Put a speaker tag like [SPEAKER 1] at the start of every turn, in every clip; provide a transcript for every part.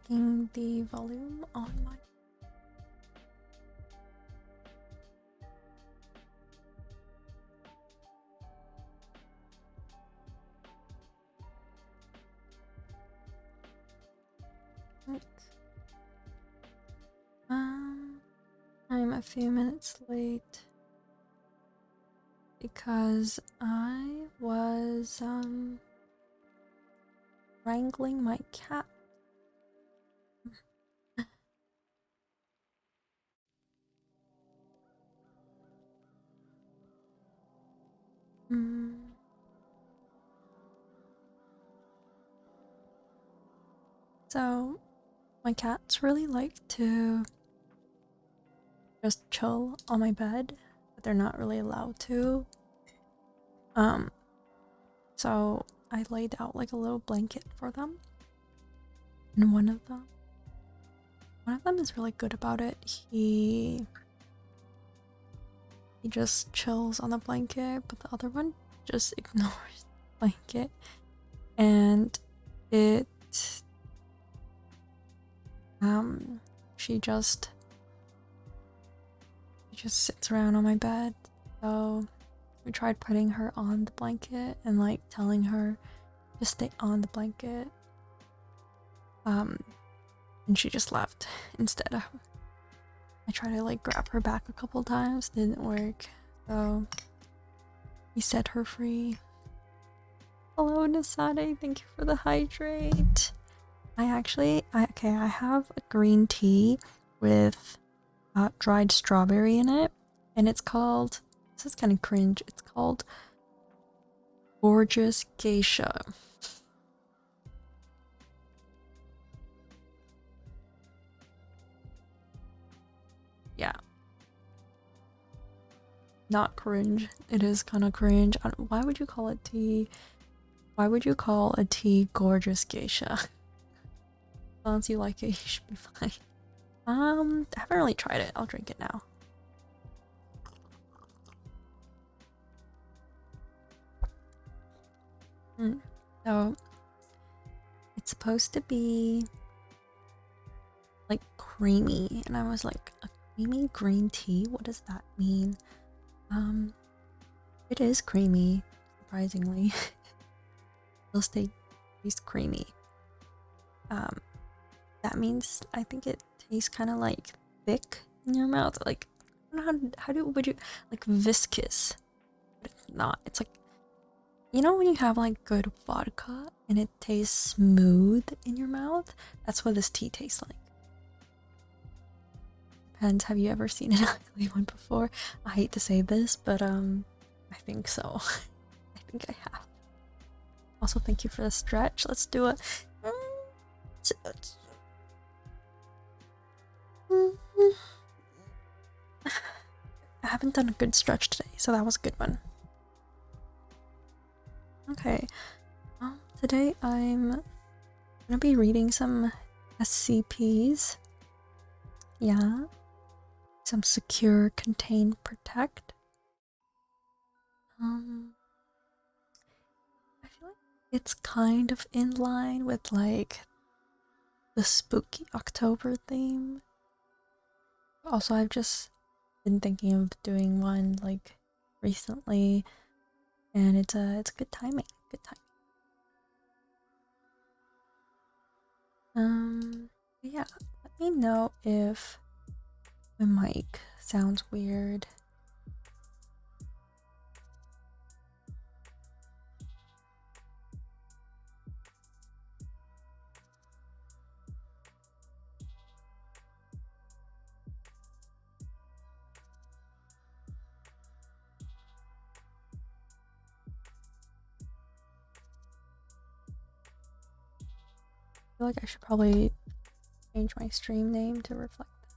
[SPEAKER 1] checking the volume on my. I'm a few minutes late because I was wrangling my cat. So my cats really like to just chill on my bed, but they're not really allowed to. So I laid out like a little blanket for them. And one of them is really good about it. He just chills on the blanket, but the other one just ignores the blanket. And she just sits around on my bed. So we tried putting her on the blanket and like telling her to stay on the blanket. And she just left instead. I tried to like grab her back a couple times, didn't work. So we set her free. Hello Nasade, thank you for the hydrate. I have a green tea with dried strawberry in it, and it's called, this is kind of cringe, it's called Gorgeous Geisha. Yeah. Not cringe. It is kind of cringe. Why would you call it tea? Why would you call a tea Gorgeous Geisha? Unless you like it, you should be fine. I haven't really tried it. I'll drink it now. So it's supposed to be like creamy, and I was like, a creamy green tea? What does that mean? It is creamy, surprisingly. It'll stay tastes creamy. That means I think it tastes kind of like thick in your mouth. Like, I don't know would you like viscous? But it's not. It's like, you know when you have like good vodka and it tastes smooth in your mouth? That's what this tea tastes like. Depends. Have you ever seen an ugly one before? I hate to say this, but I think so. I think I have. Also, thank you for the stretch. Let's do it. I haven't done a good stretch today, so that was a good one. Okay, today I'm gonna be reading some SCPs. Yeah, some secure, contain, protect. I feel like it's kind of in line with like the spooky October theme. Also, I've just been thinking of doing one like recently, and it's good timing. Good timing. Yeah, let me know if my mic sounds weird. I feel like I should probably change my stream name to reflect that.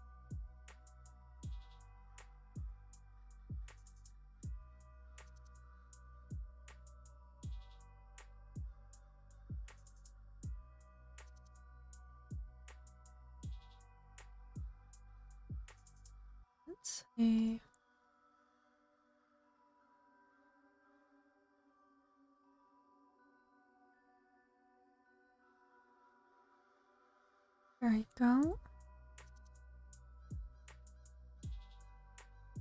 [SPEAKER 1] Let's see. There we go.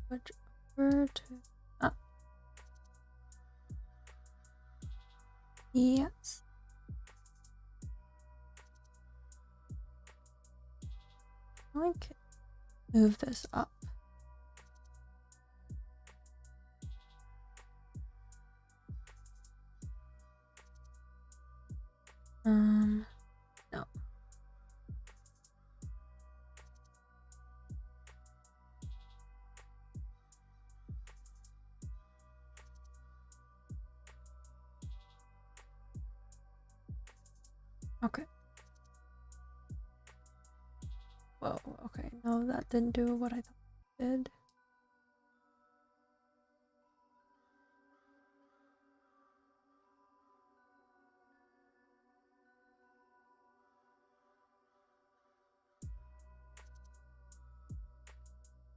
[SPEAKER 1] Switch over to yes. I could move this up. No. Okay. Whoa, okay. No, that didn't do what I thought it did.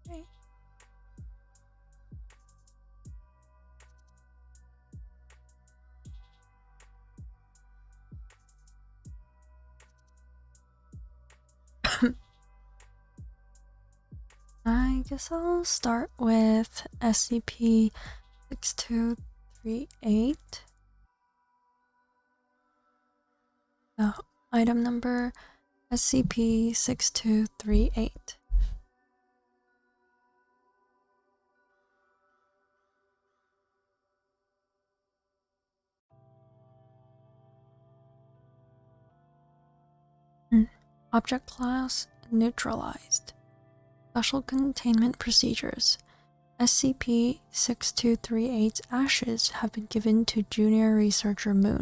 [SPEAKER 1] Okay. I guess I'll start with SCP-6238. The item number SCP-6238. Object class neutralized. Special containment procedures. SCP-6238's ashes have been given to Junior Researcher Moon.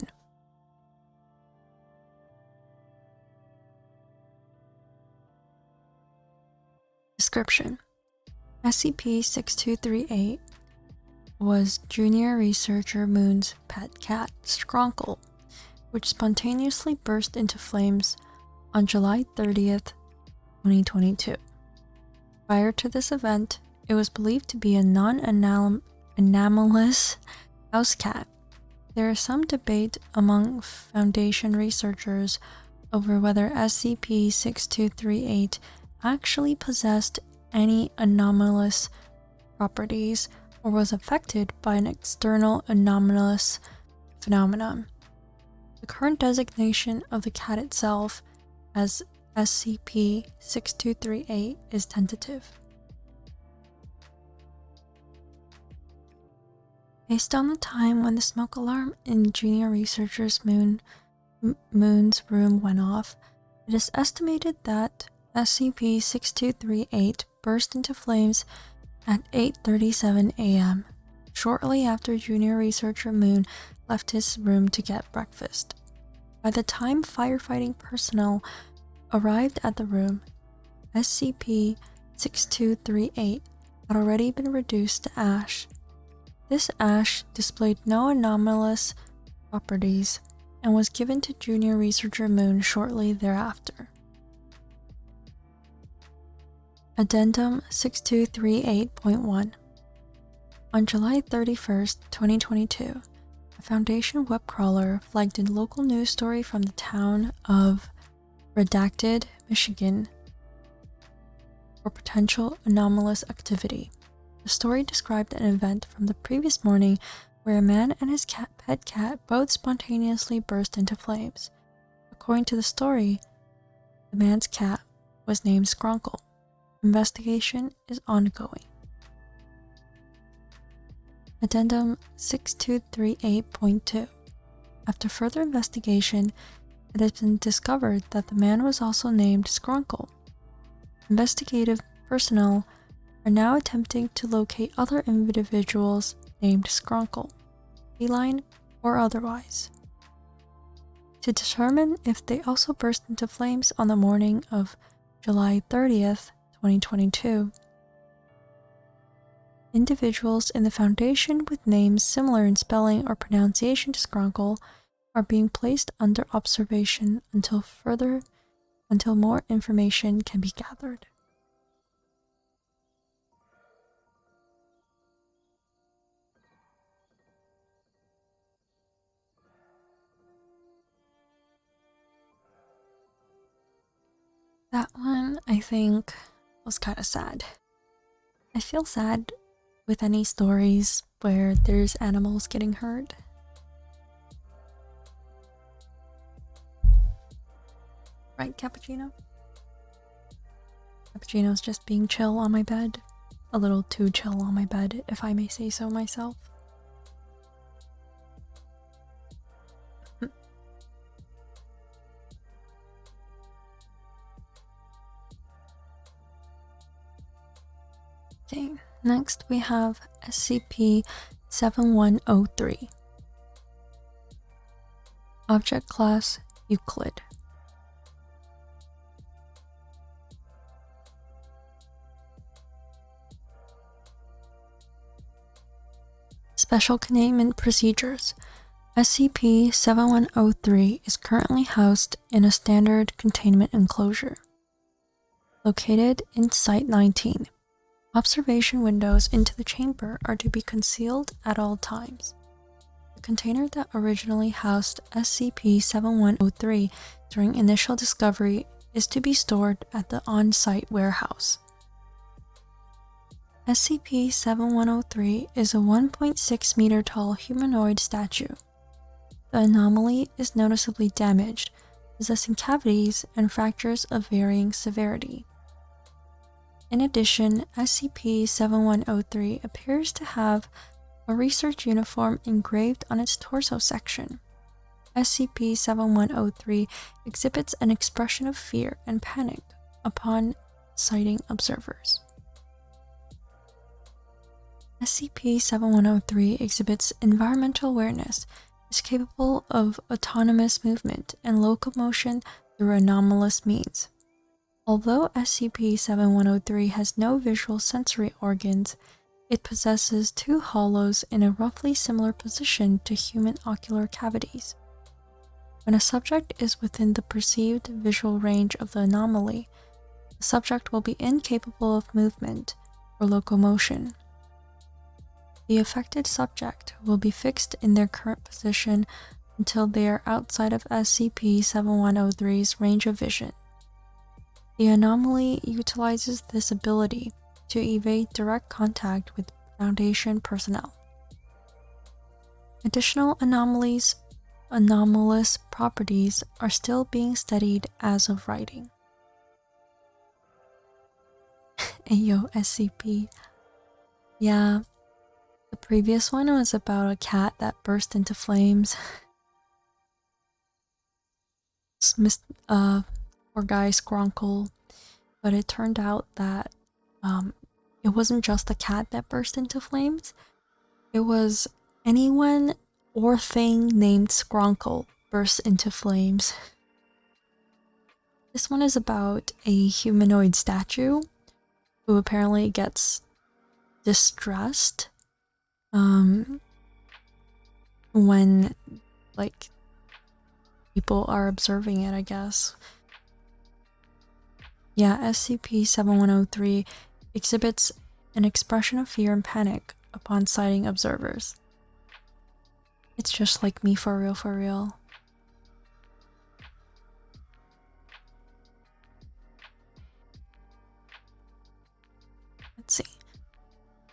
[SPEAKER 1] Description: SCP-6238 was Junior Researcher Moon's pet cat, Skronkle, which spontaneously burst into flames on July 30th, 2022. Prior to this event, it was believed to be a non-anomalous house cat. There is some debate among Foundation researchers over whether SCP-6238 actually possessed any anomalous properties or was affected by an external anomalous phenomenon. The current designation of the cat itself as SCP-6238 is tentative. Based on the time when the smoke alarm in Junior Researcher's Moon's room went off, it is estimated that SCP-6238 burst into flames at 8:37 a.m., shortly after Junior Researcher Moon left his room to get breakfast. By the time firefighting personnel arrived at the room, SCP-6238 had already been reduced to ash. This ash displayed no anomalous properties and was given to Junior Researcher Moon shortly thereafter. Addendum 6238.1. On July 31st, 2022, a Foundation web crawler flagged a local news story from the town of Redacted, Michigan, for potential anomalous activity. The story described an event from the previous morning where a man and his pet cat both spontaneously burst into flames. According to the story, the man's cat was named Skronkle. Investigation is ongoing. Addendum 6238.2. After further investigation, it has been discovered that the man was also named Skronkle. Investigative personnel are now attempting to locate other individuals named Skronkle, feline or otherwise, to determine if they also burst into flames on the morning of July 30th, 2022. Individuals in the Foundation with names similar in spelling or pronunciation to Skronkle are being placed under observation until more information can be gathered. That one, I think, was kind of sad. I feel sad with any stories where there's animals getting hurt. Right, Cappuccino? Cappuccino's just being chill on my bed. A little too chill on my bed, if I may say so myself. Okay, next we have SCP-7103. Object Class Euclid. Special Containment Procedures. SCP-7103 is currently housed in a standard containment enclosure located in Site-19. Observation windows into the chamber are to be concealed at all times. The container that originally housed SCP-7103 during initial discovery is to be stored at the on-site warehouse. SCP-7103 is a 1.6 meter tall humanoid statue. The anomaly is noticeably damaged, possessing cavities and fractures of varying severity. In addition, SCP-7103 appears to have a research uniform engraved on its torso section. SCP-7103 exhibits an expression of fear and panic upon sighting observers. SCP-7103 exhibits environmental awareness, is capable of autonomous movement and locomotion through anomalous means. Although SCP-7103 has no visual sensory organs, it possesses two hollows in a roughly similar position to human ocular cavities. When a subject is within the perceived visual range of the anomaly, the subject will be incapable of movement or locomotion. The affected subject will be fixed in their current position until they are outside of SCP-7103's range of vision. The anomaly utilizes this ability to evade direct contact with Foundation personnel. Additional anomalous properties are still being studied as of writing. Ayo, SCP. Yeah, the previous one was about a cat that burst into flames. Poor guy Skronkle. But it turned out that it wasn't just a cat that burst into flames. It was anyone or thing named Skronkle burst into flames. This one is about a humanoid statue who apparently gets distressed when like people are observing it, I guess. Yeah, SCP-7103 exhibits an expression of fear and panic upon sighting observers. It's just like me, for real, for real. Let's see.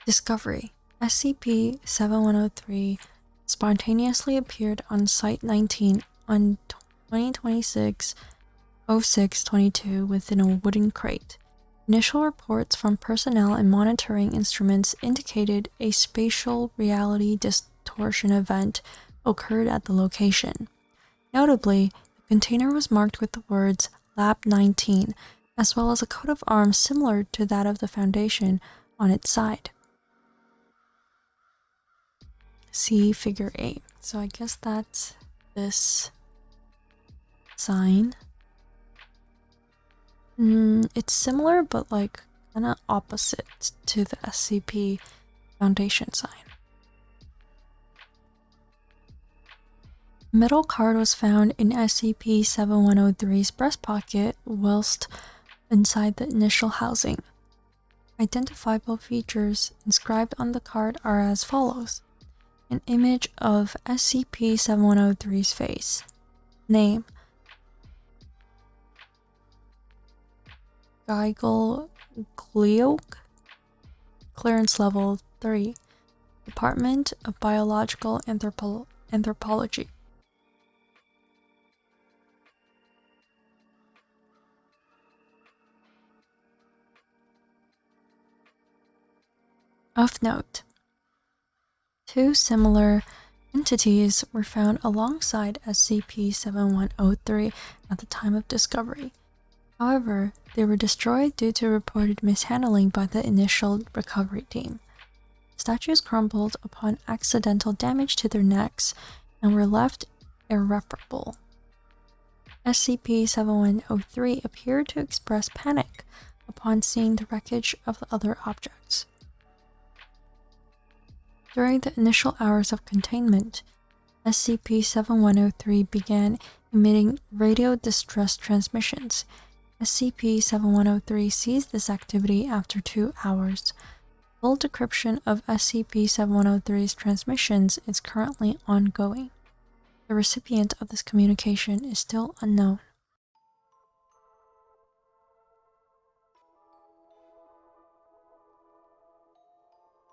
[SPEAKER 1] Discovery. SCP-7103 spontaneously appeared on Site-19 on 2026-06-22 within a wooden crate. Initial reports from personnel and monitoring instruments indicated a spatial reality distortion event occurred at the location. Notably, the container was marked with the words Lab 19, as well as a coat of arms similar to that of the Foundation on its side. See Figure 8. So I guess that's this sign. It's similar, but like kind of opposite to the SCP Foundation sign. A metal card was found in SCP-7103's breast pocket whilst inside the initial housing. Identifiable features inscribed on the card are as follows. An image of SCP-7103's face. Name: Gleigogliok, clearance level 3, Department of Biological Anthropology. Of note, 2 similar entities were found alongside SCP-7103 at the time of discovery. However, they were destroyed due to reported mishandling by the initial recovery team. Statues crumbled upon accidental damage to their necks and were left irreparable. SCP-7103 appeared to express panic upon seeing the wreckage of the other objects. During the initial hours of containment, SCP-7103 began emitting radio distress transmissions. SCP-7103 ceased this activity after 2 hours. Full decryption of SCP-7103's transmissions is currently ongoing. The recipient of this communication is still unknown.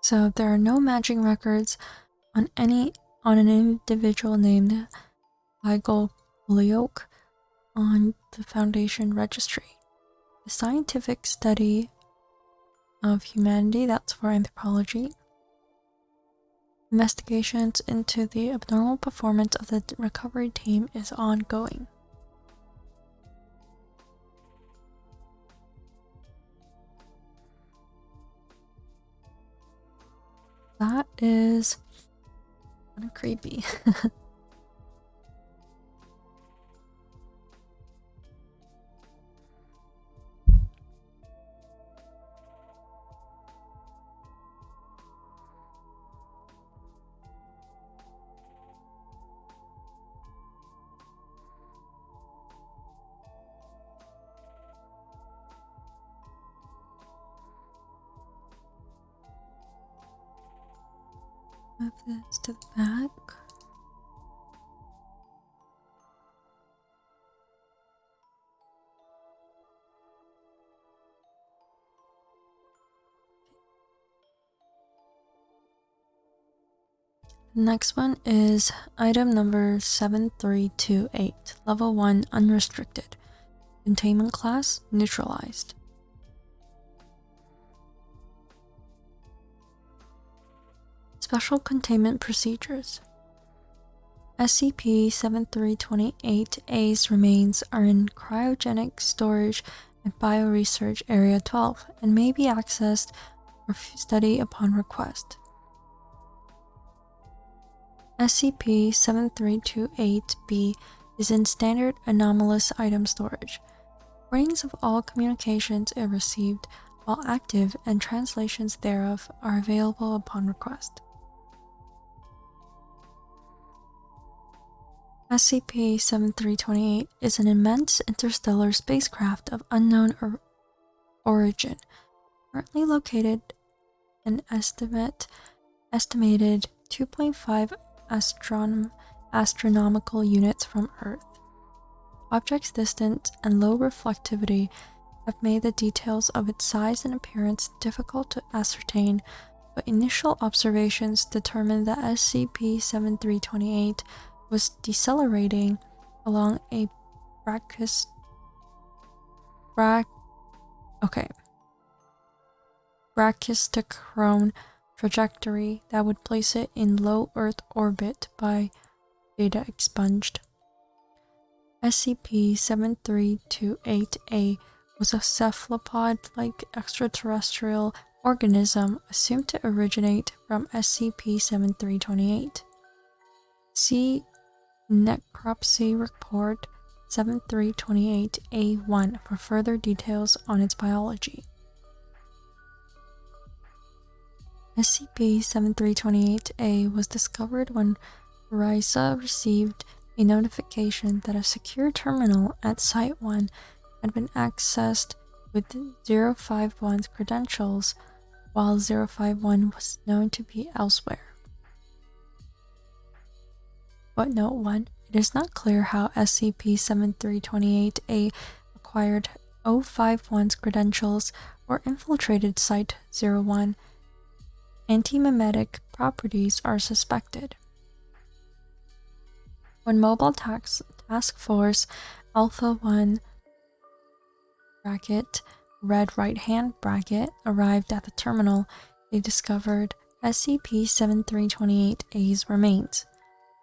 [SPEAKER 1] So there are no matching records on an individual named Gleigogliok on the Foundation registry. The scientific study of humanity, that's for anthropology. Investigations into the abnormal performance of the recovery team is ongoing. That is kind of creepy. Move this to the back. The next one is item number 7328, level 1 unrestricted. Containment class neutralized. Special containment procedures. SCP-7328-A's remains are in cryogenic storage at Bioresearch Area 12 and may be accessed for study upon request. SCP-7328-B is in standard anomalous item storage. Recordings of all communications it received while active and translations thereof are available upon request. SCP-7328 is an immense interstellar spacecraft of unknown origin, currently located an estimated 2.5 astronomical units from Earth. Object's distance and low reflectivity have made the details of its size and appearance difficult to ascertain, but initial observations determined that SCP-7328 was decelerating along a brachistochrone trajectory that would place it in low Earth orbit by data expunged. SCP-7328-A was a cephalopod-like extraterrestrial organism assumed to originate from SCP-7328. See Necropsy Report 7328-A1 for further details on its biology. SCP-7328-A was discovered when RISA received a notification that a secure terminal at Site-1 had been accessed with 051's credentials, while 051 was known to be elsewhere. Footnote 1. It is not clear how SCP-7328-A acquired 051's credentials or infiltrated Site-01. Anti-memetic properties are suspected. When Mobile Task Force Alpha-1 (red right-hand bracket) arrived at the terminal, they discovered SCP-7328-A's remains.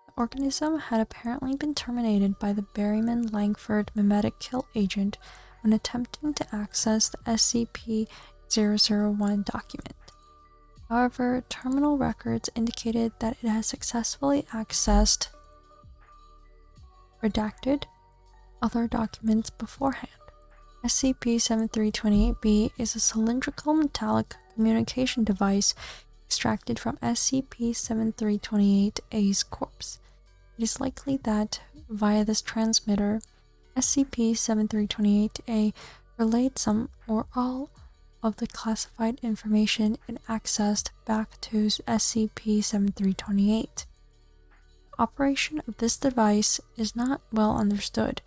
[SPEAKER 1] The organism had apparently been terminated by the Berryman-Langford memetic kill agent when attempting to access the SCP-001 document. However, terminal records indicated that it has successfully accessed redacted other documents beforehand. SCP-7328-B is a cylindrical metallic communication device extracted from SCP-7328-A's corpse. It is likely that, via this transmitter, SCP-7328-A relayed some or all of the classified information it accessed back to SCP-7328. The operation of this device is not well understood,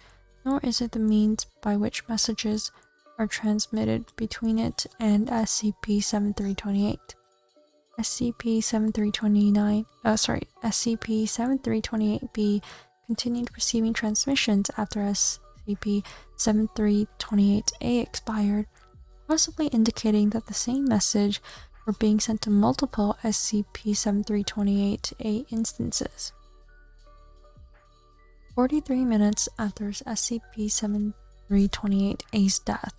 [SPEAKER 1] nor is it the means by which messages are transmitted between it and SCP-7328. SCP-7328-B continued receiving transmissions after SCP-7328-A expired, possibly indicating that the same message were being sent to multiple SCP-7328-A instances. 43 minutes after SCP-7328-A's death,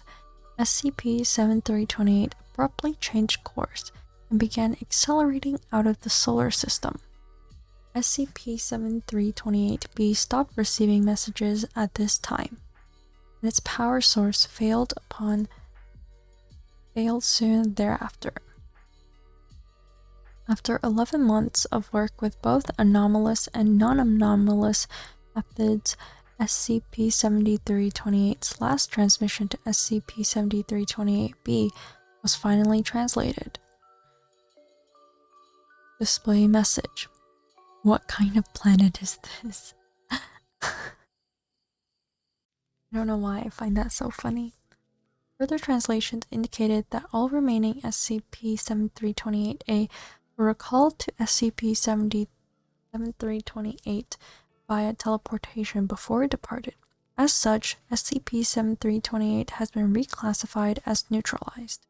[SPEAKER 1] SCP-7328 abruptly changed course and began accelerating out of the solar system. SCP-7328-B stopped receiving messages at this time, and its power source failed soon thereafter. After 11 months of work with both anomalous and non-anomalous methods, SCP-7328's last transmission to SCP-7328-B was finally translated. Display message. What kind of planet is this? I don't know why I find that so funny. Further translations indicated that all remaining SCP-7328-A were recalled to SCP-7328 via teleportation before it departed. As such, SCP-7328 has been reclassified as neutralized.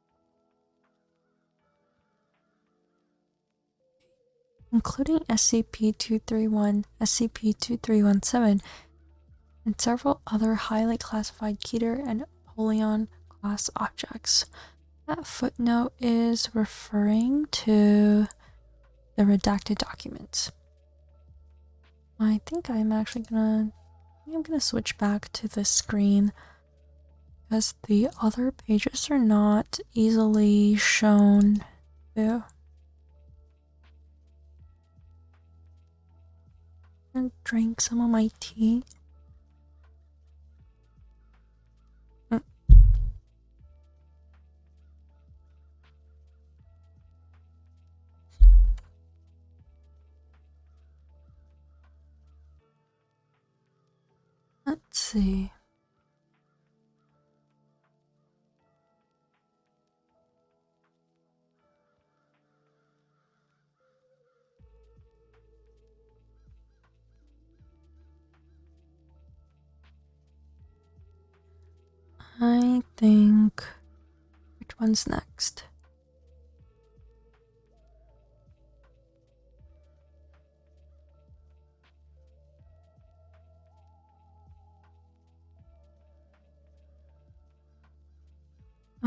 [SPEAKER 1] Including SCP-231, SCP-2317, and several other highly classified Keter and Apollyon class objects. That footnote is referring to the redacted documents. I think I'm gonna switch back to this screen because the other pages are not easily shown. Ew. I'm gonna drink some of my tea. Let's see. I think... which one's next?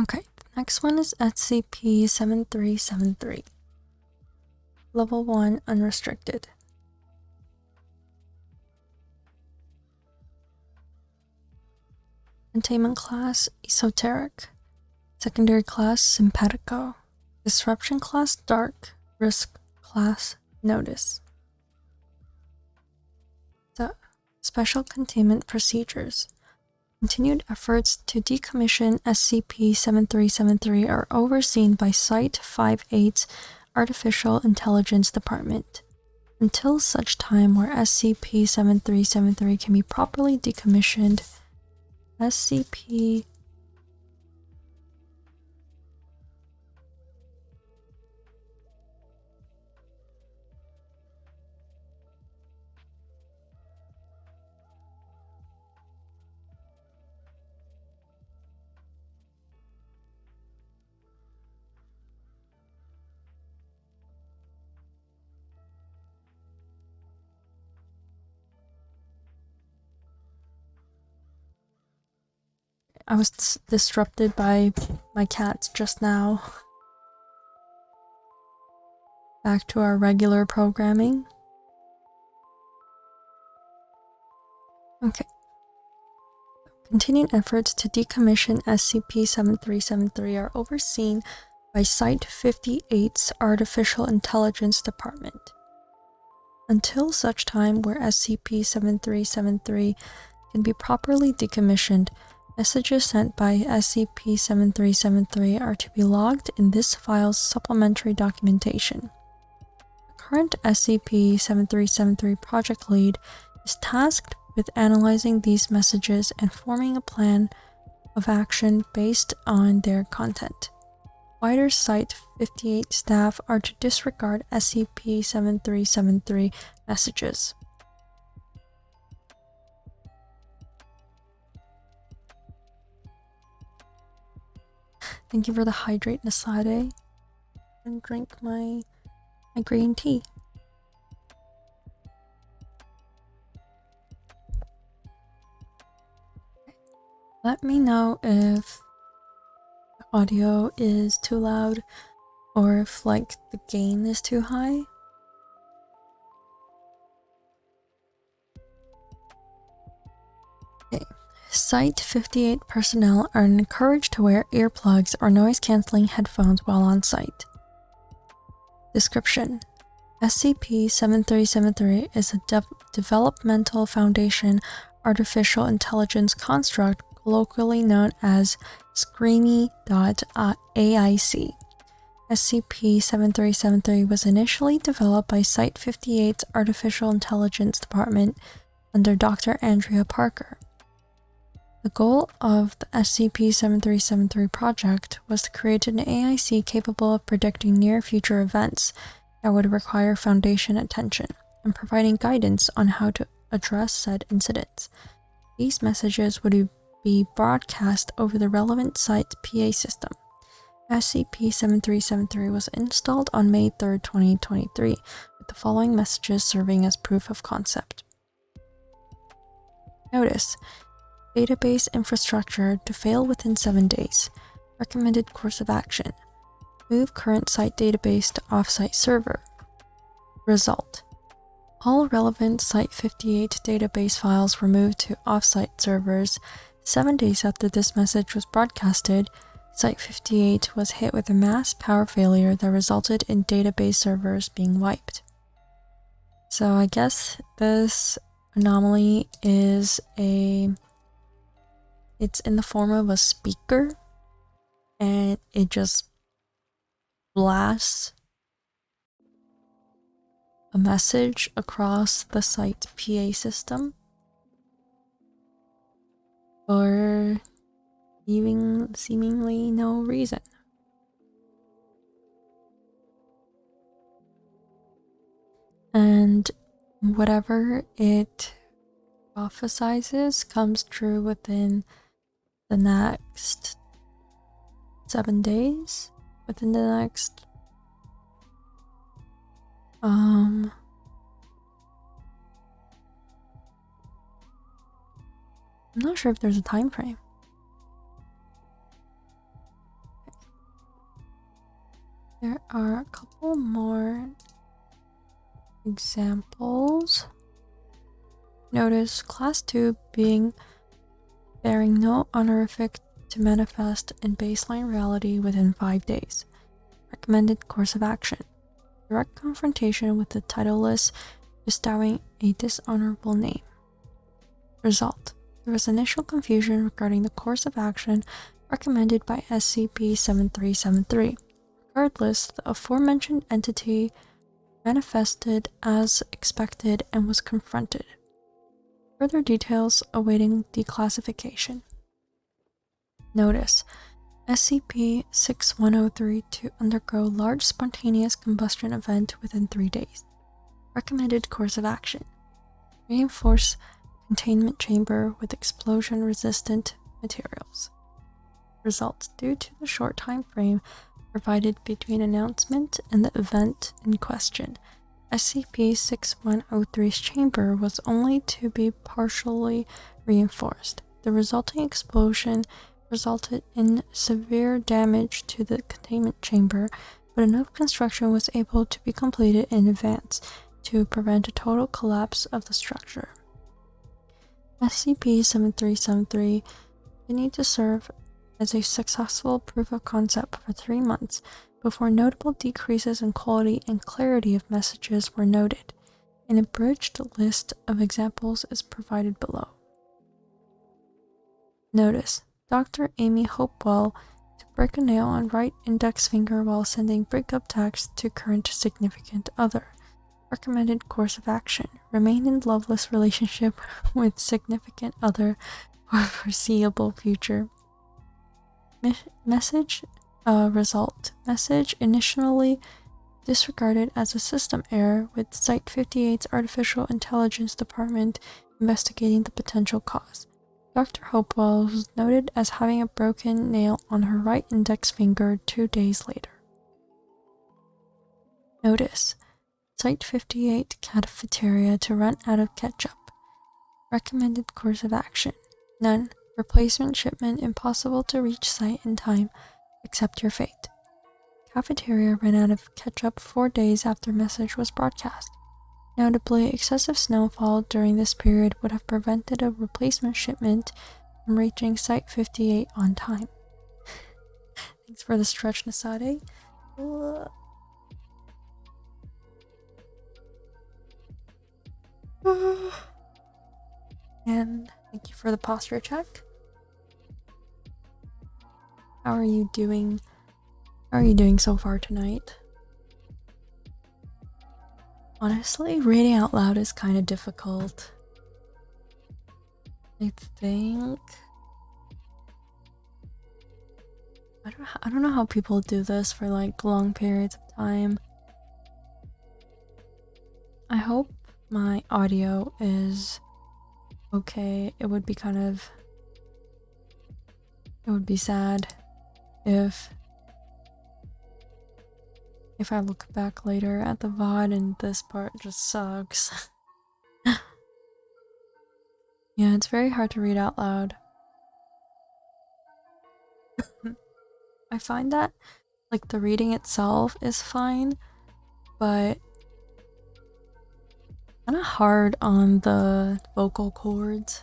[SPEAKER 1] Okay, the next one is SCP-7373. Level 1 Unrestricted. Containment class Esoteric. Secondary class Simpatico. Disruption class Dark. Risk class Notice. The Special Containment Procedures. Continued efforts to decommission SCP-7373 are overseen by Site-58's Artificial Intelligence Department. Until such time where SCP-7373 can be properly decommissioned, SCP I was disrupted by my cats just now. Back to our regular programming. Okay. Continuing efforts to decommission SCP-7373 are overseen by Site-58's Artificial Intelligence Department. Until such time where SCP-7373 can be properly decommissioned, messages sent by SCP-7373 are to be logged in this file's supplementary documentation. The current SCP-7373 project lead is tasked with analyzing these messages and forming a plan of action based on their content. Wider Site-58 staff are to disregard SCP-7373 messages. Thank you for the hydrate, Nasade. And drink my green tea. Let me know if the audio is too loud or if like the gain is too high. Okay. Site-58 personnel are encouraged to wear earplugs or noise-canceling headphones while on site. Description: SCP-7373 is a developmental foundation artificial intelligence construct locally known as Screamy.aic. SCP-7373 was initially developed by Site-58's Artificial Intelligence Department under Dr. Andrea Parker. The goal of the SCP-7373 project was to create an AIC capable of predicting near-future events that would require Foundation attention and providing guidance on how to address said incidents. These messages would be broadcast over the relevant site's PA system. SCP-7373 was installed on May 3, 2023, with the following messages serving as proof of concept. Notice: database infrastructure to fail within 7 days. Recommended course of action: move current site database to offsite server. Result: all relevant Site-58 database files were moved to offsite servers. 7 days after this message was broadcasted, Site-58 was hit with a mass power failure that resulted in database servers being wiped. So I guess this anomaly is it's in the form of a speaker, and it just blasts a message across the site's PA system for even seemingly no reason. And whatever it prophesizes comes true within the next 7 days, within the next I'm not sure if there's a time frame. There are a couple more examples. Notice Class 2 bearing no honorific to manifest in baseline reality within 5 days. Recommended course of action: direct confrontation with the titleless, bestowing a dishonorable name. Result: there was initial confusion regarding the course of action recommended by SCP-7373. Regardless, the aforementioned entity manifested as expected and was confronted. Further details awaiting declassification. Notice: SCP-6103 to undergo large spontaneous combustion event within 3 days. Recommended course of action: reinforce containment chamber with explosion-resistant materials. Result: due to the short time frame provided between announcement and the event in question, SCP-6103's chamber was only to be partially reinforced. The resulting explosion resulted in severe damage to the containment chamber, but enough construction was able to be completed in advance to prevent a total collapse of the structure. SCP-7373 continued to serve as a successful proof of concept for 3 months before notable decreases in quality and clarity of messages were noted. An abridged list of examples is provided below. Notice: Dr. Amy Hopewell to break a nail on right index finger while sending breakup text to current significant other. Recommended course of action: remain in loveless relationship with significant other for foreseeable future. Message result: message initially disregarded as a system error, with Site-58's Artificial Intelligence Department investigating the potential cause. Dr. Hopewell was noted as having a broken nail on her right index finger 2 days later. Notice: Site-58 cafeteria to run out of ketchup. Recommended course of action: none. Replacement shipment impossible to reach site in time. Accept your fate. Cafeteria ran out of ketchup 4 days after message was broadcast. Notably, excessive snowfall during this period would have prevented a replacement shipment from reaching Site-58 on time. Thanks for the stretch, Nasade. And thank you for the posture check. How are you doing? How are you doing so far tonight? Honestly, reading out loud is kind of difficult. I think I don't know how people do this for like long periods of time. I hope my audio is okay. It would be sad if I look back later at the VOD and this part just sucks. Yeah, it's very hard to read out loud. I find that like the reading itself is fine, but kind of hard on the vocal cords.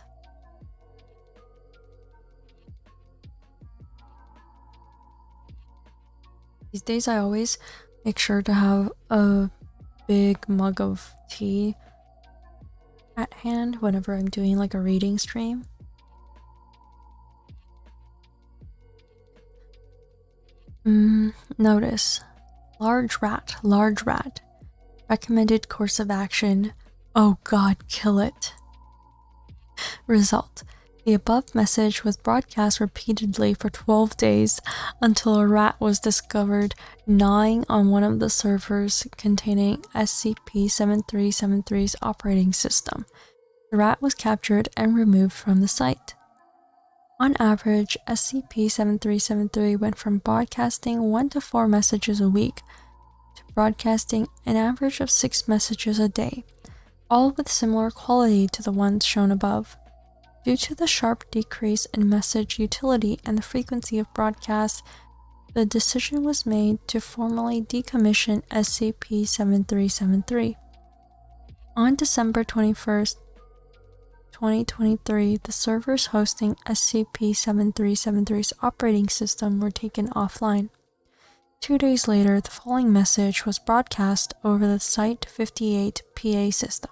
[SPEAKER 1] These days I always make sure to have a big mug of tea at hand whenever I'm doing like a reading stream. Notice: large rat. Recommended course of action: oh god, kill it. Result: the above message was broadcast repeatedly for 12 days until a rat was discovered gnawing on one of the servers containing SCP-7373's operating system. The rat was captured and removed from the site. On average, SCP-7373 went from broadcasting 1 to 4 messages a week to broadcasting an average of 6 messages a day, all with similar quality to the ones shown above. Due to the sharp decrease in message utility and the frequency of broadcasts, the decision was made to formally decommission SCP-7373. On December 21st, 2023, the servers hosting SCP-7373's operating system were taken offline. 2 days later, the following message was broadcast over the Site-58 PA system.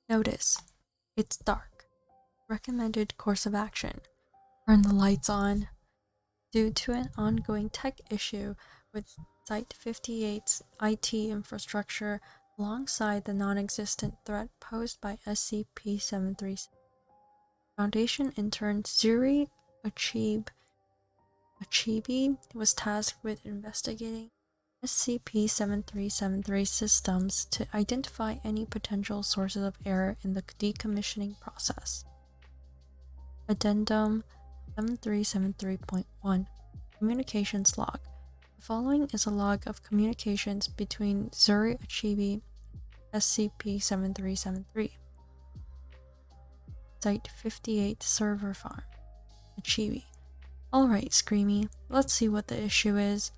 [SPEAKER 1] Notice: it's dark. Recommended course of action: turn the lights on. Due to an ongoing tech issue with Site-58's IT infrastructure alongside the non-existent threat posed by SCP-737, Foundation intern Zuri Achibi was tasked with investigating SCP-7373 systems to identify any potential sources of error in the decommissioning process. Addendum 7373.1 Communications Log. The following is a log of communications between Zuri Achibi and SCP-7373. Site-58 Server Farm. Chibi. Alright, Screamy, let's see what the issue is.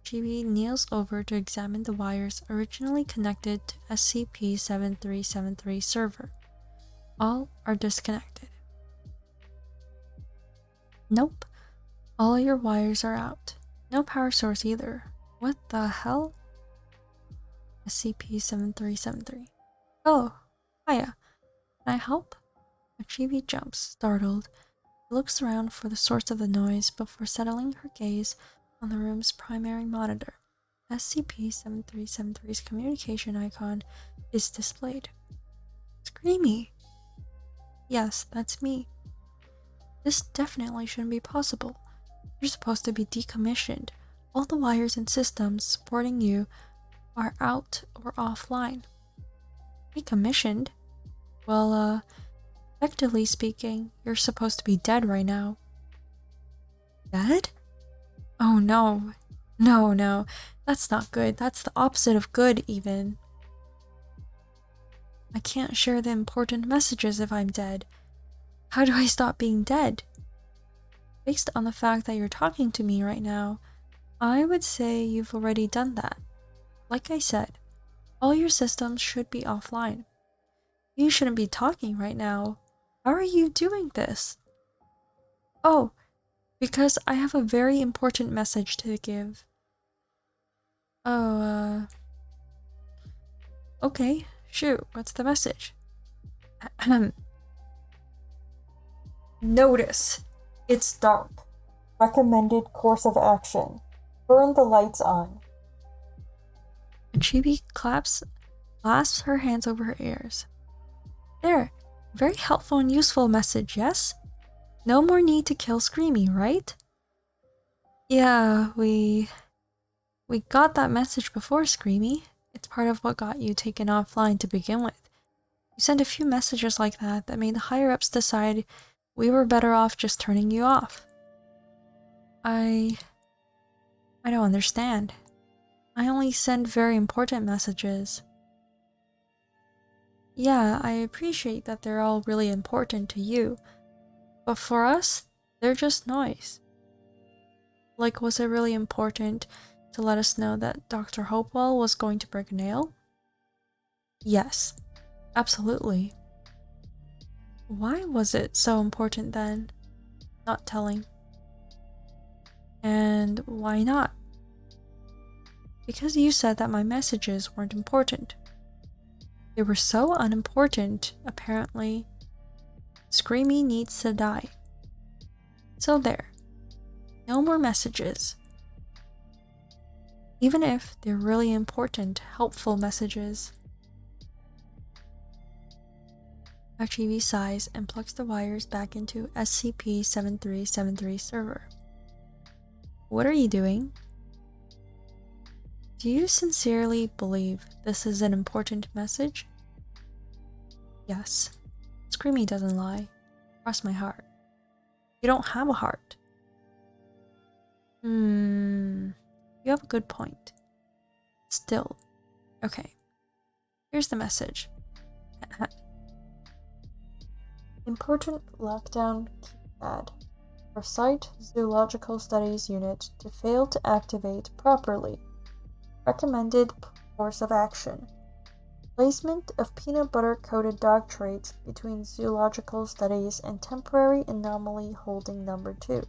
[SPEAKER 1] Chibi kneels over to examine the wires originally connected to SCP-7373 server. All are disconnected. Nope. All your wires are out. No power source either. What the hell? SCP-7373. Oh, hiya. Can I help? Chibi jumps, startled. She looks around for the source of the noise before settling her gaze on the room's primary monitor. SCP-7373's communication icon is displayed. Screamy! Yes, that's me. This definitely shouldn't be possible. You're supposed to be decommissioned. All the wires and systems supporting you are out or offline. Decommissioned? Well, effectively speaking, you're supposed to be dead right now. Dead? Oh no. No. That's not good. That's the opposite of good, even. I can't share the important messages if I'm dead. How do I stop being dead? Based on the fact that you're talking to me right now, I would say you've already done that. Like I said, all your systems should be offline. You shouldn't be talking right now. How are you doing this? Oh, because I have a very important message to give. Oh, okay, shoot, what's the message? Notice. It's dark. Recommended course of action. Burn the lights on. Chibi clasps her hands over her ears. There. Very helpful and useful message, yes? No more need to kill Screamy, right? Yeah, we got that message before, Screamy. It's part of what got you taken offline to begin with. You sent a few messages like that made the higher-ups decide we were better off just turning you off. I don't understand. I only send very important messages. Yeah, I appreciate that they're all really important to you, but for us, they're just noise. Like, was it really important to let us know that Dr. Hopewell was going to break a nail? Yes, absolutely. Why was it so important then? Not telling. And why not? Because you said that my messages weren't important. They were so unimportant, apparently. Screamy needs to die. So there. No more messages. Even if they're really important, helpful messages. Chibi sighs and plugs the wires back into SCP-7373 server. What are you doing? Do you sincerely believe this is an important message? Yes. Screamy doesn't lie. Cross my heart. You don't have a heart. You have a good point. Still. Okay. Here's the message. Important lockdown keypad. For Site Zoological Studies Unit to fail to activate properly. Recommended course of action. Placement of peanut butter-coated dog traits between zoological studies and temporary anomaly holding number 2.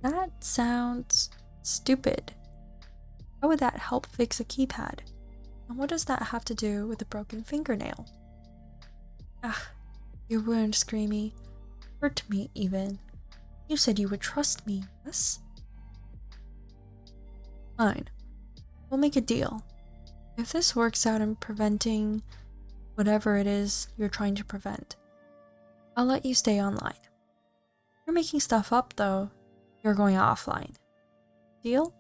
[SPEAKER 1] That sounds stupid. How would that help fix a keypad? And what does that have to do with a broken fingernail? Ah, your wound, Screamy. Hurt me, even. You said you would trust me, yes? Fine. We'll make a deal. If this works out in preventing whatever it is you're trying to prevent, I'll let you stay online. You're making stuff up, though. You're going offline. Deal?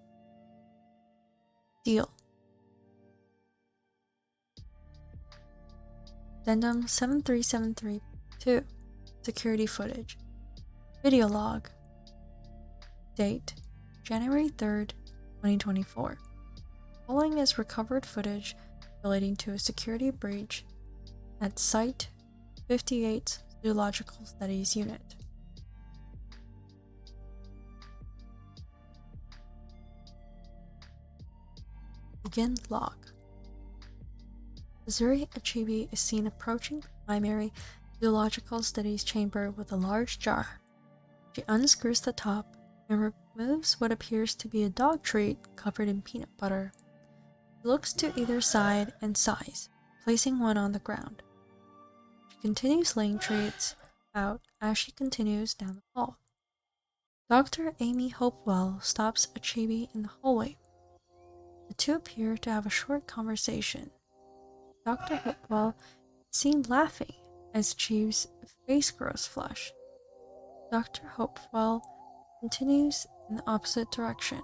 [SPEAKER 1] Deal. Addendum 73732. Security footage. Video log. Date: January 3rd, 2024. Following is recovered footage relating to a security breach at Site 58 Zoological Studies Unit. Begin log. Azuri Achibi is seen approaching the primary zoological studies chamber with a large jar. She unscrews the top and removes what appears to be a dog treat covered in peanut butter. She looks to either side and sighs, placing one on the ground. She continues laying treats out as she continues down the hall. Dr. Amy Hopewell stops Achibi in the hallway. The two appear to have a short conversation. Dr. Hopewell is seen laughing as Achibi's face grows flushed. Dr. Hopewell continues in the opposite direction,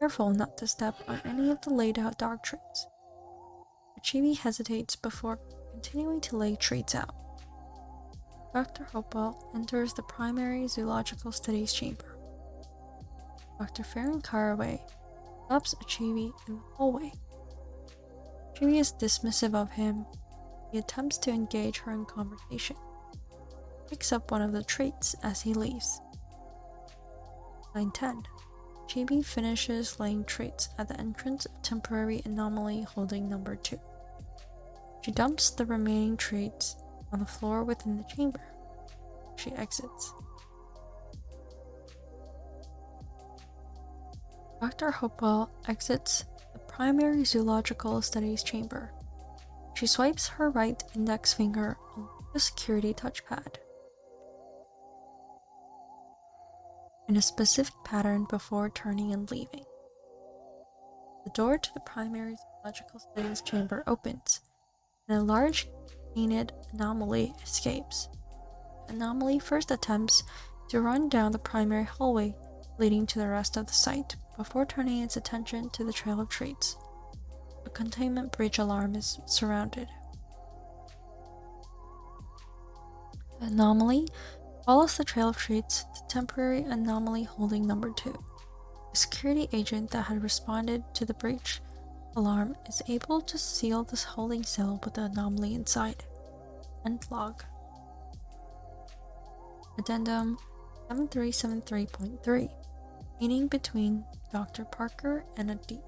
[SPEAKER 1] careful not to step on any of the laid out dog treats. Achibi hesitates before continuing to lay treats out. Dr. Hopewell enters the primary zoological studies chamber. Dr. Farron Caraway stops Achibi in the hallway. Achibi is dismissive of him. He attempts to engage her in conversation. Picks up one of the treats as he leaves. 9:10. Achibi finishes laying treats at the entrance of temporary anomaly holding number 2. She dumps the remaining treats on the floor within the chamber. She exits. Dr. Hopewell exits the primary zoological studies chamber. She swipes her right index finger on the security touchpad in a specific pattern before turning and leaving. The door to the primary zoological studies chamber opens, and a large painted anomaly escapes. The anomaly first attempts to run down the primary hallway leading to the rest of the site before turning its attention to the trail of treats. A containment breach alarm is surrounded. The anomaly follows the trail of treats to temporary anomaly holding number 2. The security agent that had responded to the breach alarm is able to seal this holding cell with the anomaly inside. End log. Addendum 7373.3. Meeting between Dr. Parker and Achibi.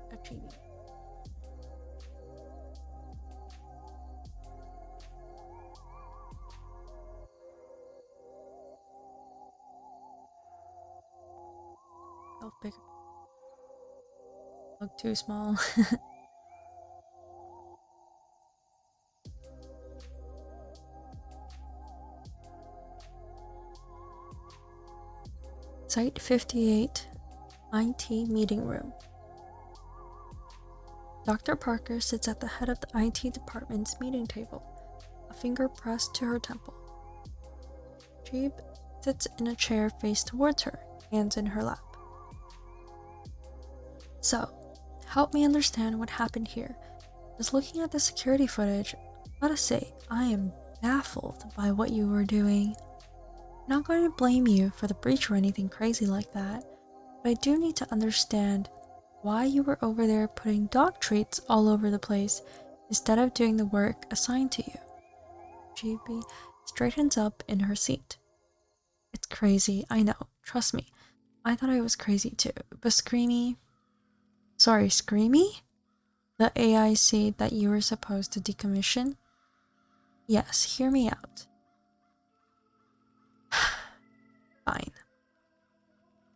[SPEAKER 1] Oh, bigger. Look too small. Site 58, IT meeting room. Dr. Parker sits at the head of the IT department's meeting table, a finger pressed to her temple. Jeeb sits in a chair faced towards her, hands in her lap. So, help me understand what happened here. Just looking at the security footage, I gotta say, I am baffled by what you were doing. I'm not going to blame you for the breach or anything crazy like that, but I do need to understand why you were over there putting dog treats all over the place instead of doing the work assigned to you. GB straightens up in her seat. It's crazy, I know, trust me. I thought I was crazy too, but Screamy, the AI seed that you were supposed to decommission? Yes, hear me out. Fine.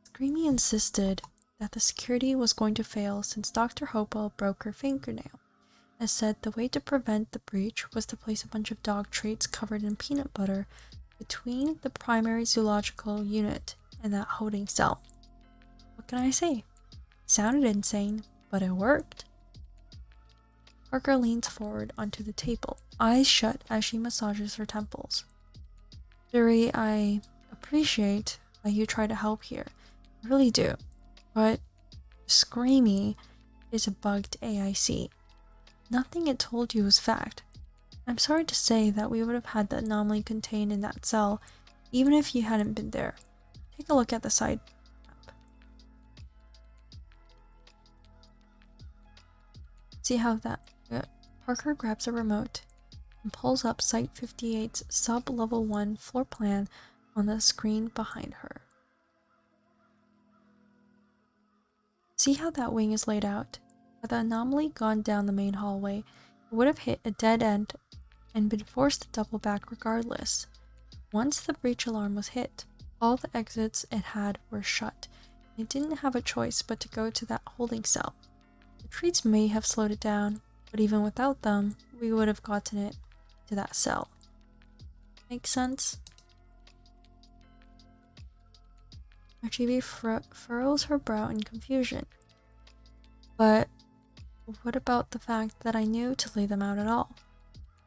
[SPEAKER 1] Screamy insisted that the security was going to fail since Dr. Hopewell broke her fingernail, and said the way to prevent the breach was to place a bunch of dog treats covered in peanut butter between the primary zoological unit and that holding cell. What can I say? Sounded insane, but it worked. Parker leans forward onto the table, eyes shut as she massages her temples. Yuri, I appreciate that you try to help here. I really do. But Screamy is a bugged AIC. Nothing it told you was fact. I'm sorry to say that we would have had the anomaly contained in that cell even if you hadn't been there. Take a look at the side map. See how that... Parker grabs a remote and pulls up Site 58's sub-level 1 floor plan on the screen behind her. See how that wing is laid out? Had the anomaly gone down the main hallway, it would have hit a dead end and been forced to double back regardless. Once the breach alarm was hit, all the exits it had were shut, and it didn't have a choice but to go to that holding cell. The treats may have slowed it down, but even without them, we would have gotten it to that cell. Make sense? Archie furrows her brow in confusion. But what about the fact that I knew to lay them out at all?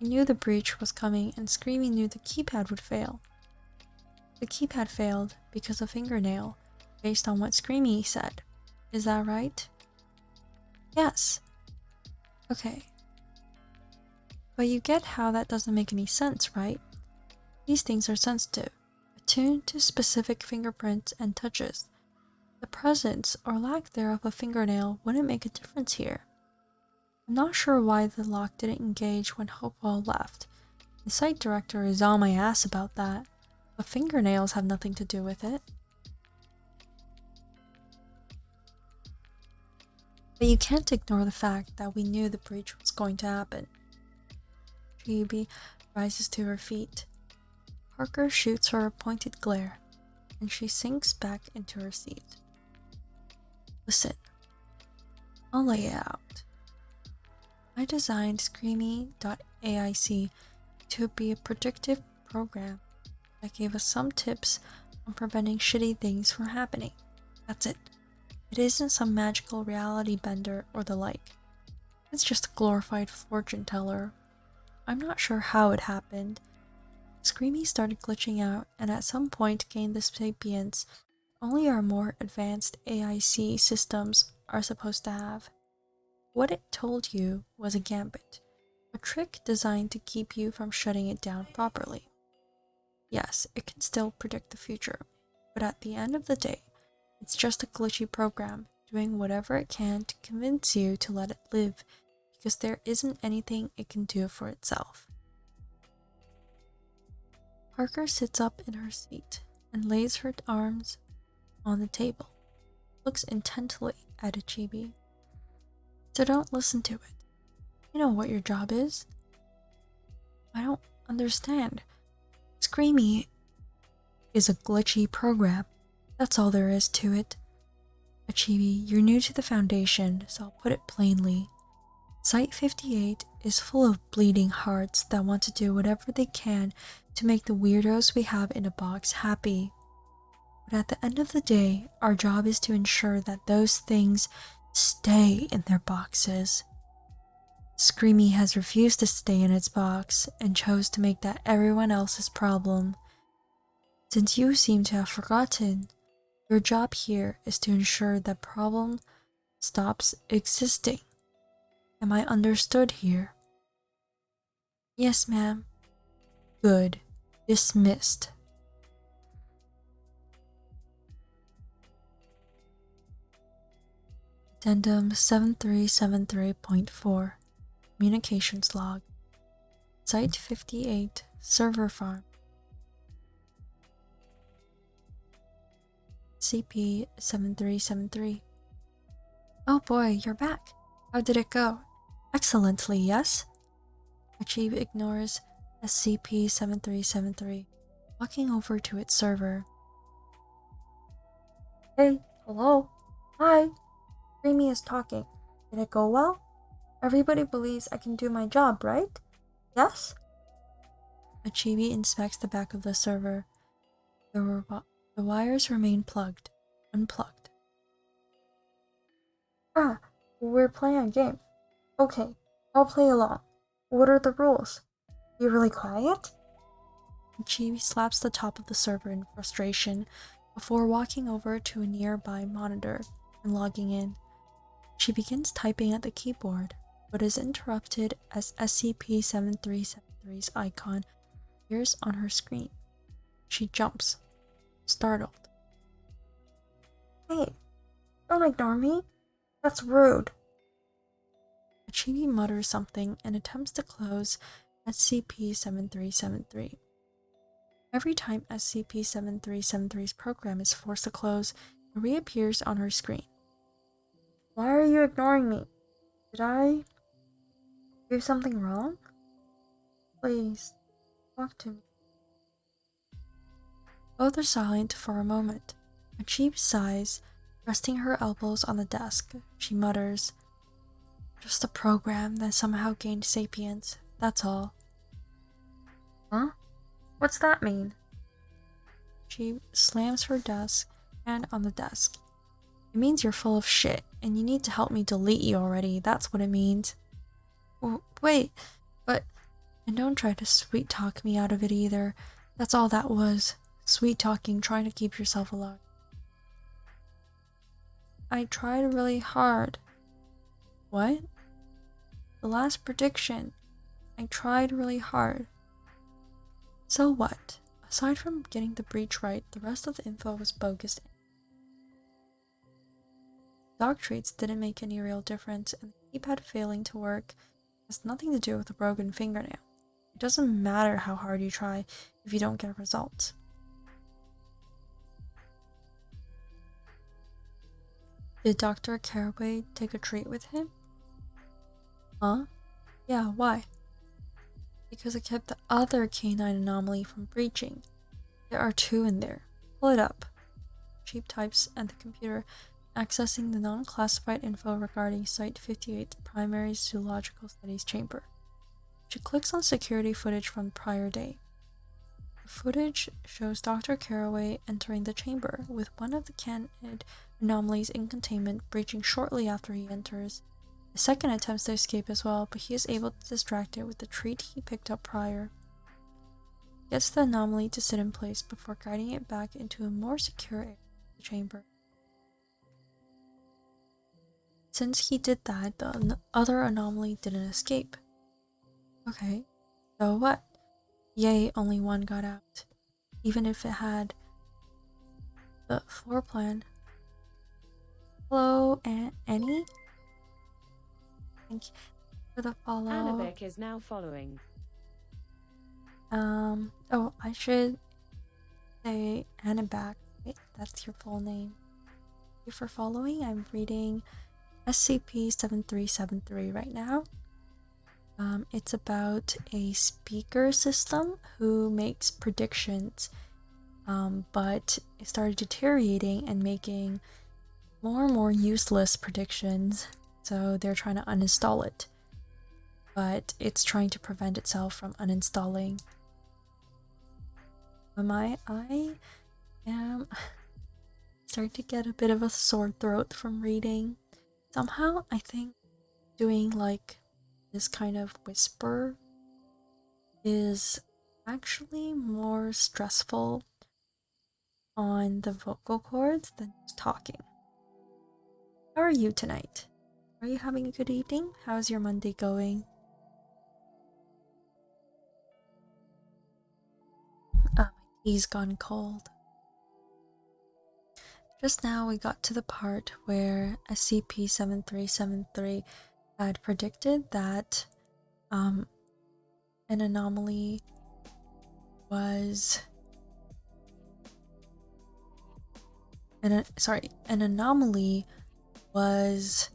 [SPEAKER 1] I knew the breach was coming, and Screamy knew the keypad would fail. The keypad failed because of fingernail, based on what Screamy said. Is that right? Yes. Okay. But you get how that doesn't make any sense, right? These things are sensitive, attuned to specific fingerprints and touches. The presence or lack thereof of a fingernail wouldn't make a difference here. I'm not sure why the lock didn't engage when Hopewell left. The site director is on my ass about that, but fingernails have nothing to do with it. But you can't ignore the fact that we knew the breach was going to happen. Chibi rises to her feet. Parker shoots her a pointed glare, and she sinks back into her seat. Listen, I'll lay it out. I designed Screamy.aic to be a predictive program that gave us some tips on preventing shitty things from happening. That's it. It isn't some magical reality bender or the like. It's just a glorified fortune teller. I'm not sure how it happened. Screamy started glitching out and at some point gained the sapience only our more advanced AIC systems are supposed to have. What it told you was a gambit, a trick designed to keep you from shutting it down properly. Yes, it can still predict the future, but at the end of the day, it's just a glitchy program doing whatever it can to convince you to let it live because there isn't anything it can do for itself. Parker sits up in her seat and lays her arms on the table, looks intently at Ichibi. So don't listen to it. You know what your job is. I don't understand. Screamy is a glitchy program. That's all there is to it. Ichibi, you're new to the Foundation, so I'll put it plainly. Site 58 is full of bleeding hearts that want to do whatever they can to make the weirdos we have in a box happy. But at the end of the day, our job is to ensure that those things stay in their boxes. Screamy has refused to stay in its box and chose to make that everyone else's problem. Since you seem to have forgotten, your job here is to ensure that problem stops existing. Am I understood here? Yes, ma'am. Good. Dismissed. Addendum 7373.4 Communications Log Site 58 Server Farm SCP-7373. Oh boy, you're back. How did it go? Excellently, yes? Achieve ignores SCP-7373, walking over to its server. Hey, hello? Hi. Creamy is talking. Did it go well? Everybody believes I can do my job, right? Yes? Achibi inspects the back of the server. The wires remain unplugged. Ah, we're playing a game. Okay, I'll play along. What are the rules? You really quiet? Achibi slaps the top of the server in frustration before walking over to a nearby monitor and logging in. She begins typing at the keyboard, but is interrupted as SCP-7373's icon appears on her screen. She jumps, startled. Hey, don't ignore me. That's rude. Achibi mutters something and attempts to close SCP-7373. Every time SCP-7373's program is forced to close, it reappears on her screen. Why are you ignoring me? Did I do something wrong? Please, talk to me. Both are silent for a moment. When she sighs, resting her elbows on the desk, she mutters, "Just a program that somehow gained sapience, that's all." Huh? What's that mean? She slams her hand on the desk. It means you're full of shit, and you need to help me delete you already, that's what it means. Wait, but... And don't try to sweet talk me out of it either. That's all that was. Sweet talking, trying to keep yourself alive. I tried really hard. What? The last prediction. I tried really hard. So what? Aside from getting the breach right, the rest of the info was bogus. Dog traits didn't make any real difference, and the keypad failing to work has nothing to do with a broken fingernail. It doesn't matter how hard you try if you don't get results. Did Dr. Caraway take a treat with him? Huh? Yeah, why? Because it kept the other canine anomaly from breaching. There are 2 in there. Pull it up. Sheep types at the computer, accessing the non-classified info regarding Site 58's primary zoological studies chamber. She clicks on security footage from the prior day. The footage shows Dr. Caraway entering the chamber, with one of the canid anomalies in containment breaching shortly after he enters. The second attempts to escape as well, but he is able to distract it with the treat he picked up prior. He gets the anomaly to sit in place before guiding it back into a more secure area of the chamber. Since he did that, the other anomaly didn't escape. Okay, so what? Yay, only one got out. Even if it had the floor plan. Hello, Annie? Thank you for the follow.
[SPEAKER 2] Annabek is now following.
[SPEAKER 1] Oh, I should say Annabek. Wait, that's your full name. Thank you for following. I'm reading SCP-7373 right now. It's about a speaker system who makes predictions, but it started deteriorating and making more and more useless predictions, so they're trying to uninstall it. But it's trying to prevent itself from uninstalling. I am starting to get a bit of a sore throat from reading. Somehow, I think doing like this kind of whisper is actually more stressful on the vocal cords than just talking. How are you tonight? Are you having a good evening? How's your Monday going? My tea's gone cold. Just now we got to the part where SCP-7373 had predicted that an anomaly was an anomaly was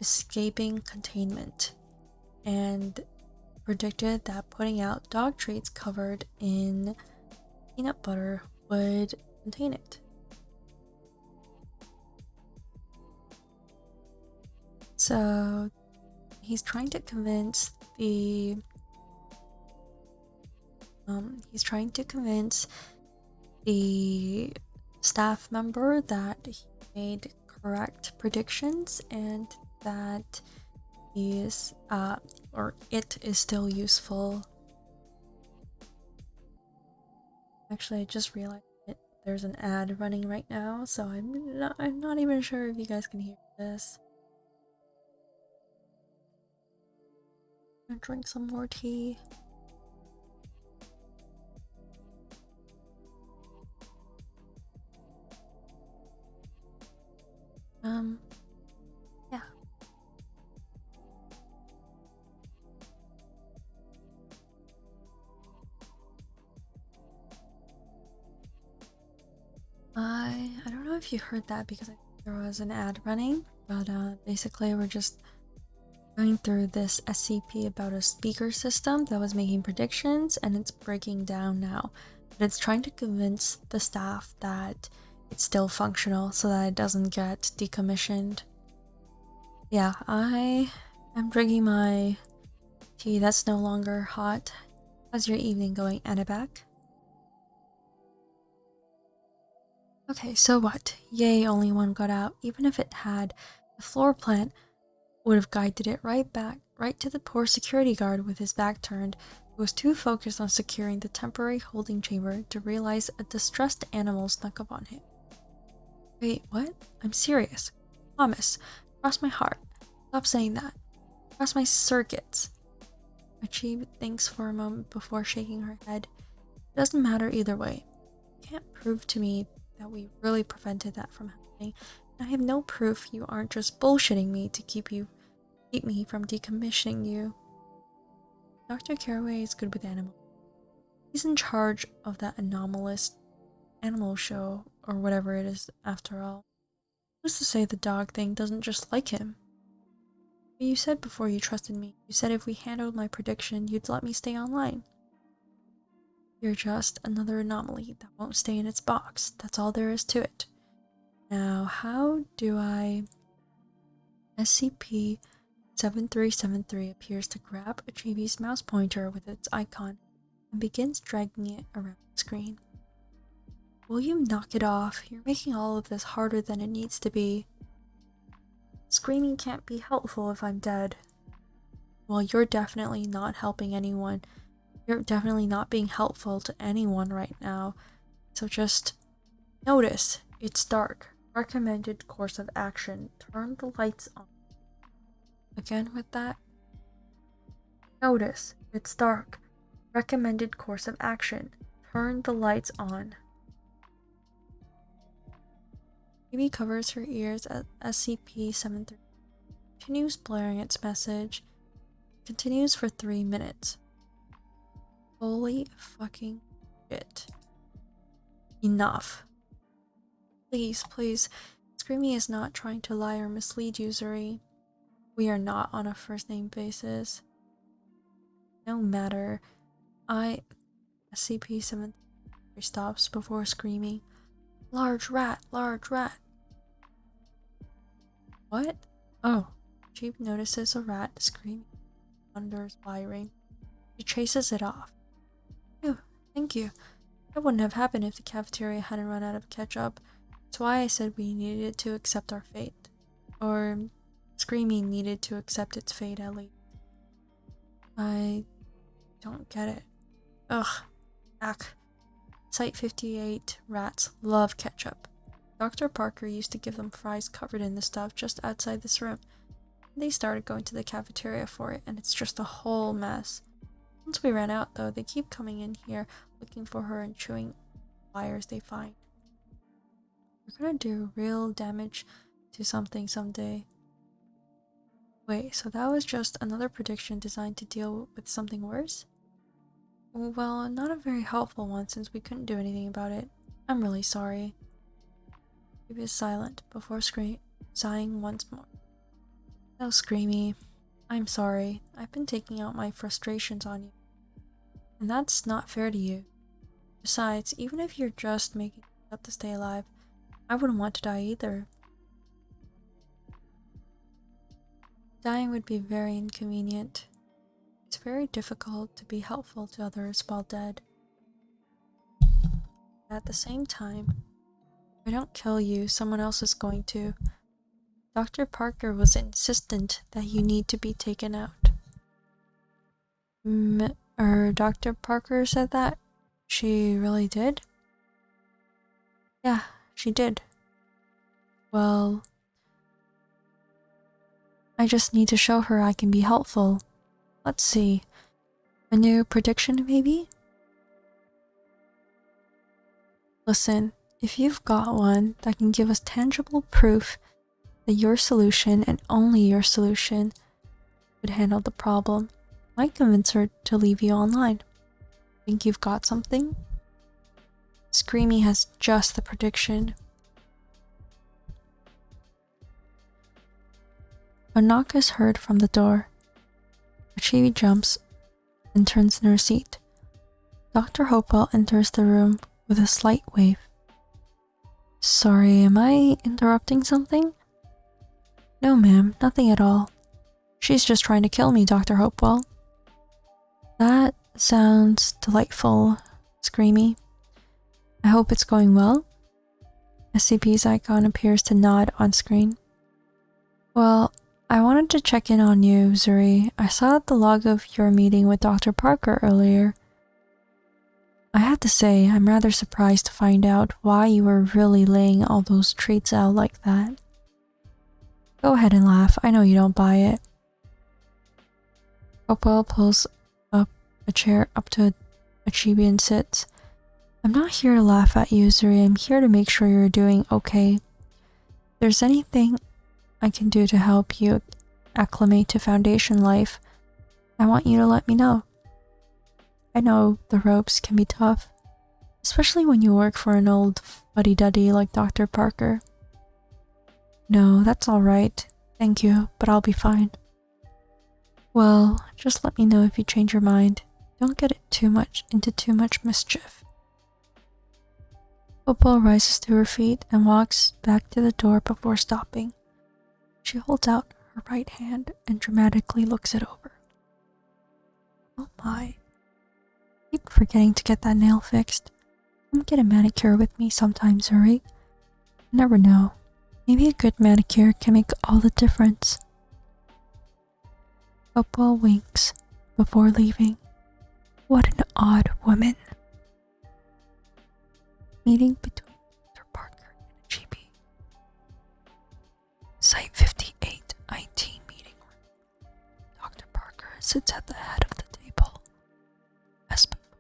[SPEAKER 1] escaping containment and predicted that putting out dog treats covered in peanut butter would contain it. So he's trying to convince the staff member that he made correct predictions and that he is it is still useful. Actually, I just realized that there's an ad running right now, so I'm not even sure if you guys can hear this. I'm gonna drink some more tea. Yeah. I don't know if you heard that because there was an ad running, But basically we're just going through this SCP about a speaker system that was making predictions, and it's breaking down now. But it's trying to convince the staff that it's still functional so that it doesn't get decommissioned. Yeah, I am drinking my tea that's no longer hot. How's your evening going, Annabek? Okay, so what? Yay, only one got out. Even if it had, the floor plan would have guided it right back, right to the poor security guard with his back turned, who was too focused on securing the temporary holding chamber to realize a distressed animal snuck up on him. Wait, what? I'm serious. Promise. Cross my heart. Stop saying that. Cross my circuits. Achieve thinks for a moment before shaking her head. It doesn't matter either way. You can't prove to me that we really prevented that from happening. And I have no proof you aren't just bullshitting me to keep me from decommissioning you. Dr. Caraway is good with animals. He's in charge of that anomalous animal show, or whatever it is after all. Who's to say the dog thing doesn't just like him? But you said before you trusted me. You said if we handled my prediction, you'd let me stay online. You're just another anomaly that won't stay in its box. That's all there is to it. Now, how do I... SCP-7373 appears to grab a chibi's mouse pointer with its icon and begins dragging it around the screen. Will you knock it off? You're making all of this harder than it needs to be. Screaming can't be helpful if I'm dead. Well, you're definitely not helping anyone. You're definitely not being helpful to anyone right now. So just notice, it's dark. Recommended course of action. Turn the lights on. Again with that. Notice, it's dark. Recommended course of action. Turn the lights on. Amy covers her ears at SCP-73. Continues blaring its message. Continues for 3 minutes. Holy fucking shit. Enough. Please, please. Screamy is not trying to lie or mislead you, Zuri. We are not on a first-name basis. No matter. SCP-73 stops before screaming. Large rat, large rat. What? Oh. She notices a rat screaming. Wonders wiring. She chases it off. Phew, thank you. That wouldn't have happened if the cafeteria hadn't run out of ketchup. That's why I said we needed to accept our fate. Or Screamy needed to accept its fate at least. I don't get it. Ugh. Ack. Site 58 rats love ketchup. Dr. Parker used to give them fries covered in the stuff just outside this room. They started going to the cafeteria for it, and it's just a whole mess. Once we ran out, though, they keep coming in here looking for her and chewing wires they find. We're gonna do real damage to something someday. Wait, so that was just another prediction designed to deal with something worse? Well, not a very helpful one since we couldn't do anything about it. I'm really sorry. He was silent before sighing once more. No, Screamy. I'm sorry. I've been taking out my frustrations on you. And that's not fair to you. Besides, even if you're just making it up to stay alive, I wouldn't want to die either. Dying would be very inconvenient. It's very difficult to be helpful to others while dead. At the same time, if I don't kill you, someone else is going to. Dr. Parker was insistent that you need to be taken out. Dr. Parker said that? She really did? Yeah, she did. Well, I just need to show her I can be helpful. Let's see. A new prediction, maybe? Listen, if you've got one that can give us tangible proof that your solution and only your solution would handle the problem, I might convince her to leave you online. Think you've got something? Screamy has just the prediction. A knock is heard from the door. Achieve jumps and turns in her seat. Dr. Hopewell enters the room with a slight wave. Sorry, am I interrupting something? No, ma'am, nothing at all. She's just trying to kill me, Dr. Hopewell. That sounds delightful, Screamy. I hope it's going well. SCP's icon appears to nod on screen. Well, I wanted to check in on you, Zuri. I saw the log of your meeting with Dr. Parker earlier. I have to say, I'm rather surprised to find out why you were really laying all those treats out like that. Go ahead and laugh, I know you don't buy it. Hopewell pulls up a chair up to Achibi and sits. I'm not here to laugh at you, Zuri. I'm here to make sure you're doing okay. If there's anything I can do to help you acclimate to Foundation life, I want you to let me know. I know the ropes can be tough, especially when you work for an old fuddy-duddy like Dr. Parker. No, that's alright. Thank you, but I'll be fine. Well, just let me know if you change your mind. Don't get it into too much mischief. Hopewell rises to her feet and walks back to the door before stopping. She holds out her right hand and dramatically looks it over. Oh my. I keep forgetting to get that nail fixed. Come get a manicure with me sometime, Zuri. You never know. Maybe a good manicure can make all the difference. Hopewell winks before leaving. What an odd woman. Meeting between Dr. Parker and Achibi. Site 58, IT meeting room. Dr. Parker sits at the head of the table. As before,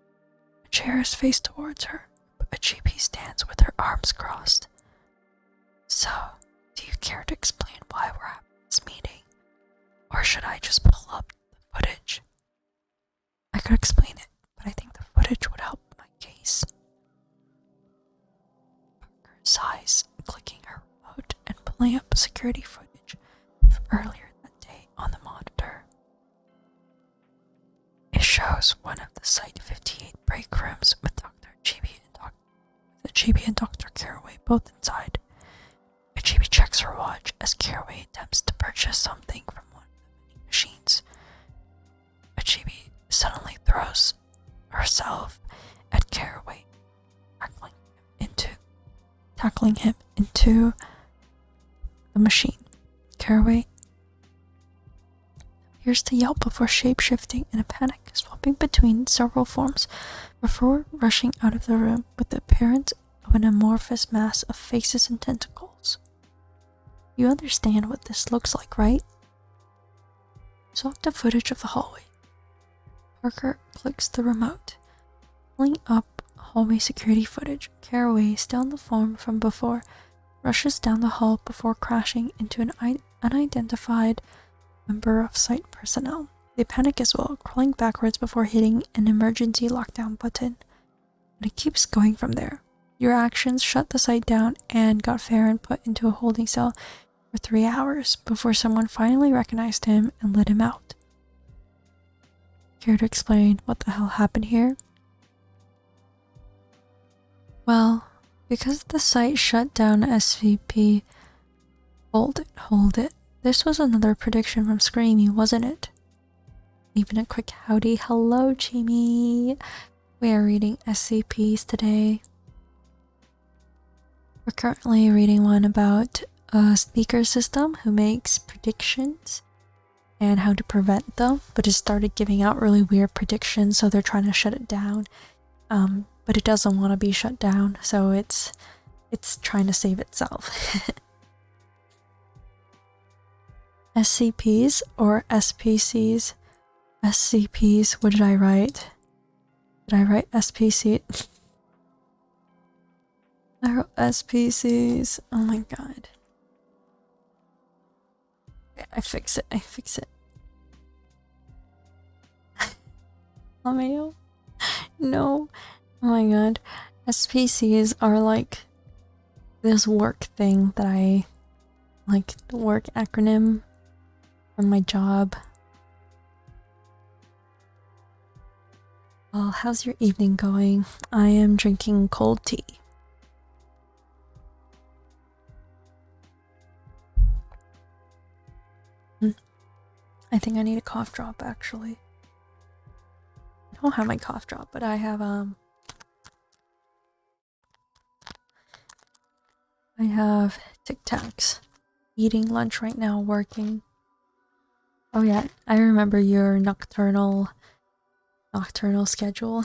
[SPEAKER 1] a chair is faced towards her, but Achibi stands with her arms crossed. So, do you care to explain why we're having this meeting? Or should I just pull up the footage? I could explain it, but I think the footage would help my case. Parker sighs, clicking her remote and pulling up security footage of earlier that day on the monitor. It shows one of the Site 58 break rooms with Achibi and Dr. Caraway both inside. Achibi checks her watch as Caraway attempts to purchase something from one of the vending machines. Achibi suddenly throws herself at Caraway, tackling him into the machine. Caraway appears to yelp before shape-shifting in a panic, swapping between several forms before rushing out of the room with the appearance of an amorphous mass of faces and tentacles. You understand what this looks like, right? Swap to footage of the hallway. Parker clicks the remote, pulling up hallway security footage. Caraway, still in the form from before, rushes down the hall before crashing into an unidentified member of site personnel. They panic as well, crawling backwards before hitting an emergency lockdown button. And it keeps going from there. Your actions shut the site down and got Farron put into a holding cell for 3 hours before someone finally recognized him and let him out. Care to explain what the hell happened here? Well, because the site shut down SCP. Hold it. This was another prediction from Screamy, wasn't it? Even a quick howdy. Hello, Jimmy. We are reading SCPs today. We're currently reading one about a speaker system who makes predictions and how to prevent them, but it started giving out really weird predictions, so they're trying to shut it down. But it doesn't want to be shut down, so it's trying to save itself. SCPs or SPCs? SCPs, what did I write? Did I write SPC? I wrote SPCs. Oh my god. I fix it. Lameo? No. Oh my god. SPCs are like this work thing that I like, the work acronym from my job. Well, how's your evening going? I am drinking cold tea. I think I need a cough drop, actually. I don't have my cough drop, but I have Tic Tacs. Eating lunch right now, working. Oh yeah, I remember your nocturnal schedule.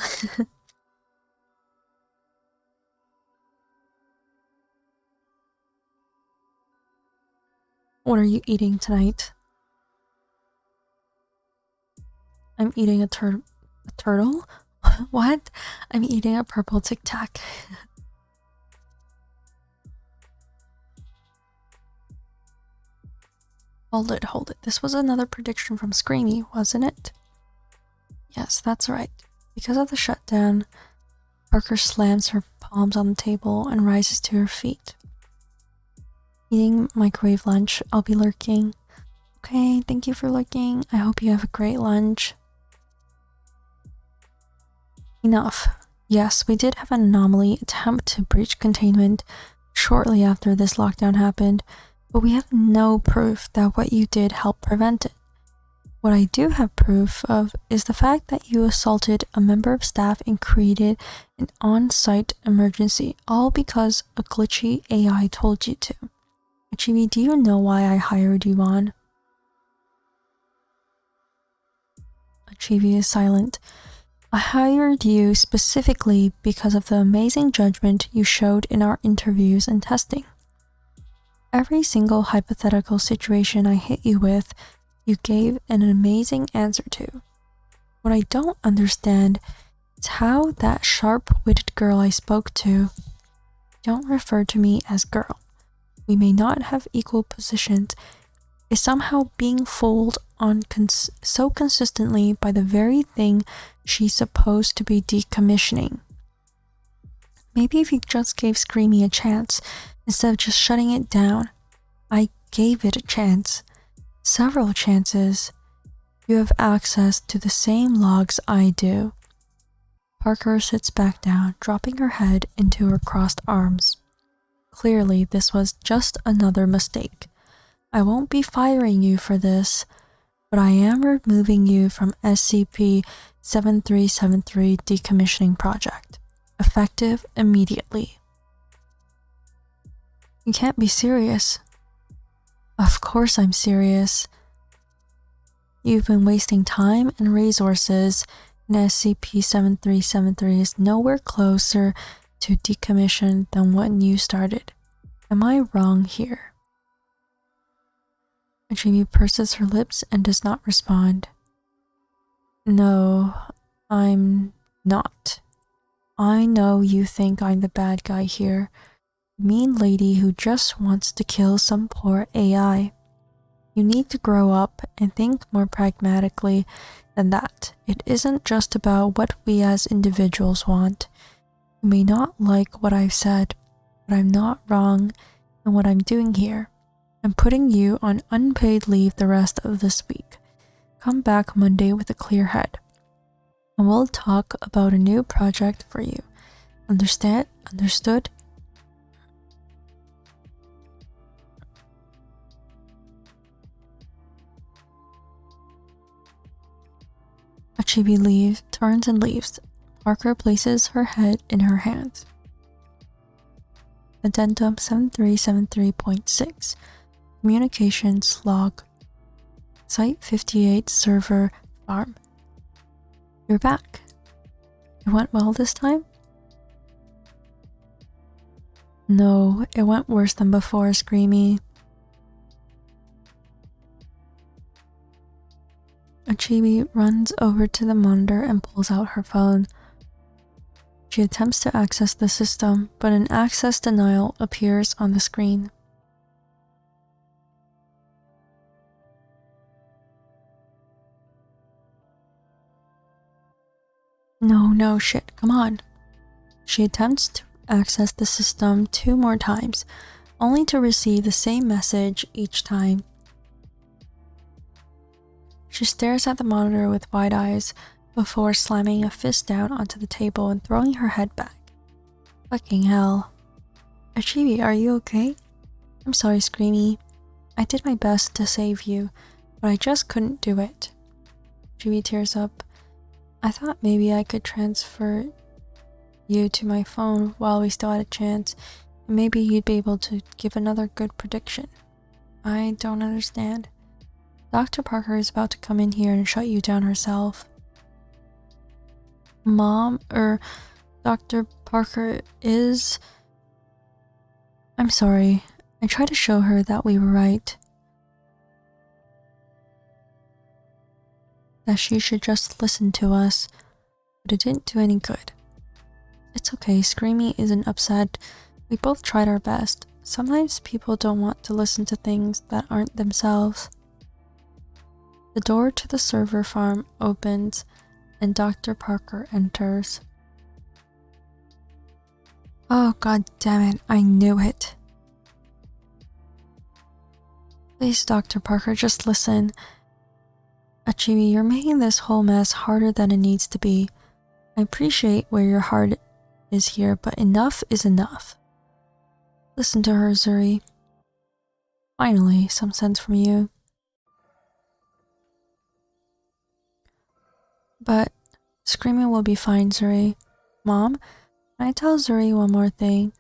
[SPEAKER 1] What are you eating tonight? I'm eating a turtle? What? I'm eating a purple Tic Tac. Hold it. This was another prediction from Screamy, wasn't it? Yes, that's right. Because of the shutdown, Parker slams her palms on the table and rises to her feet. Eating microwave lunch, I'll be lurking. Okay, thank you for lurking. I hope you have a great lunch. Enough. Yes, we did have an anomaly attempt to breach containment shortly after this lockdown happened, but we have no proof that what you did helped prevent it. What I do have proof of is the fact that you assaulted a member of staff and created an on-site emergency, all because a glitchy AI told you to. Chibi, do you know why I hired you on? Chibi is silent. I hired you specifically because of the amazing judgment you showed in our interviews and testing. Every single hypothetical situation I hit you with, you gave an amazing answer to. What I don't understand is how that sharp-witted girl I spoke to, don't refer to me as girl, we may not have equal positions, is somehow being fooled on so consistently by the very thing she's supposed to be decommissioning. Maybe if you just gave Screamy a chance, instead of just shutting it down. I gave it a chance. Several chances. You have access to the same logs I do. Parker sits back down, dropping her head into her crossed arms. Clearly, this was just another mistake. I won't be firing you for this, but I am removing you from SCP-7373 decommissioning project. Effective immediately. You can't be serious. Of course I'm serious. You've been wasting time and resources, and SCP-7373 is nowhere closer to decommission than when you started. Am I wrong here? Jamie purses her lips and does not respond. No, I'm not. I know you think I'm the bad guy here. Mean lady who just wants to kill some poor AI. You need to grow up and think more pragmatically than that. It isn't just about what we as individuals want. You may not like what I've said, but I'm not wrong in what I'm doing here. I'm putting you on unpaid leave the rest of this week. Come back Monday with a clear head, and we'll talk about a new project for you. Understand? Understood? Chibi turns and leaves. Parker places her head in her hands. Addendum 7373.6 Communications Log Site 58 Server Farm. You're back. It went well this time? No, it went worse than before, Screamy. Chibi runs over to the monitor and pulls out her phone. She attempts to access the system, but an access denial appears on the screen. No, shit, come on. She attempts to access the system 2 more times, only to receive the same message each time. She stares at the monitor with wide eyes before slamming a fist down onto the table and throwing her head back. Fucking hell. Achibi, are you okay? I'm sorry, Screamy. I did my best to save you, but I just couldn't do it. Achibi tears up. I thought maybe I could transfer you to my phone while we still had a chance, and maybe you'd be able to give another good prediction. I don't understand. Dr. Parker is about to come in here and shut you down herself. Mom, Dr. Parker is... I'm sorry. I tried to show her that we were right. That she should just listen to us, but it didn't do any good. It's okay, Screamy isn't upset. We both tried our best. Sometimes people don't want to listen to things that aren't themselves. The door to the server farm opens and Dr. Parker enters. Oh, god damn it, I knew it. Please, Dr. Parker, just listen. Achibi, you're making this whole mess harder than it needs to be. I appreciate where your heart is here, but enough is enough. Listen to her, Zuri. Finally, some sense from you. But Screaming will be fine, Zuri. Mom, can I tell Zuri one more thing?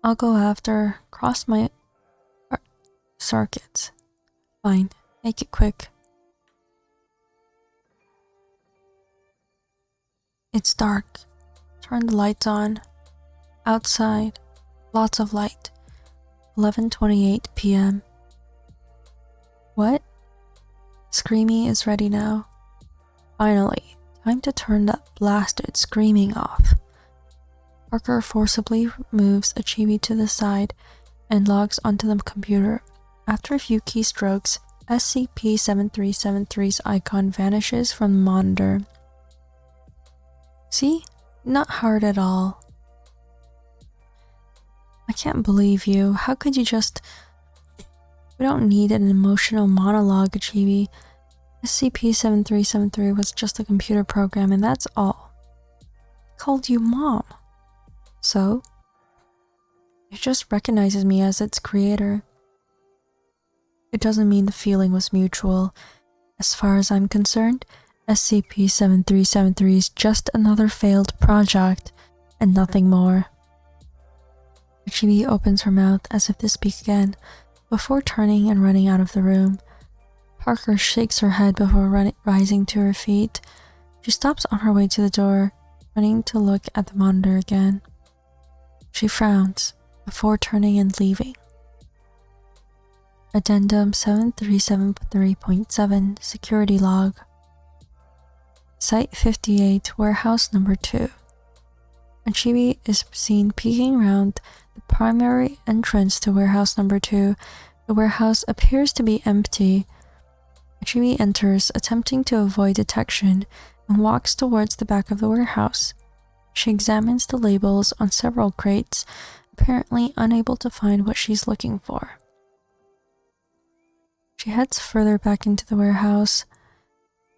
[SPEAKER 1] I'll go after, cross my circuits. Fine, make it quick. It's dark. Turn the lights on. Outside, lots of light. 11:28 p.m. What? Screamy is ready now. Finally, time to turn that blasted screaming off. Parker forcibly moves Achibi to the side and logs onto the computer. After a few keystrokes, SCP-7373's icon vanishes from the monitor. See? Not hard at all. I can't believe you. How could you just... We don't need an emotional monologue, Achibi. SCP-7373 was just a computer program and that's all. I called you Mom. So? It just recognizes me as its creator. It doesn't mean the feeling was mutual. As far as I'm concerned, SCP-7373 is just another failed project, and nothing more. Achibi opens her mouth as if to speak again, before turning and running out of the room. Parker shakes her head before rising to her feet. She stops on her way to the door, running to look at the monitor again. She frowns, before turning and leaving. Addendum 7373.7 Security Log. Site 58, Warehouse Number 2. Achibi is seen peeking around the primary entrance to Warehouse Number 2. The warehouse appears to be empty. Achibi enters, attempting to avoid detection, and walks towards the back of the warehouse. She examines the labels on several crates, apparently unable to find what she's looking for. She heads further back into the warehouse,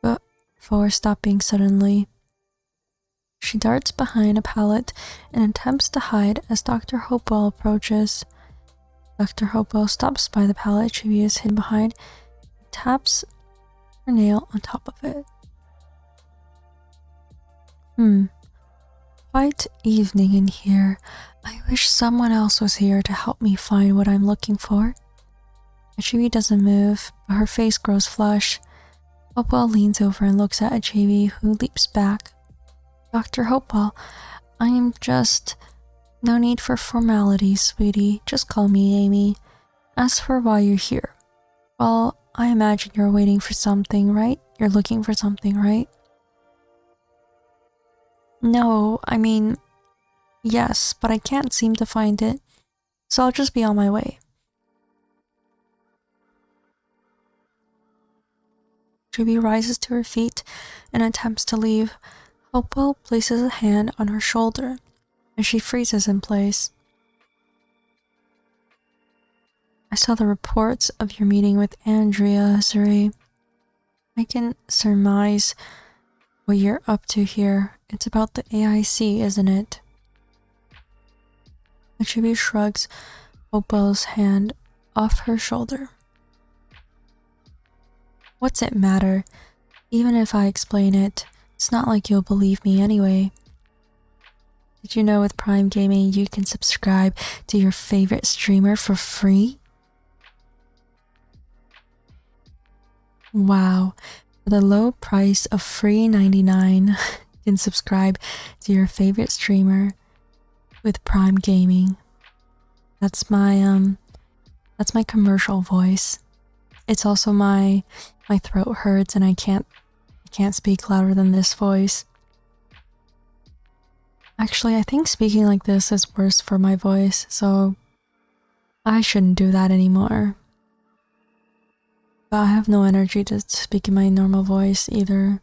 [SPEAKER 1] but before stopping suddenly. She darts behind a pallet and attempts to hide as Dr. Hopewell approaches. Dr. Hopewell stops by the pallet Achibi is hidden behind and taps her nail on top of it. Quite evening in here. I wish someone else was here to help me find what I'm looking for. Achibi doesn't move, but her face grows flush. Hopewell leans over and looks at Achibi, who leaps back. Dr. Hopewell, I am just... No need for formalities, sweetie. Just call me Amy. As for why you're here, well, I imagine you're waiting for something, right? You're looking for something, right? No, I mean... Yes, but I can't seem to find it, so I'll just be on my way. Achibi rises to her feet and attempts to leave. Hopewell places a hand on her shoulder, and she freezes in place. I saw the reports of your meeting with Andrea, Zuri. I can surmise what you're up to here. It's about the AIC, isn't it? Achibi shrugs Hopewell's hand off her shoulder. What's it matter? Even if I explain it, it's not like you'll believe me anyway. Did you know with Prime Gaming you can subscribe to your favorite streamer for free? Wow, for the low price of free $99, you can subscribe to your favorite streamer with Prime Gaming. That's my commercial voice. It's also my throat hurts and I can't speak louder than this voice. Actually, I think speaking like this is worse for my voice, so I shouldn't do that anymore. But I have no energy to speak in my normal voice either.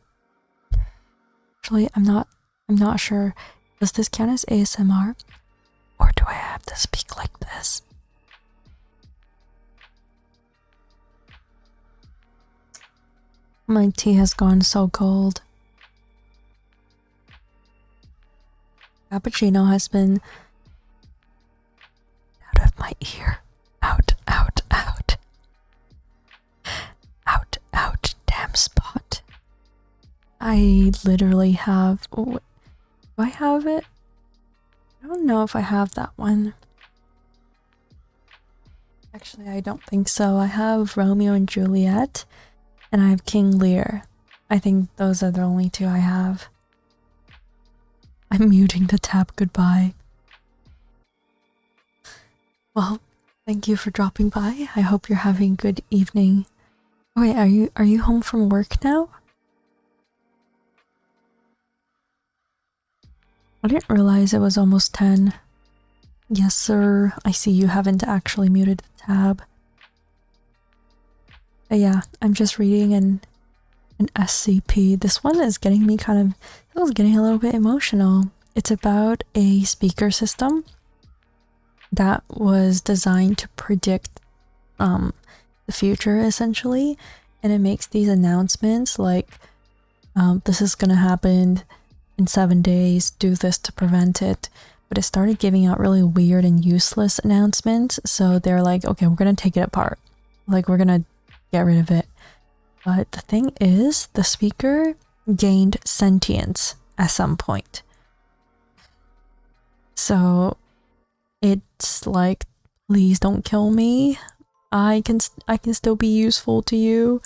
[SPEAKER 1] Actually, I'm not sure. Does this count as ASMR? Or do I have to speak like this? My tea has gone so cold. Cappuccino has been out of my ear. Out, out, out. Out, out, damn spot. I literally have... do I have it? I don't know if I have that one. Actually, I don't think so. I have Romeo and Juliet, and I have King Lear. I think those are the only two I have. I'm muting the tab goodbye. Well, thank you for dropping by. I hope you're having a good evening. Oh, wait, are you home from work now? I didn't realize it was almost 10. Yes, sir. I see you haven't actually muted the tab. But yeah, I'm just reading an SCP. This one is getting me this was getting a little bit emotional. It's about a speaker system that was designed to predict the future, essentially, and it makes these announcements like this is gonna happen in 7 days, do this to prevent it. But it started giving out really weird and useless announcements, so they're like, okay, we're gonna take it apart, like we're gonna get rid of it. But the thing is, the speaker gained sentience at some point. So it's like, please don't kill me. I can still be useful to you.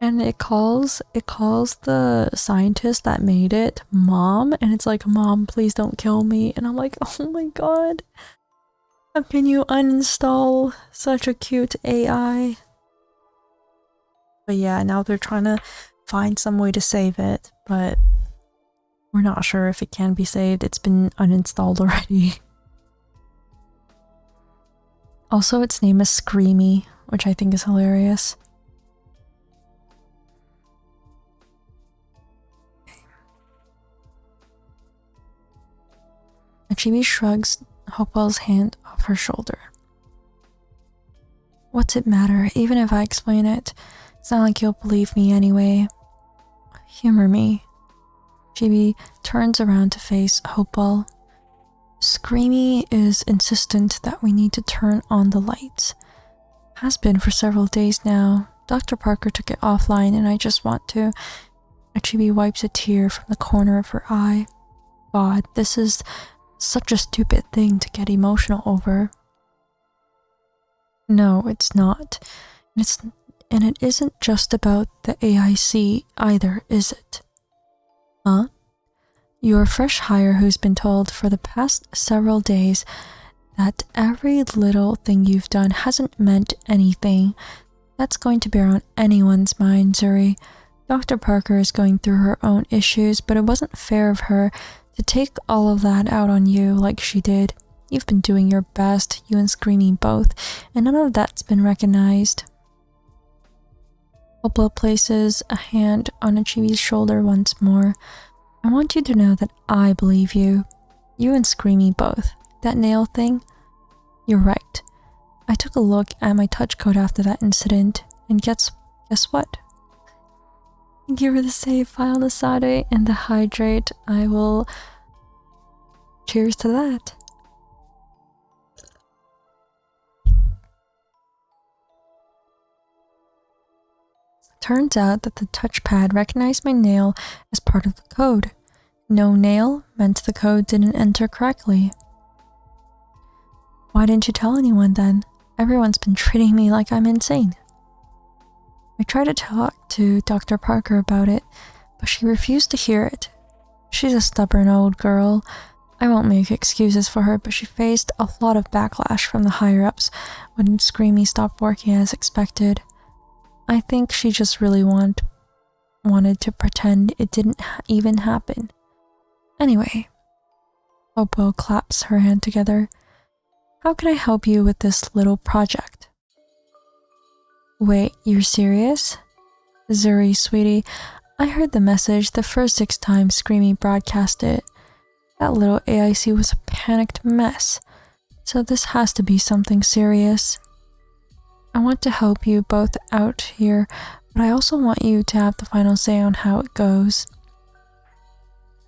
[SPEAKER 1] And it calls the scientist that made it Mom, and it's like, Mom, please don't kill me. And I'm like, oh my god. How can you uninstall such a cute AI? But yeah, now they're trying to find some way to save it, but we're not sure if it can be saved. It's been uninstalled already. Also, its name is Screamy, which I think is hilarious. Achibi shrugs Hopewell's hand off her shoulder. What's it matter? Even if I explain it, it's not like you'll believe me anyway. Humor me. Chibi turns around to face Hopewell. Screamy is insistent that we need to turn on the lights. Has been for several days now. Dr. Parker took it offline and I just want to... Chibi wipes a tear from the corner of her eye. God, this is such a stupid thing to get emotional over. No, it's not. And it isn't just about the AIC either, is it? Huh? You're a fresh hire who's been told for the past several days that every little thing you've done hasn't meant anything. That's going to bear on anyone's mind, Zuri. Dr. Parker is going through her own issues, but it wasn't fair of her to take all of that out on you like she did. You've been doing your best, you and Screaming both, and none of that's been recognized. Hopewell places a hand on Achibi's shoulder once more. I want you to know that I believe you. You and Screamy both. That nail thing? You're right. I took a look at my touch code after that incident, and guess what? Give her the save file, the sade, and the hydrate. I will... Cheers to that. Turns out that the touchpad recognized my nail as part of the code. No nail meant the code didn't enter correctly. Why didn't you tell anyone then? Everyone's been treating me like I'm insane. I tried to talk to Dr. Parker about it, but she refused to hear it. She's a stubborn old girl. I won't make excuses for her, but she faced a lot of backlash from the higher-ups when Screamy stopped working as expected. I think she just really wanted to pretend it didn't even happen. Anyway, Hopewell claps her hand together. How can I help you with this little project? Wait, you're serious? Zuri, sweetie, I heard the message the first 6 times Screamy broadcast it. That little AIC was a panicked mess, so this has to be something serious. I want to help you both out here, but I also want you to have the final say on how it goes.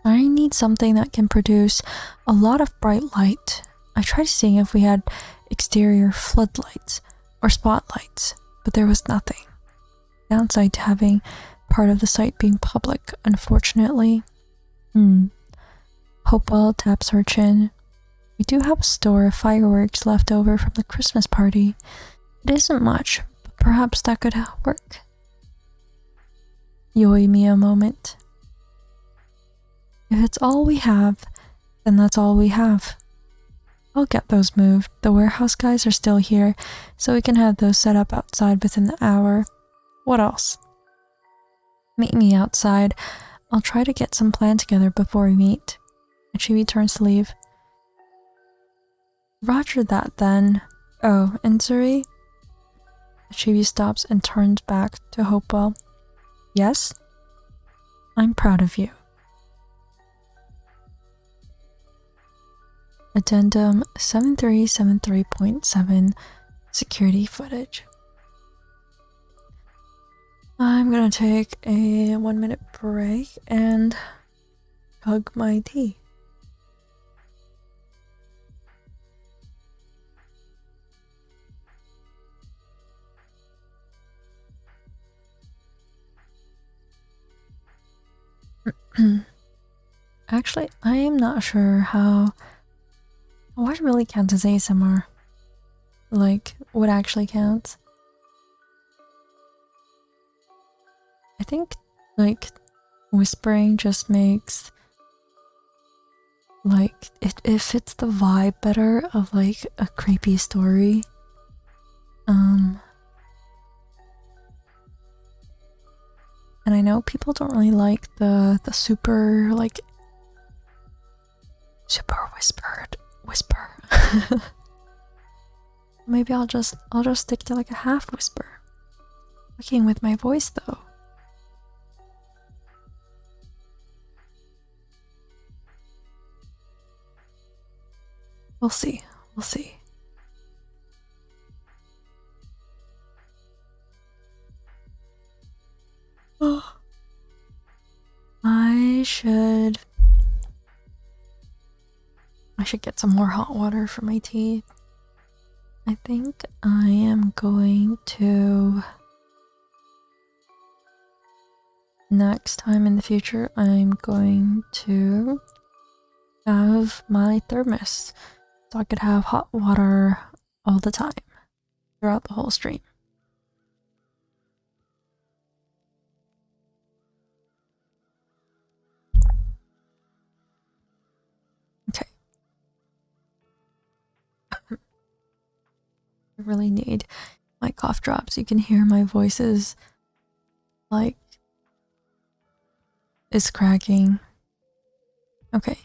[SPEAKER 1] I need something that can produce a lot of bright light. I tried seeing if we had exterior floodlights or spotlights, but there was nothing. Downside to having part of the site being public, unfortunately. Hopewell taps her chin. We do have a store of fireworks left over from the Christmas party. It isn't much, but perhaps that could work. You owe me a moment. If it's all we have, then that's all we have. I'll get those moved. The warehouse guys are still here, so we can have those set up outside within the hour. What else? Meet me outside. I'll try to get some plan together before we meet. And she turns to leave. Roger that then. Oh, and Zuri? Chibi stops and turns back to Hopewell. Yes? I'm proud of you. Addendum 7373.7 Security footage. I'm gonna take a 1-minute break and hug my tea. Actually, I am not sure how... What really counts as ASMR? Like, what actually counts? I think, like, whispering just makes... Like, it fits the vibe better of, like, a creepy story. And I know people don't really like the super, like, super whisper. Maybe I'll just stick to like a half whisper. Working with my voice though. We'll see. Oh. I should get some more hot water for my tea. I think I am going to... Next time in the future, I'm going to have my thermos so I could have hot water all the time throughout the whole stream. Okay. I really need my cough drops. You can hear my voice is like is cracking. Okay.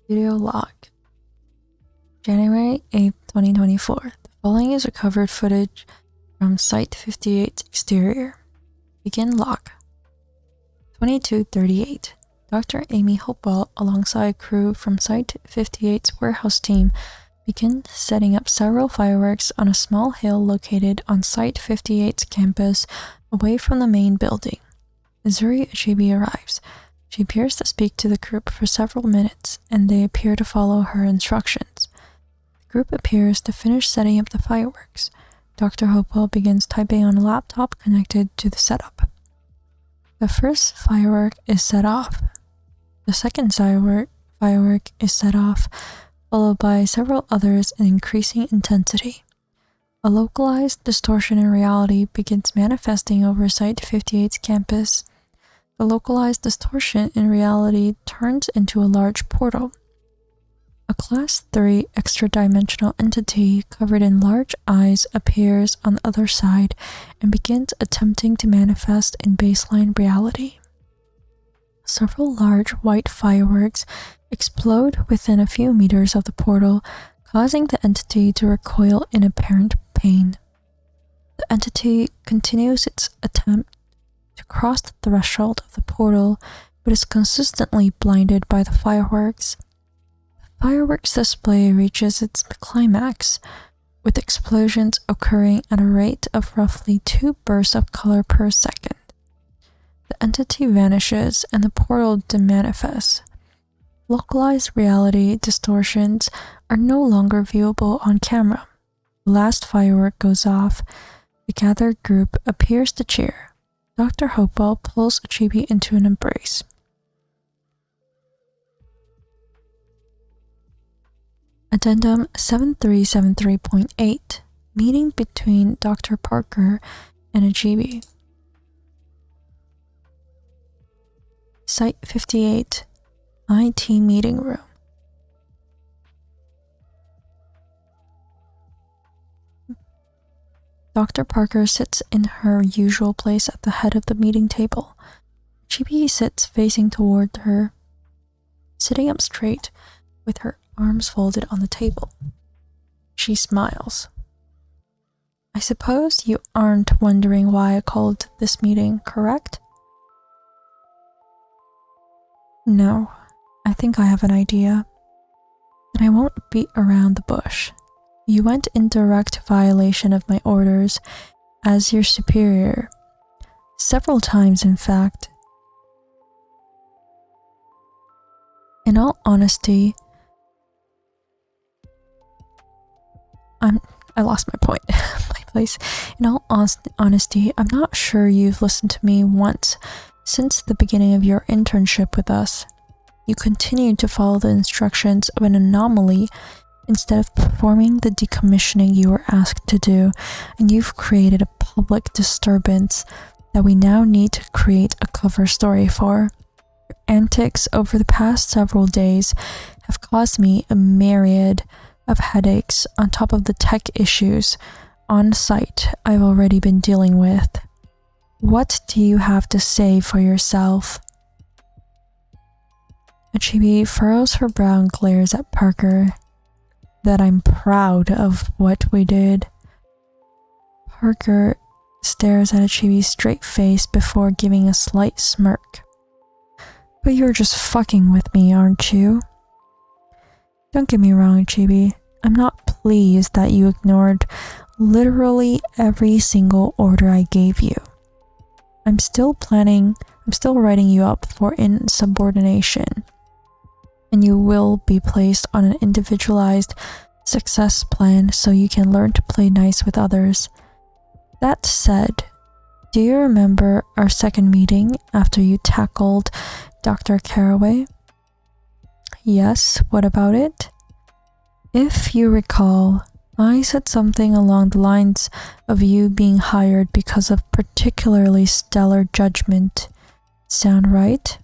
[SPEAKER 1] Video log. January 8th, 2024. The following is recovered footage from Site 58's exterior. Begin log. 22:38. Dr. Amy Hopewell, alongside crew from Site 58's warehouse team, begin setting up several fireworks on a small hill located on Site 58's campus away from the main building. Azuri Achibi arrives. She appears to speak to the group for several minutes, and they appear to follow her instructions. The group appears to finish setting up the fireworks. Dr. Hopewell begins typing on a laptop connected to the setup. The first firework is set off. The second firework is set off, followed by several others in increasing intensity. A localized distortion in reality begins manifesting over Site 58's campus. The localized distortion in reality turns into a large portal. A Class 3 extra-dimensional entity covered in large eyes appears on the other side and begins attempting to manifest in baseline reality. Several large white fireworks explode within a few meters of the portal, causing the entity to recoil in apparent pain. The entity continues its attempt to cross the threshold of the portal, but is consistently blinded by the fireworks. The fireworks display reaches its climax, with explosions occurring at a rate of roughly 2 bursts of color per second. The entity vanishes and the portal demanifests. Localized reality distortions are no longer viewable on camera. The last firework goes off. The gathered group appears to cheer. Dr. Hopewell pulls Achibi into an embrace. Addendum 7373.8 Meeting between Dr. Parker and Achibi. Site 58 IT Meeting Room. Dr. Parker sits in her usual place at the head of the meeting table. Chibi sits facing toward her, sitting up straight with her arms folded on the table. She smiles. I suppose you aren't wondering why I called this meeting, correct? No, I think I have an idea. And I won't beat around the bush. You went in direct violation of my orders as your superior. Several times, in fact. In all honesty, I lost my point. My place. In all honesty, I'm not sure you've listened to me once since the beginning of your internship with us. You continued to follow the instructions of an anomaly instead of performing the decommissioning you were asked to do, and you've created a public disturbance that we now need to create a cover story for. Your antics over the past several days have caused me a myriad of headaches on top of the tech issues on site I've already been dealing with. What do you have to say for yourself? Achibi furrows her brow and glares at Parker. That I'm proud of what we did. Parker stares at Achibi's straight face before giving a slight smirk. But you're just fucking with me, aren't you? Don't get me wrong, Achibi. I'm not pleased that you ignored literally every single order I gave you. I'm still writing you up for insubordination, and you will be placed on an individualized success plan so you can learn to play nice with others. That said, do you remember our second meeting after you tackled Dr. Caraway? Yes, what about it? If you recall, I said something along the lines of you being hired because of particularly stellar judgment. Sound right?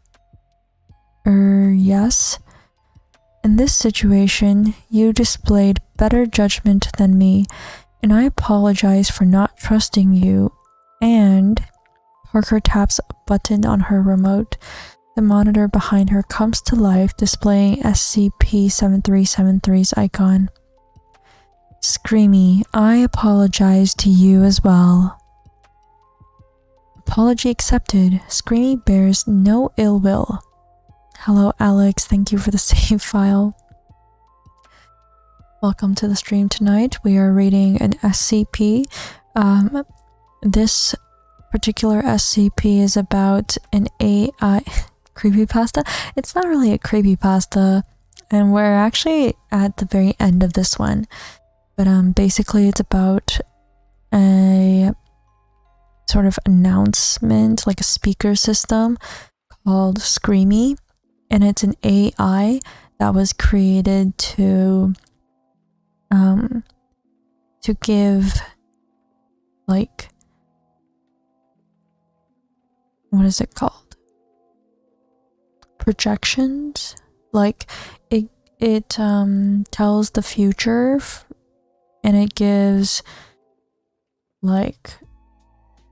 [SPEAKER 1] Yes. In this situation, you displayed better judgment than me, and I apologize for not trusting you. And Parker taps a button on her remote. The monitor behind her comes to life, displaying SCP-7373's icon. Screamy, I apologize to you as well. Apology accepted. Screamy bears no ill will. Hello, Alex. Thank you for the save file. Welcome to the stream tonight. We are reading an SCP. This particular SCP is about an AI creepypasta. It's not really a creepypasta, and we're actually at the very end of this one. But basically it's about a sort of announcement, like a speaker system called Screamy, and it's an AI that was created to give, like, what is it called? Projections? Like, it tells the future, and it gives, like,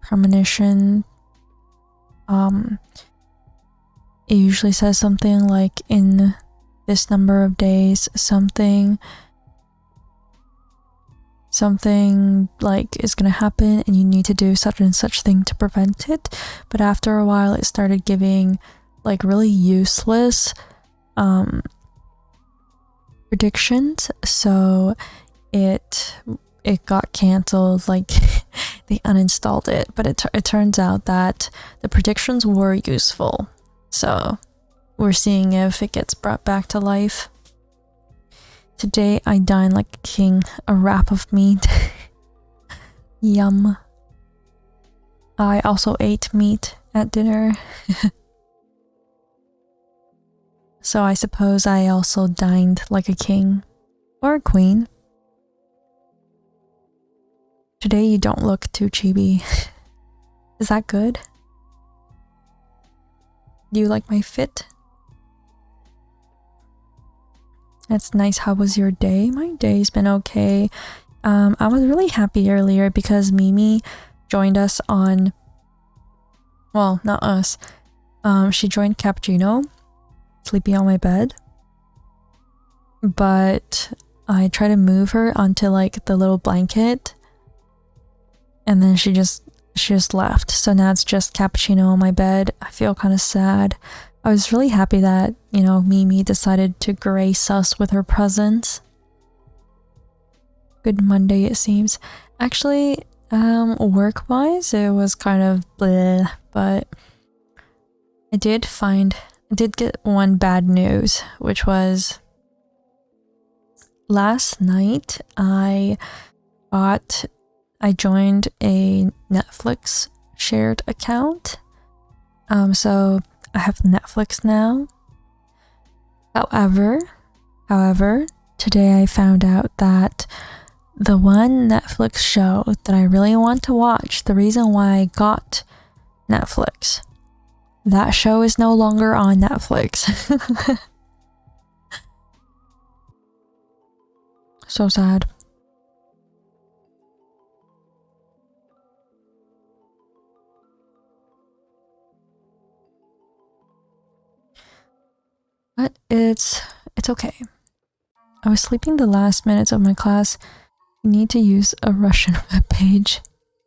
[SPEAKER 1] premonition. It usually says something like, in this number of days, something like is gonna happen and you need to do such and such thing to prevent it. But after a while it started giving like really useless predictions, so it got cancelled, like they uninstalled it. But it turns out that the predictions were useful, so we're seeing if it gets brought back to life. Today I dined like a king, a wrap of meat. Yum. I also ate meat at dinner. So I suppose I also dined like a king. Or a queen. Today you don't look too chibi. Is that good? Do you like my fit? That's nice. How was your day? My day's been okay. I was really happy earlier because Mimi joined us on... Well, not us. She joined Cappuccino, sleeping on my bed. But I tried to move her onto like the little blanket. And then she just left. So now it's just Cappuccino on my bed. I feel kind of sad. I was really happy that, you know, Mimi decided to grace us with her presence. Good Monday, it seems. Actually, work-wise, it was kind of bleh, but I did get one bad news, which was last night I joined a Netflix shared account. So I have Netflix now. However, today I found out that the one Netflix show that I really want to watch, the reason why I got Netflix, that show is no longer on Netflix. So sad. But it's okay. I was sleeping the last minutes of my class. You need to use a Russian webpage.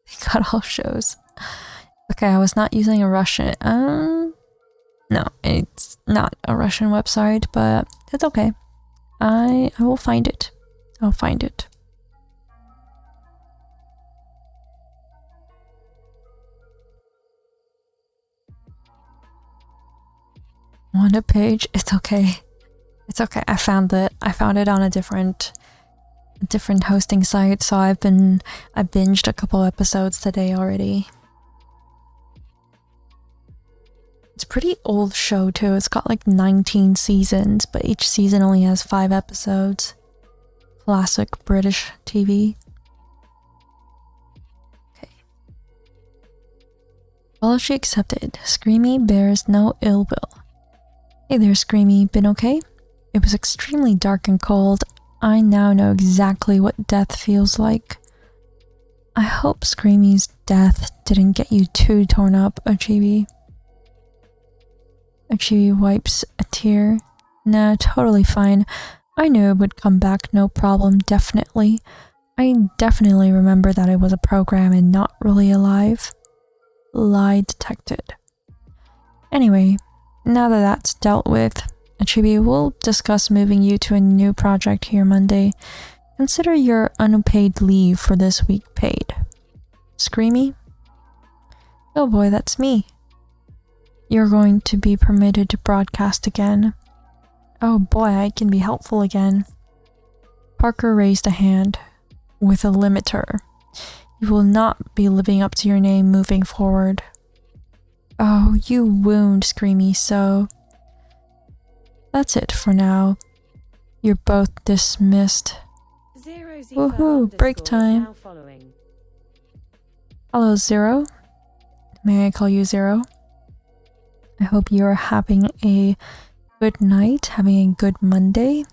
[SPEAKER 1] They got all shows. Okay, I was not using a Russian. No, it's not a Russian website, but it's okay. I will find it. I'll find it. On a page, it's okay. It's okay. I found it on a different hosting site, so I binged a couple episodes today already. It's a pretty old show too. It's got like 19 seasons, but each season only has 5 episodes. Classic British TV. Okay. Apology accepted. Screamy bears no ill will. Hey there, Screamy. Been okay? It was extremely dark and cold. I now know exactly what death feels like. I hope Screamy's death didn't get you too torn up, Achibi. Achibi wipes a tear. Nah, totally fine. I knew it would come back, no problem, definitely. I definitely remember that it was a program and not really alive. Lie detected. Anyway, now that that's dealt with, Achibi will discuss moving you to a new project here Monday. Consider your unpaid leave for this week paid. Screamy? Oh boy, that's me. You're going to be permitted to broadcast again. Oh boy, I can be helpful again. Parker raised a hand with a limiter. You will not be living up to your name moving forward. Oh, you wound, Screamy, so... That's it for now. You're both dismissed. Woohoo, break time. Hello, Zero. May I call you Zero? I hope you're having a good night, having a good Monday.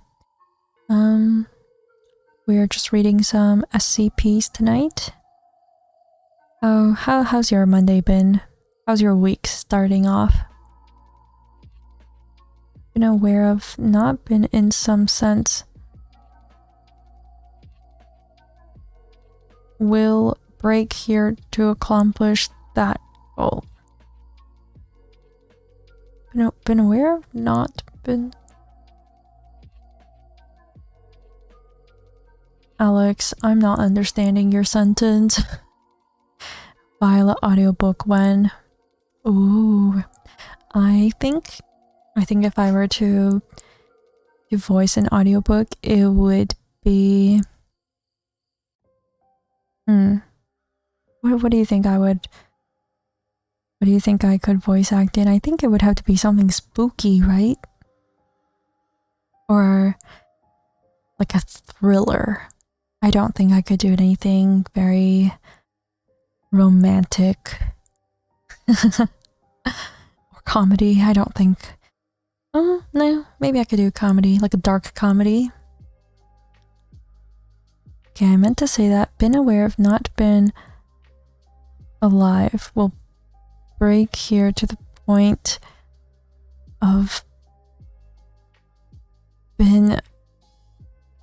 [SPEAKER 1] We're just reading some SCPs tonight. Oh, how's your Monday been? How's your week starting off? Been aware of, not been in some sense. Will break here to accomplish that goal. Been aware of, not been. Alex, I'm not understanding your sentence. Violet audiobook when? Ooh, I think if I were to voice an audiobook, it would be. What do you think I would? What do you think I could voice act in? I think it would have to be something spooky, right? Or like a thriller. I don't think I could do anything very romantic. Or comedy, I don't think. Oh, no, maybe I could do comedy, like a dark comedy. Okay, I meant to say that. Been aware of, not been alive. Will break here to the point of been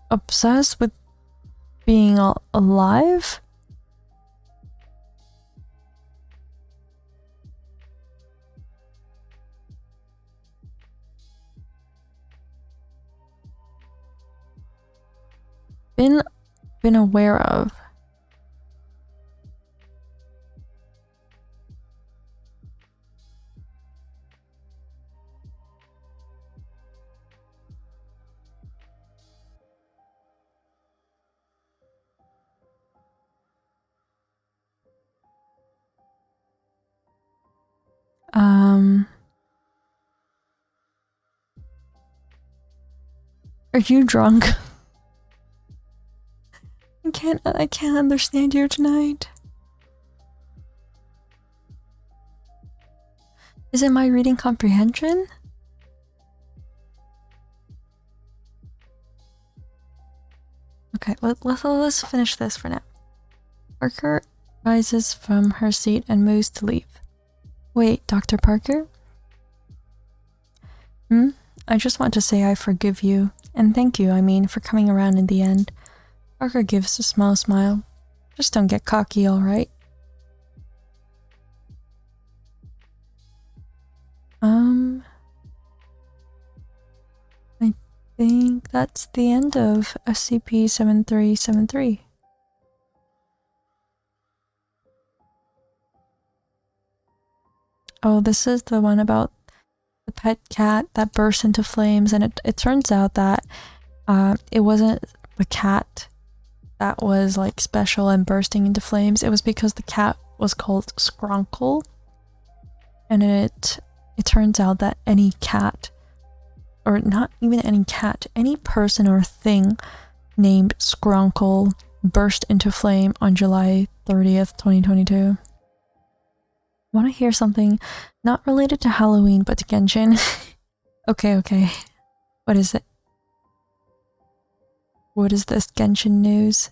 [SPEAKER 1] obsessed with being alive? Been aware of. Are you drunk? I can't understand you tonight. Is it my reading comprehension? Okay, let's finish this for now. Parker rises from her seat and moves to leave. Wait, Dr. Parker? I just want to say I forgive you. And thank you, I mean, for coming around in the end. Parker gives a small smile. Just don't get cocky, alright? I think that's the end of SCP-7373. Oh, this is the one about the pet cat that burst into flames, and it turns out that it wasn't the cat that was like special and bursting into flames. It was because the cat was called Skrunkle, and it turns out that any cat, or not even any cat, any person or thing named Skrunkle burst into flame on July 30th, 2022. Want to hear something not related to Halloween but to Genshin? Okay. What is it? What is this Genshin news?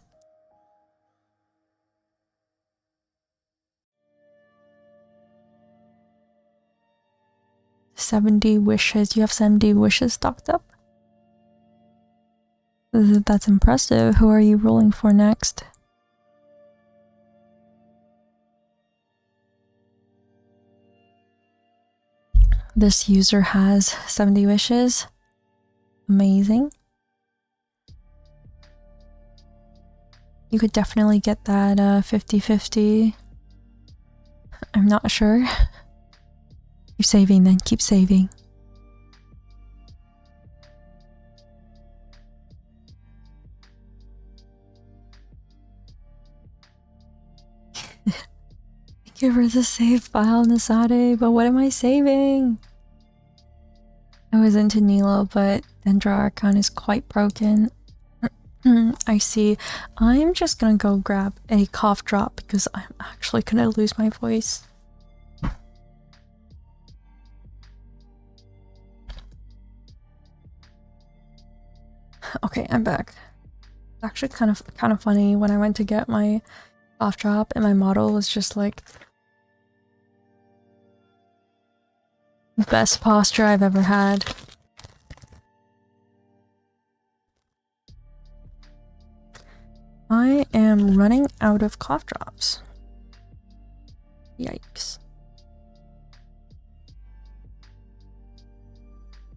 [SPEAKER 1] $70 wishes. You have 70 wishes stocked up? That's impressive. Who are you rolling for next? This user has 70 wishes. Amazing. You could definitely get that 50-50. I'm not sure. Keep saving then, keep saving. Give her the save file, Nasade, but what am I saving? I was into Nilo, but Dendroarchon is quite broken. I see. I'm just gonna go grab a cough drop because I'm actually gonna lose my voice. Okay, I'm back. It's actually kind of funny when I went to get my cough drop and my model was just like best posture I've ever had. I am running out of cough drops. Yikes.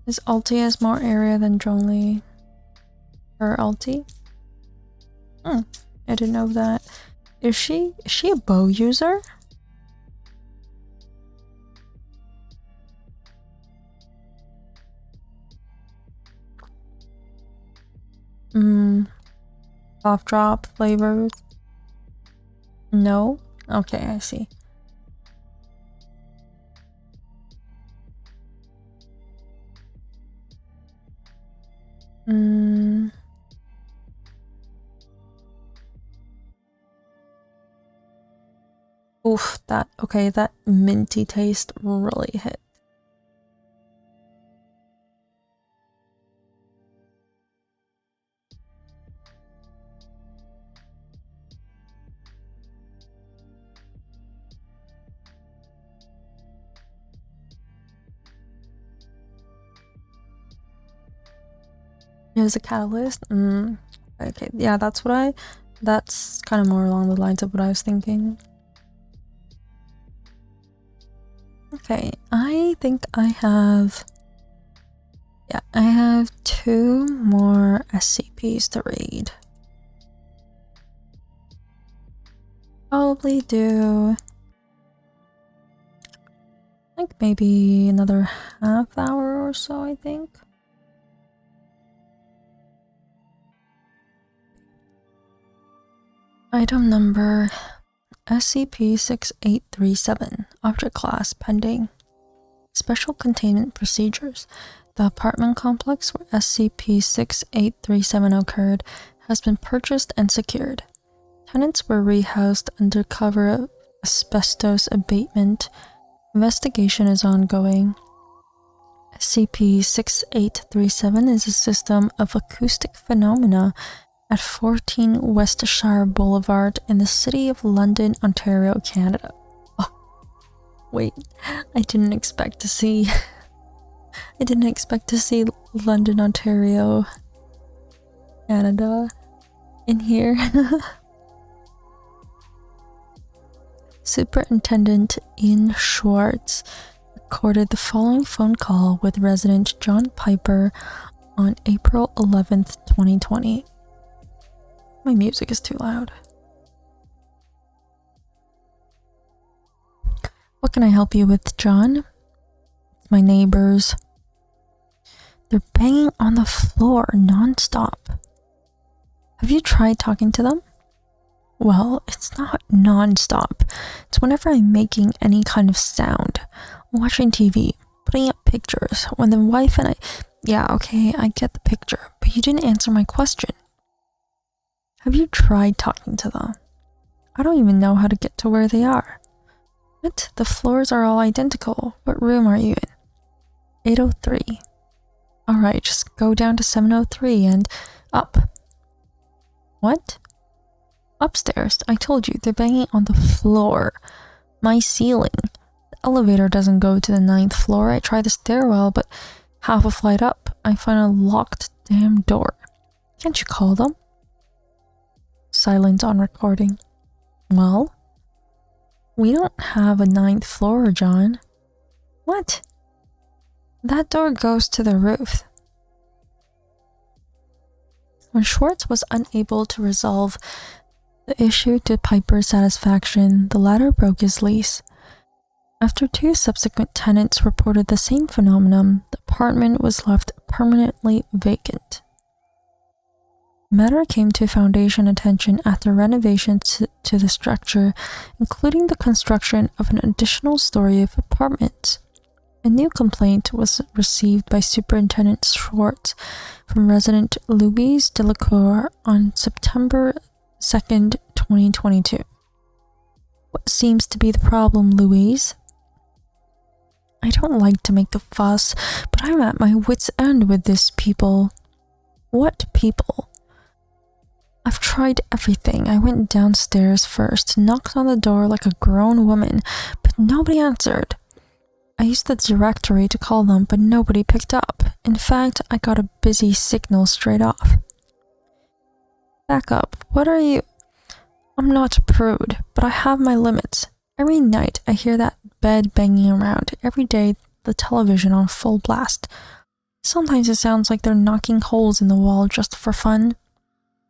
[SPEAKER 1] This ulti has more area than Zhongli. Her ulti? I didn't know that. Is she a bow user? Cough drop flavors? No? Okay, I see. Oof, that minty taste really hit. Is a catalyst? Okay, yeah, that's kind of more along the lines of what I was thinking. Okay, I think I have 2 more SCPs to read. Probably do like maybe another half hour or so, I think. Item number SCP-6837, Object Class Pending. Special Containment Procedures. The apartment complex where SCP-6837 occurred has been purchased and secured. Tenants were rehoused under cover of asbestos abatement. Investigation is ongoing. SCP-6837 is a system of acoustic phenomena at 14 Westshire Boulevard in the city of London, Ontario, Canada. Oh, wait, I didn't expect to see London, Ontario, Canada in here. Superintendent Ian Schwartz recorded the following phone call with resident John Piper on April 11th, 2020. My music is too loud. What can I help you with, John? My neighbors. They're banging on the floor non-stop. Have you tried talking to them? Well, it's not non-stop. It's whenever I'm making any kind of sound, watching TV, putting up pictures, when the wife and I... Yeah, okay, I get the picture, but you didn't answer my question. Have you tried talking to them? I don't even know how to get to where they are. What? The floors are all identical. What room are you in? 803. Alright, just go down to 703 and up. What? Upstairs. I told you, they're banging on the floor. My ceiling. The elevator doesn't go to the 9th floor. I try the stairwell, but half a flight up, I find a locked damn door. Can't you call them? Silence on recording. Well? We don't have a 9th floor, John. What? That door goes to the roof. When Schwartz was unable to resolve the issue to Piper's satisfaction, the latter broke his lease. After 2 subsequent tenants reported the same phenomenon, the apartment was left permanently vacant. The matter came to foundation attention after renovations to the structure, including the construction of an additional story of apartments. A new complaint was received by Superintendent Schwartz from resident Louise Delacour on September 2nd, 2022. What seems to be the problem, Louise? I don't like to make a fuss, but I'm at my wit's end with this people. What people? I've tried everything. I went downstairs first, knocked on the door like a grown woman, but nobody answered. I used the directory to call them, but nobody picked up. In fact, I got a busy signal straight off. Back up. What are you? I'm not a prude, but I have my limits. Every night I hear that bed banging around. Every day the television on full blast. Sometimes it sounds like they're knocking holes in the wall just for fun.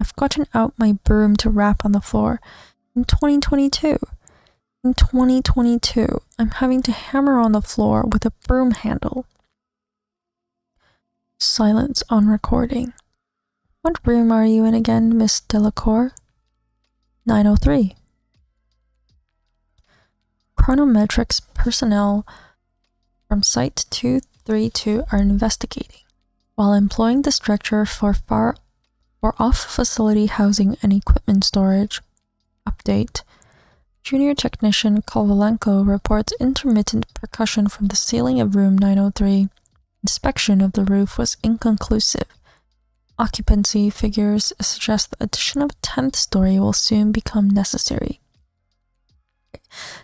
[SPEAKER 1] I've gotten out my broom to rap on the floor. In 2022, I'm having to hammer on the floor with a broom handle. Silence on recording. What room are you in again, Miss Delacour? 903. Chronometrics personnel from Site 232 are investigating, while employing the structure for off-facility housing and equipment storage. Update. Junior technician Kovalenko reports intermittent percussion from the ceiling of room 903. Inspection of the roof was inconclusive. Occupancy figures suggest the addition of a 10th story will soon become necessary.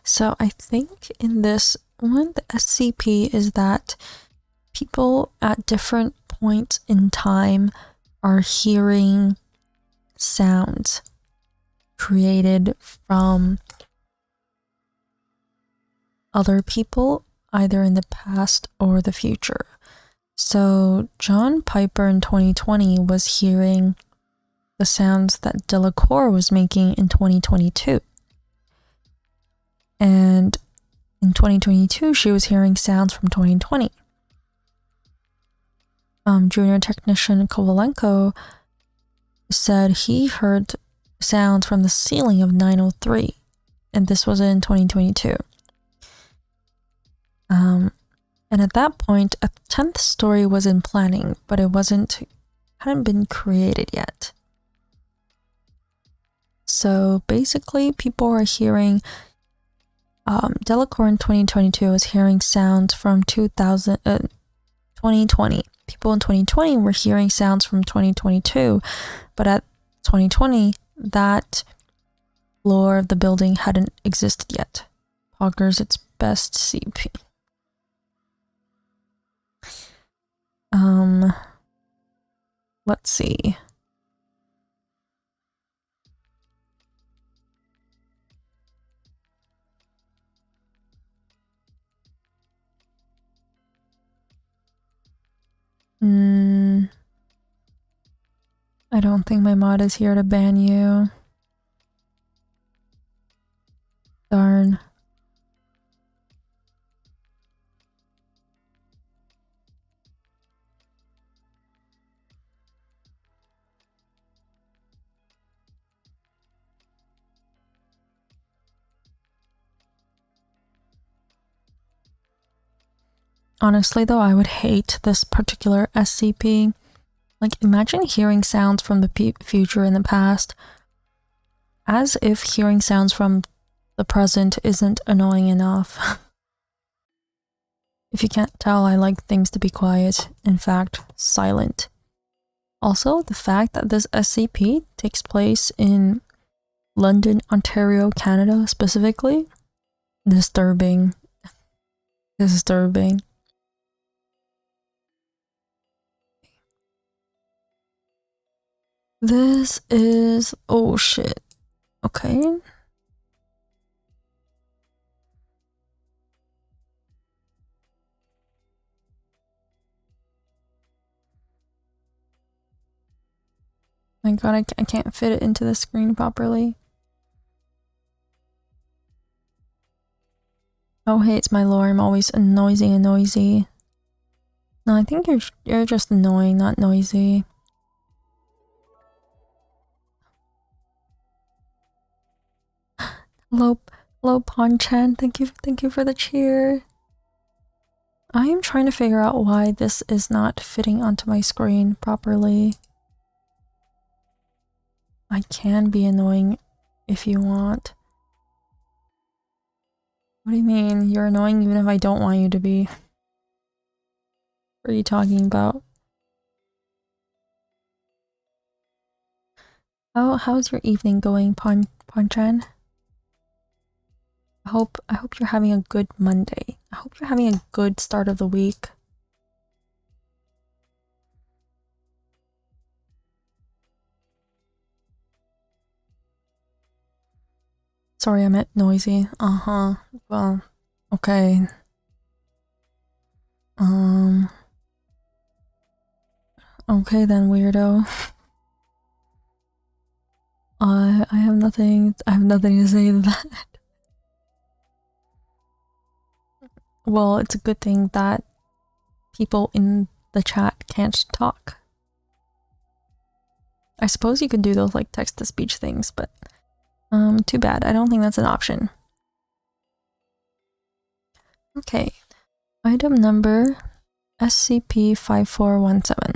[SPEAKER 1] So I think in this one, the SCP is that people at different points in time are hearing sounds created from other people, either in the past or the future. So John Piper in 2020 was hearing the sounds that Delacour was making in 2022. And in 2022, she was hearing sounds from 2020. Junior technician Kovalenko said he heard sounds from the ceiling of 903, and this was in 2022. And at that point, a 10th story was in planning, but it hadn't been created yet. So basically, people are hearing, Delacour in 2022 was hearing sounds from 2020. People in 2020 were hearing sounds from 2022, but at 2020, that floor of the building hadn't existed yet. Poggers its best CP. Let's see. I don't think my mod is here to ban you. Darn. Honestly, though, I would hate this particular SCP. Like, imagine hearing sounds from the future in the past, as if hearing sounds from the present isn't annoying enough. If you can't tell, I like things to be quiet, in fact, silent. Also, the fact that this SCP takes place in London, Ontario, Canada specifically, disturbing. Disturbing. This is... oh shit. Okay. My god, I can't fit it into the screen properly. Oh hey, it's my lore. I'm always noisy and noisy. No, I think you're just annoying, not noisy. Hello, hello, Ponchan. Thank you for the cheer. I am trying to figure out why this is not fitting onto my screen properly. I can be annoying if you want. What do you mean? You're annoying even if I don't want you to be. What are you talking about? How's your evening going, Ponchan? I hope you're having a good Monday. I hope you're having a good start of the week. Sorry, I meant noisy. Well, okay. Okay then, weirdo. I have nothing to say to that. Well, it's a good thing that people in the chat can't talk. I suppose you could do those like text-to-speech things, but too bad. I don't think that's an option. Okay. Item number SCP-5417.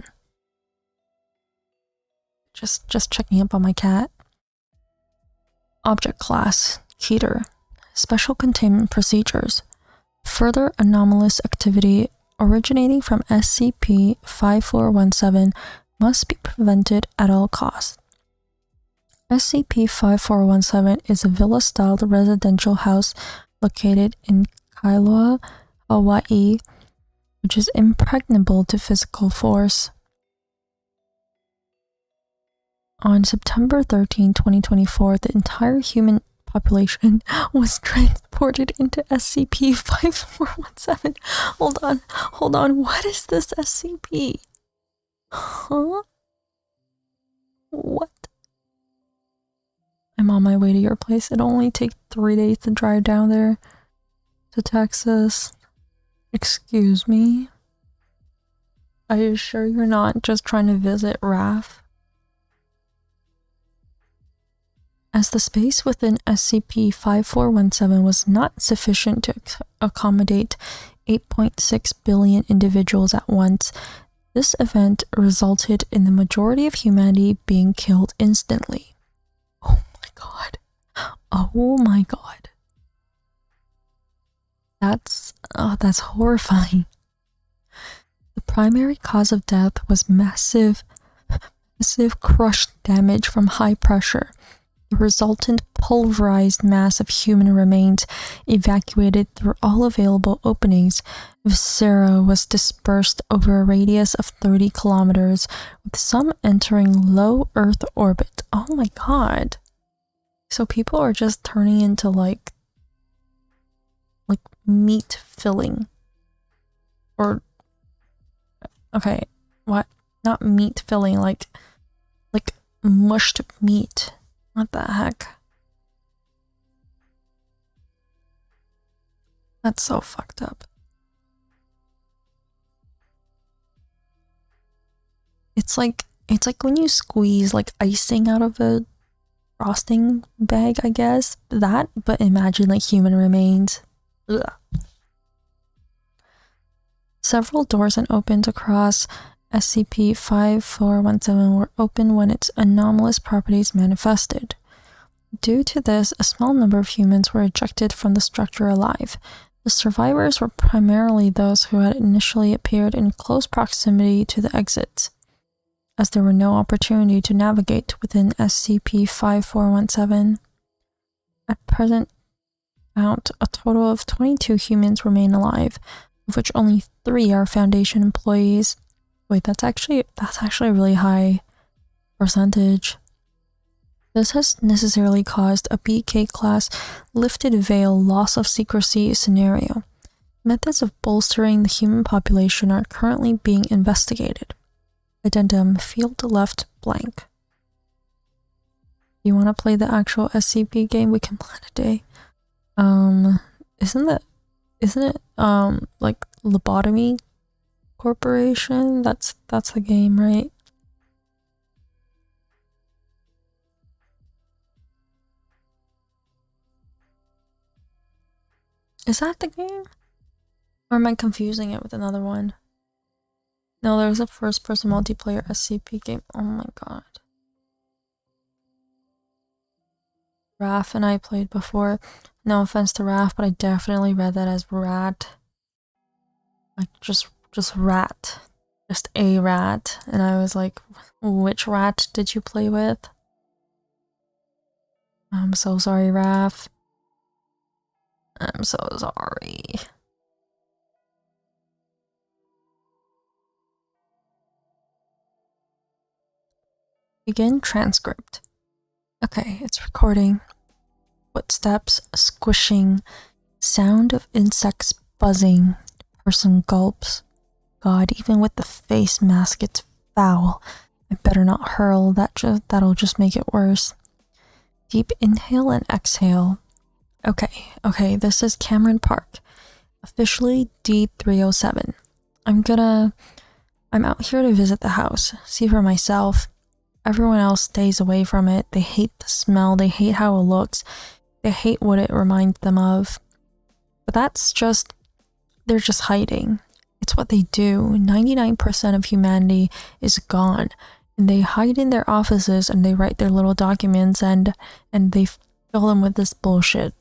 [SPEAKER 1] Just checking up on my cat. Object class, Keter. Special containment procedures. Further anomalous activity originating from SCP-5417 must be prevented at all costs. SCP-5417 is a villa-styled residential house located in Kailua, Hawaii, which is impregnable to physical force. On September 13, 2024, the entire human population was transported into SCP-5417. Hold on, what is this SCP? Huh? What? I'm on my way to your place. It'll only take 3 days to drive down there to Texas. Excuse me? Are you sure you're not just trying to visit Raph? As the space within SCP-5417 was not sufficient to accommodate 8.6 billion individuals at once, this event resulted in the majority of humanity being killed instantly. Oh my god. Oh my god. That's horrifying. The primary cause of death was massive crush damage from high pressure. The resultant pulverized mass of human remains evacuated through all available openings. Viscera was dispersed over a radius of 30 kilometers, with some entering low Earth orbit. Oh my god. So people are just turning into like meat filling. Or okay, what? Not meat filling, like mushed meat. What the heck? That's so fucked up. It's like when you squeeze like icing out of a frosting bag, I guess. That, but imagine like human remains. Ugh. Several doors and opened across SCP-5417 were open when its anomalous properties manifested. Due to this, a small number of humans were ejected from the structure alive. The survivors were primarily those who had initially appeared in close proximity to the exits, as there were no opportunity to navigate within SCP-5417. At present, about a total of 22 humans remain alive, of which only 3 are Foundation employees. Wait, that's actually a really high percentage. This has necessarily caused a BK class lifted veil loss of secrecy scenario. Methods of bolstering the human population are currently being investigated. Addendum field left blank. You want to play the actual SCP game? We can plan a day. Isn't that Isn't it like Lobotomy Corporation? That's the game, right? Is that the game? Or am I confusing it with another one? No, there's a first-person multiplayer SCP game. Oh my god. Raph and I played before. No offense to Raph, but I definitely read that as rat. Like, just rat. Just a rat. And I was like, which rat did you play with? I'm so sorry, Raph. I'm so sorry. Begin transcript. Okay, it's recording. Footsteps squishing. Sound of insects buzzing. Person gulps. God, even with the face mask, it's foul. I better not hurl. That'll just make it worse. Deep inhale and exhale. Okay, this is Cameron Park. Officially D307. I'm out here to visit the house, see for myself. Everyone else stays away from it. They hate the smell, they hate how it looks, they hate what it reminds them of. But they're just hiding. It's what they do. 99% of humanity is gone. And they hide in their offices and they write their little documents and they fill them with this bullshit.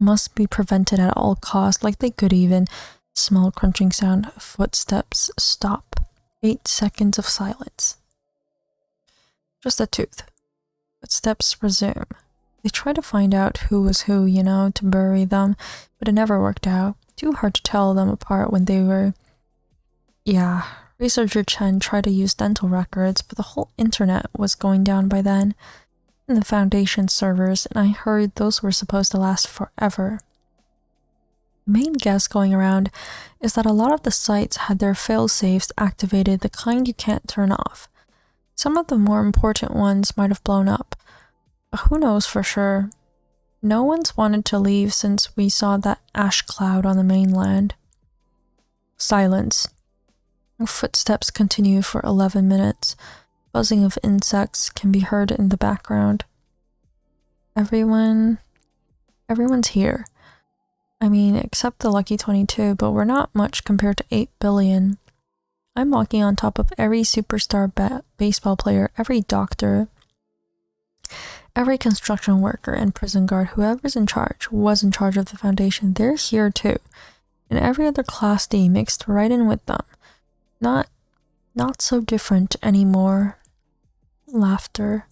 [SPEAKER 1] Must be prevented at all costs, like they could even. Small crunching sound. Footsteps stop. 8 seconds of silence. Just a tooth. Footsteps resume. They try to find out who was who, to bury them, but it never worked out. Too hard to tell them apart when they were... Yeah, researcher Chen tried to use dental records, but the whole internet was going down by then. And the Foundation servers, and I heard those were supposed to last forever. The main guess going around is that a lot of the sites had their fail-safes activated, the kind you can't turn off. Some of the more important ones might have blown up, but who knows for sure. No one's wanted to leave since we saw that ash cloud on the mainland. Silence. Footsteps continue for 11 minutes. Buzzing of insects can be heard in the background. Everyone's here. I mean, except the lucky 22, but we're not much compared to 8 billion. I'm walking on top of every superstar baseball player, every doctor, every construction worker and prison guard, whoever's in charge, was in charge of the Foundation. They're here too. And every other Class D mixed right in with them. Not so different anymore. Laughter.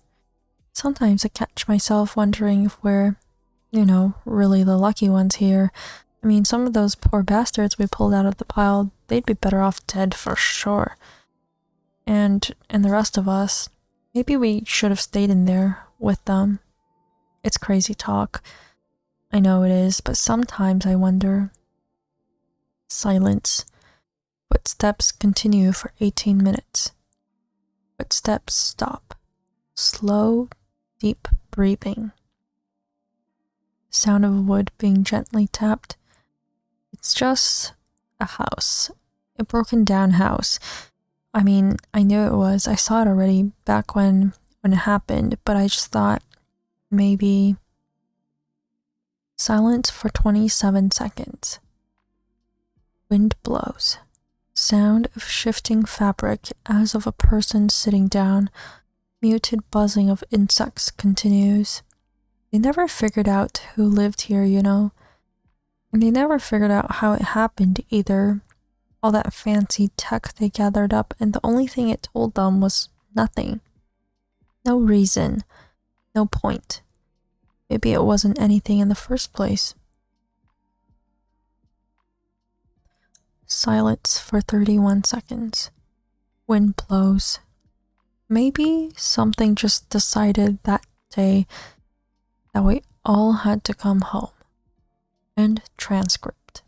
[SPEAKER 1] Sometimes I catch myself wondering if we're, really the lucky ones here. I mean, some of those poor bastards we pulled out of the pile, they'd be better off dead for sure. And the rest of us, maybe we should have stayed in there with them. It's crazy talk. I know it is, but sometimes I wonder. Silence. Footsteps continue for 18 minutes. Footsteps stop. Slow, deep breathing. Sound of wood being gently tapped. It's just a house. A broken down house. I mean, I knew it was. I saw it already back when it happened, but I just thought maybe... Silence for 27 seconds. Wind blows. Sound of shifting fabric as of a person sitting down. Muted buzzing of insects continues. They never figured out who lived here, And they never figured out how it happened either. All that fancy tech they gathered up, and the only thing it told them was nothing. No reason. No point. Maybe it wasn't anything in the first place. Silence for 31 seconds. Wind blows. Maybe something just decided that day that we all had to come home. End transcript.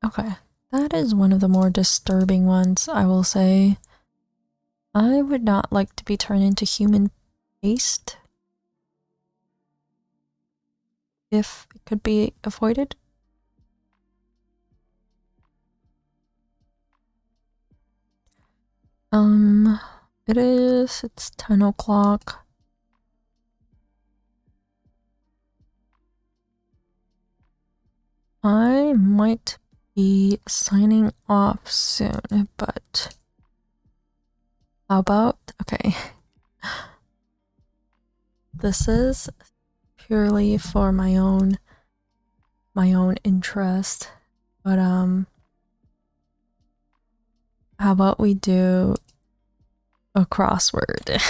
[SPEAKER 1] Okay, that is one of the more disturbing ones, I will say. I would not like to be turned into human paste. If it could be avoided. It's 10 o'clock. I might be signing off soon, but how about, okay. This is purely for my own interest, but how about we do a crossword?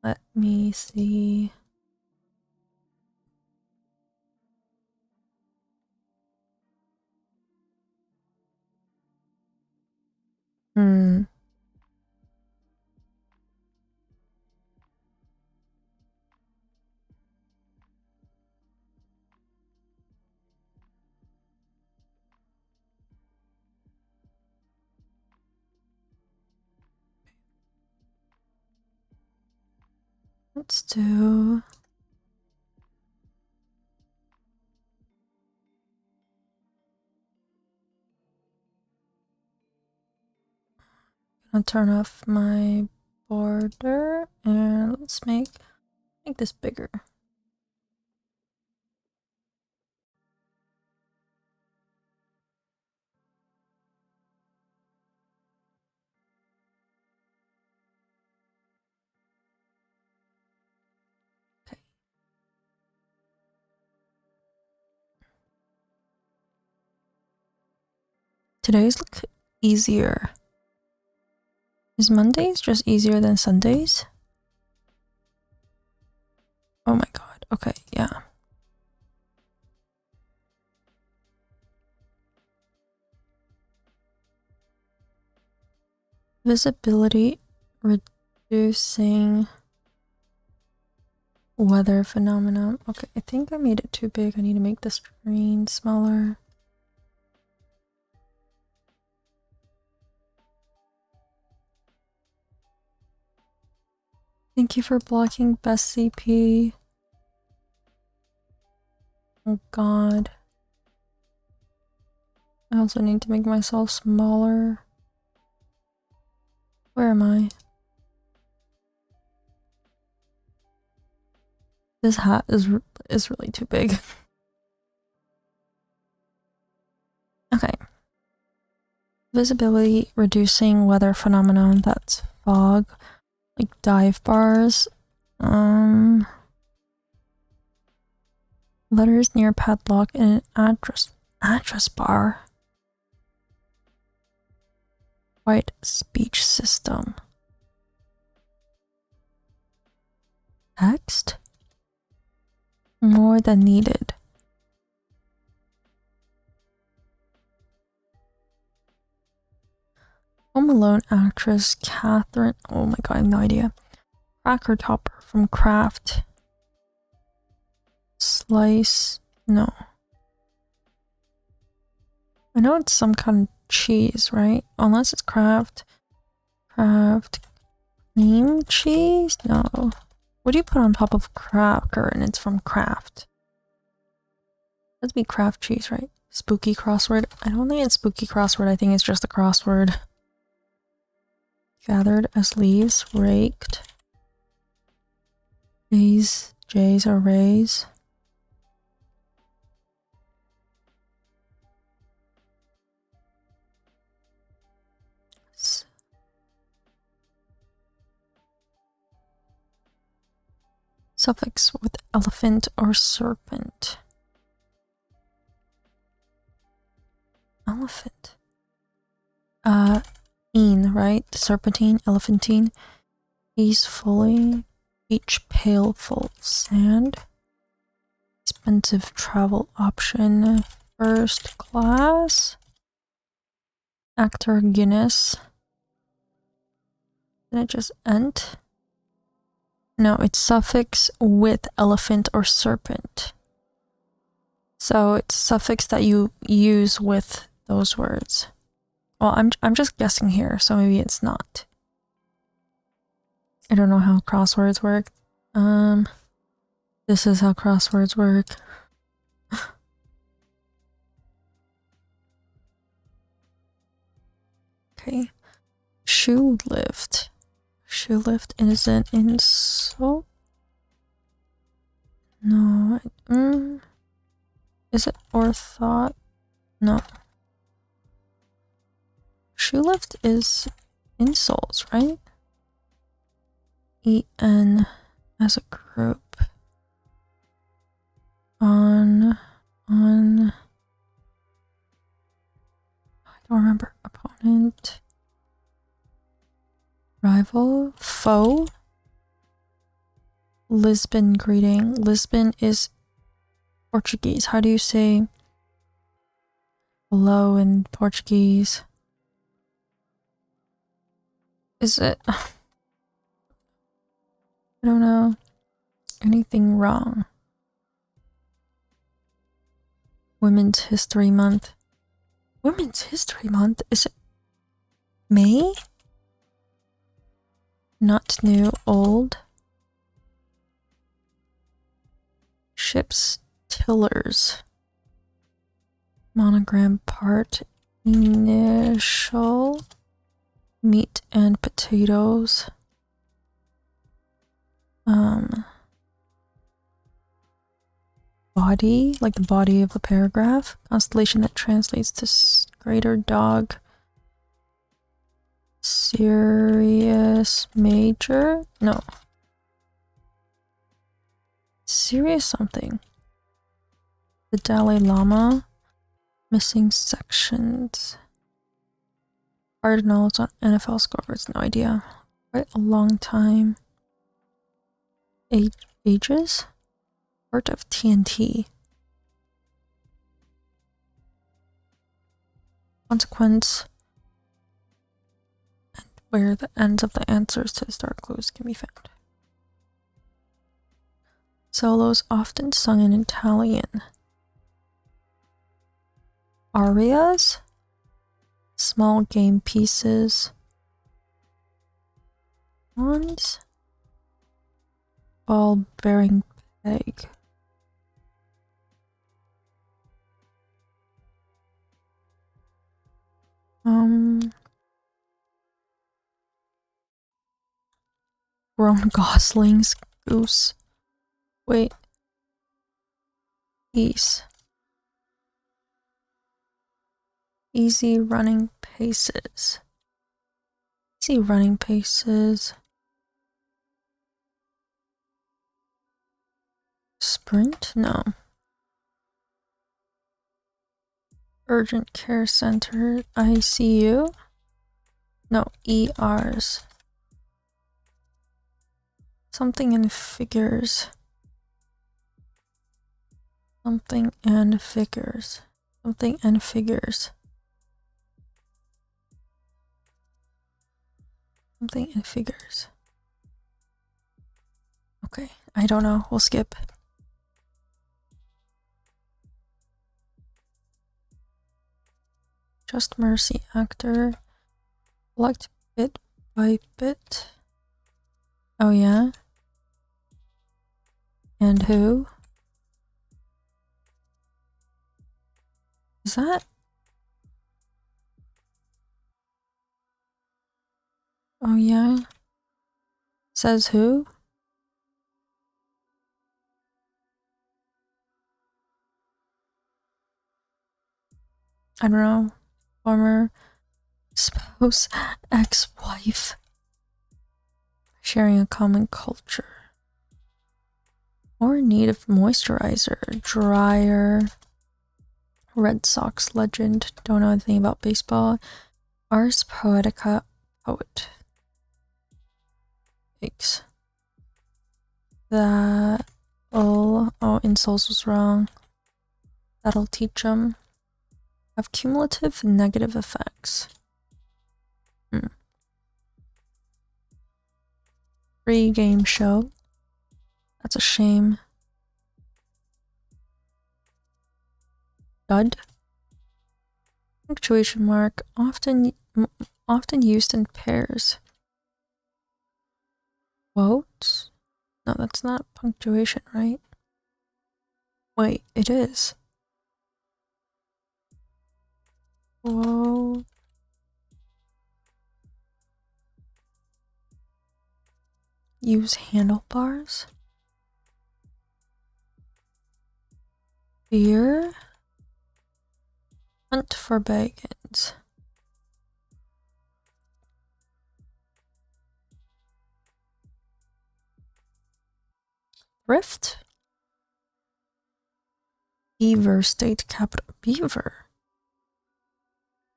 [SPEAKER 1] Let me see. Let's do I'll turn off my border and let's make this bigger. Okay. Today's look easier. Is Mondays just easier than Sundays? Oh my god. Okay, yeah. Visibility reducing weather phenomenon. Okay, I think I made it too big. I need to make the screen smaller. Thank you for blocking best CP. Oh god. I also need to make myself smaller. Where am I? This hat is really too big. Okay. Visibility reducing weather phenomenon, that's fog. Like dive bars. Letters near padlock and an address bar. White speech system. Text? More than needed. Home Alone actress Catherine. Oh my god, I have no idea. Cracker topper from Kraft. Slice. No. I know it's some kind of cheese, right? Unless it's Kraft. Kraft cream cheese? No. What do you put on top of cracker and it's from Kraft? That'd be Kraft cheese, right? Spooky crossword. I don't think it's spooky crossword. I think it's just a crossword. Gathered as leaves, raked. Jays are rays. Suffix with elephant or serpent. Elephant. Right? Serpentine, elephantine. Peacefully. Beach pail full sand. Expensive travel option. First class. Actor Guinness. Did it just end? No, it's suffix with elephant or serpent. So it's suffix that you use with those words. Well, I'm just guessing here, so maybe it's not. I don't know how crosswords work. This is how crosswords work. Okay. Shoe lift. Shoe lift is an insult? No. Is it orthot? No. Shoe lift is insoles, right? EN as a group. On. I don't remember. Opponent. Rival. Foe. Lisbon greeting. Lisbon is Portuguese. How do you say hello in Portuguese? Is it? I don't know. Anything wrong? Women's History Month. Women's History Month? Is it May? Not new, old. Ships, tillers. Monogram part. Initial. Meat and potatoes. Body, like the body of a paragraph. Constellation that translates to greater dog. Serious major? No. Serious something. The Dalai Lama. Missing sections. Hard knowledge on NFL scoreboards. No idea. Quite a long time. Ages? Part of TNT. Consequence. And where the ends of the answers to historic clues can be found. Solos often sung in Italian. Arias. Small game pieces. Ones. Ball bearing peg. Grown goslings. Goose. Wait. Geese. Easy running paces. Easy running paces. Sprint? No. Urgent care center. ICU? No, ERs. Something in figures. Something and figures. Something and figures. Something and figures. Okay, I don't know. We'll skip. Just Mercy actor. Collect bit by bit. Oh yeah? And who? Is that? Oh yeah? Says who? I don't know. Former spouse, ex-wife. Sharing a common culture. Or need of moisturizer. Dryer. Red Sox legend. Don't know anything about baseball. Ars Poetica. Poet. Yikes. That. Oh, insoles was wrong. That'll teach them. Have cumulative negative effects. Free game show. That's a shame. Dud. Punctuation mark. Often used in pairs. Quotes? No, that's not punctuation, right? Wait, it is. Whoa. Use handlebars. Beer. Hunt for bacons. Rift. Beaver state capital. Beaver.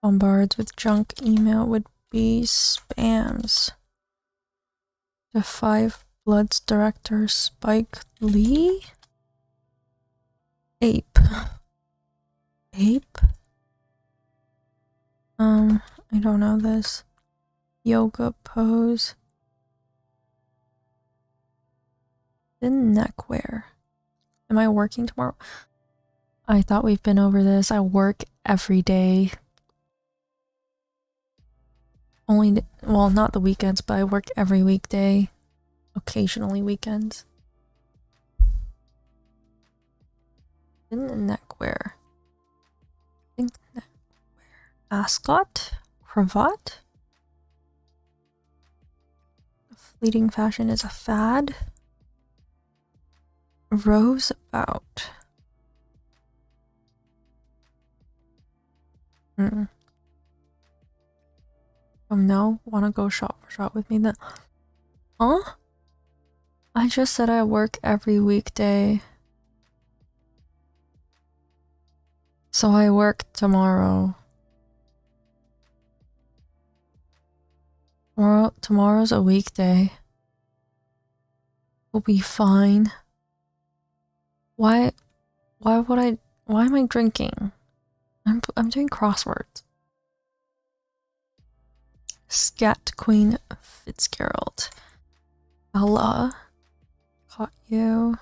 [SPEAKER 1] Bombards with junk email would be spams. The Five Bloods director Spike Lee? Ape. Ape? I don't know this. Yoga pose. Thin neckwear. Am I working tomorrow? I thought we've been over this. I work every day. Well, not the weekends, but I work every weekday. Occasionally weekends. Thin neckwear. Thin neckwear. Ascot? Cravat? Fleeting fashion is a fad. Rose about. No? Wanna go shot for shot with me then? Huh? I just said I work every weekday. So I work tomorrow. Tomorrow's a weekday. We'll be fine. Why am I drinking? I'm doing crosswords. Scat Queen Fitzgerald. Ella. Caught you.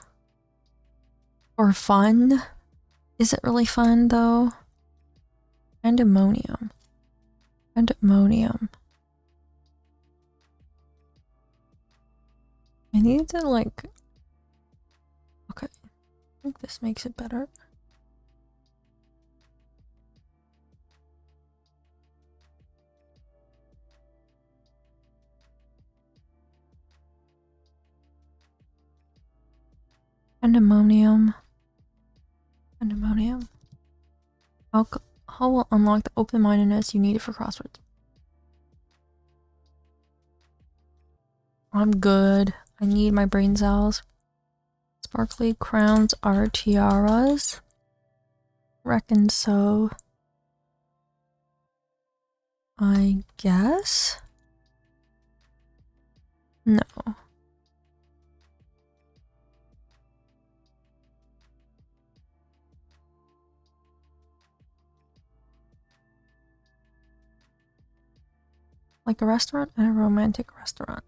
[SPEAKER 1] For fun? Is it really fun though? Pandemonium. Pandemonium. I need to like... Okay. I think this makes it better. Pandemonium. Pandemonium. How will unlock the open-mindedness you needed for crosswords? I'm good. I need my brain cells. Sparkly crowns are tiaras. Reckon so. I guess? No. Like a restaurant and a romantic restaurant.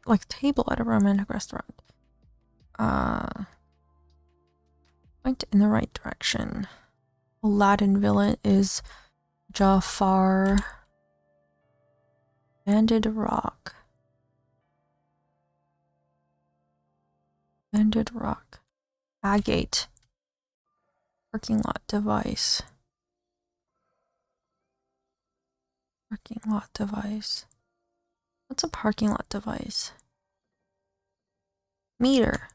[SPEAKER 1] Like a table at a romantic restaurant. Point in the right direction. Aladdin villain is Jafar. Banded rock. Banded rock. Agate. Parking lot device. Parking lot device. What's a parking lot device? Meter.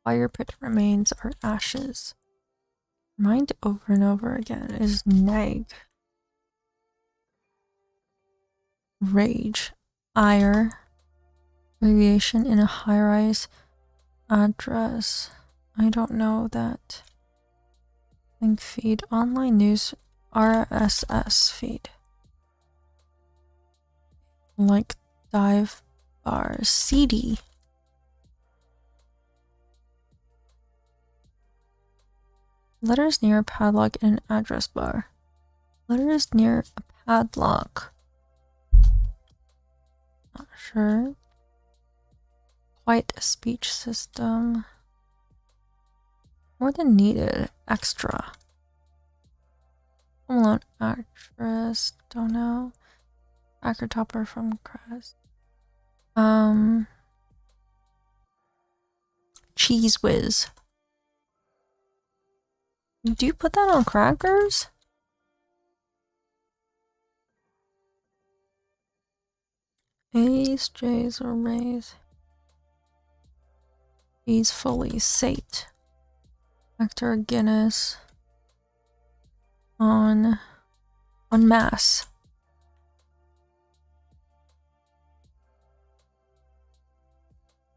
[SPEAKER 1] Fire pit remains are ashes. Remind over and over again is nag. Rage. Ire. Radiation in a high-rise address. I don't know that. Link feed. Online news. RSS feed. Like dive bar. CD. Letters near a padlock in an address bar. Letters near a padlock. Not sure. Quite a speech system. More than needed. Extra. Home Alone actress. Don't know. Cracker topper from Crest. Cheese whiz. Do you put that on crackers? A's, J's, or Rays? He's fully sate. Hector Guinness on mass.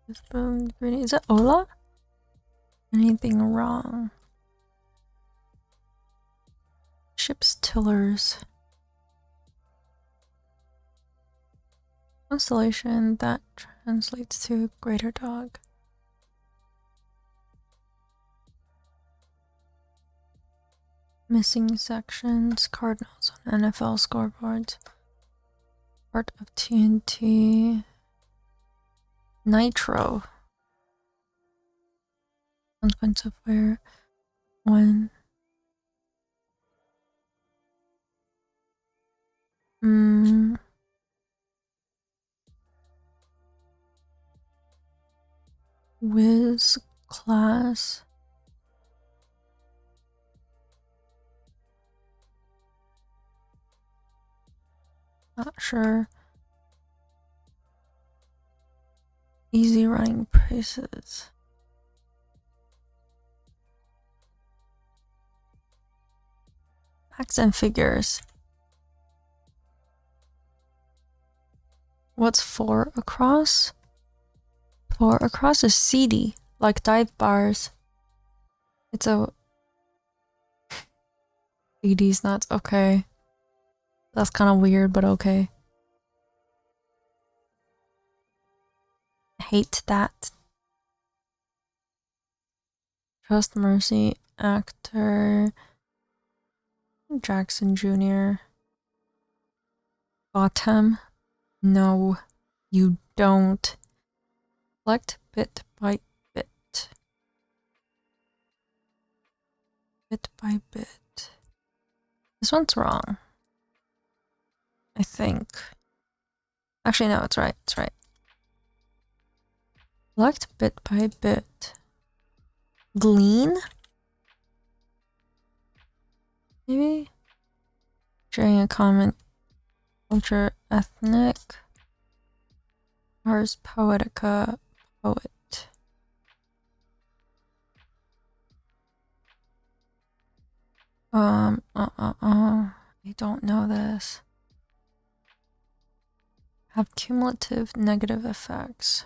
[SPEAKER 1] Is it Ola? Anything wrong? Ship's tillers. Constellation that translates to greater dog. Missing sections, Cardinals on NFL scoreboards. Part of TNT. Nitro. Consequence of where, when. Whiz class. Not sure. Easy running prices. Facts and figures. What's 4 across? 4 across is seedy, like dive bars. It's a... seedy's nuts, okay. That's kind of weird, but okay. Hate that. Trust Mercy, actor... Jackson Jr. Bottom. No, you don't. Select bit by bit. Bit by bit. This one's wrong. I think. Actually, no, it's right. It's right. Select bit by bit. Glean? Maybe? Sharing a comment. Culture, ethnic. Ars Poetica, poet. I don't know this. Have cumulative negative effects.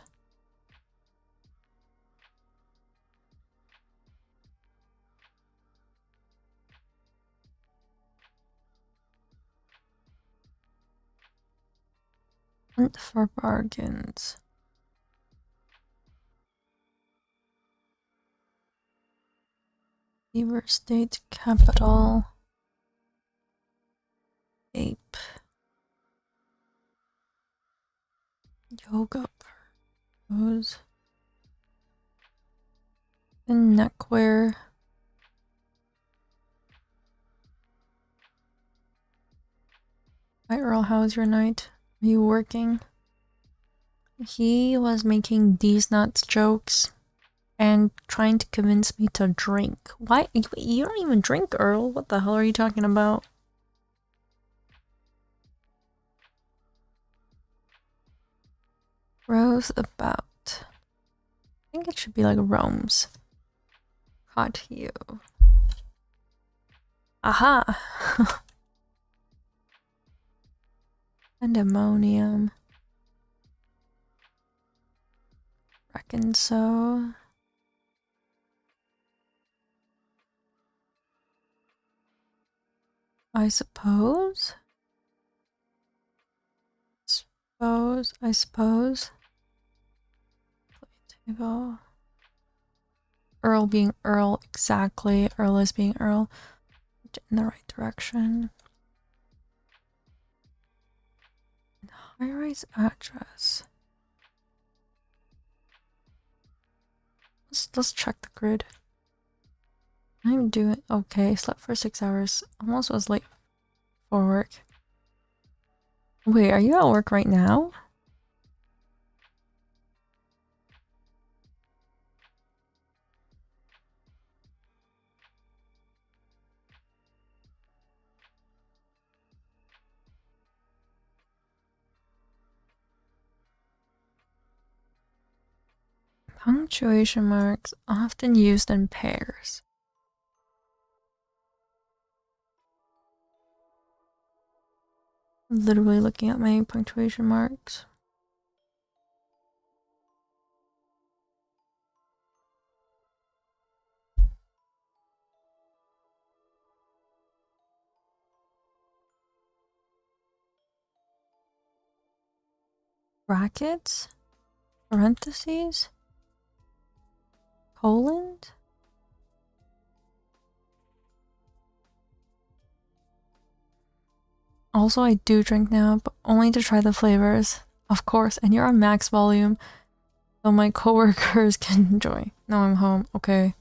[SPEAKER 1] Hunt for bargains. Beaver State Capital. Ape. Yoga pose. And neckwear. Hi Earl, how's your night? Are you working? He was making these nuts jokes and trying to convince me to drink. Why? You don't even drink, Earl. What the hell are you talking about? Rose about. I think it should be like roams. Caught you. Aha! Pandemonium. Reckon so. I suppose. I suppose. Play table. Earl being Earl, exactly. Earl is being Earl. In the right direction. High-rise address. Let's check the grid. I'm doing okay. Slept for 6 hours. Almost was late for work. Wait, are you at work right now? Punctuation marks often used in pairs. Literally looking at my punctuation marks. Brackets? Parentheses? Colons? Also, I do drink now, but only to try the flavors. Of course, and you're on max volume, so my coworkers can enjoy. Now I'm home. Okay.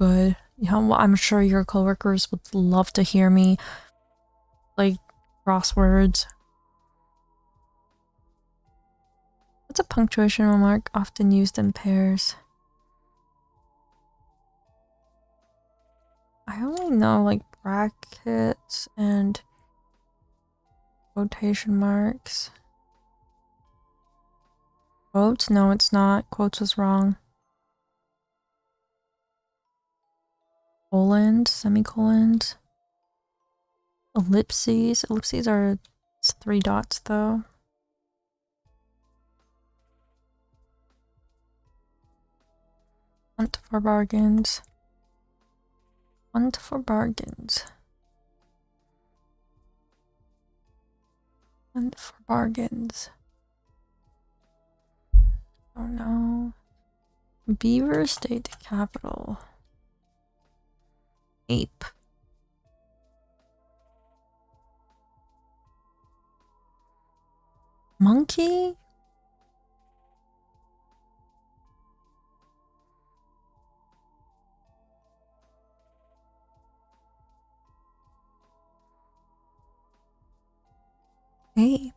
[SPEAKER 1] Good. Yeah, well, I'm sure your coworkers would love to hear me, like, crosswords. What's a punctuation mark often used in pairs? I only know, like, brackets and quotation marks. Quotes? No, it's not. Quotes was wrong. Colons, semicolons, ellipses. Ellipses are 3 dots though. Hunt for bargains. Hunt for bargains. Hunt for bargains. Oh no. Beaver State Capital. Ape. Monkey? Ape.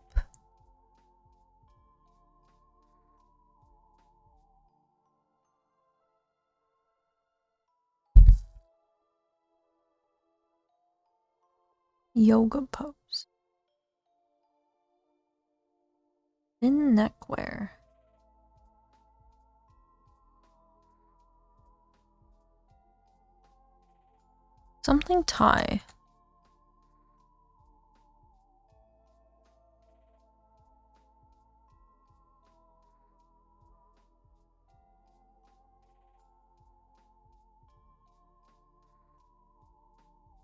[SPEAKER 1] Yoga pose. Thin neckwear. Something tie.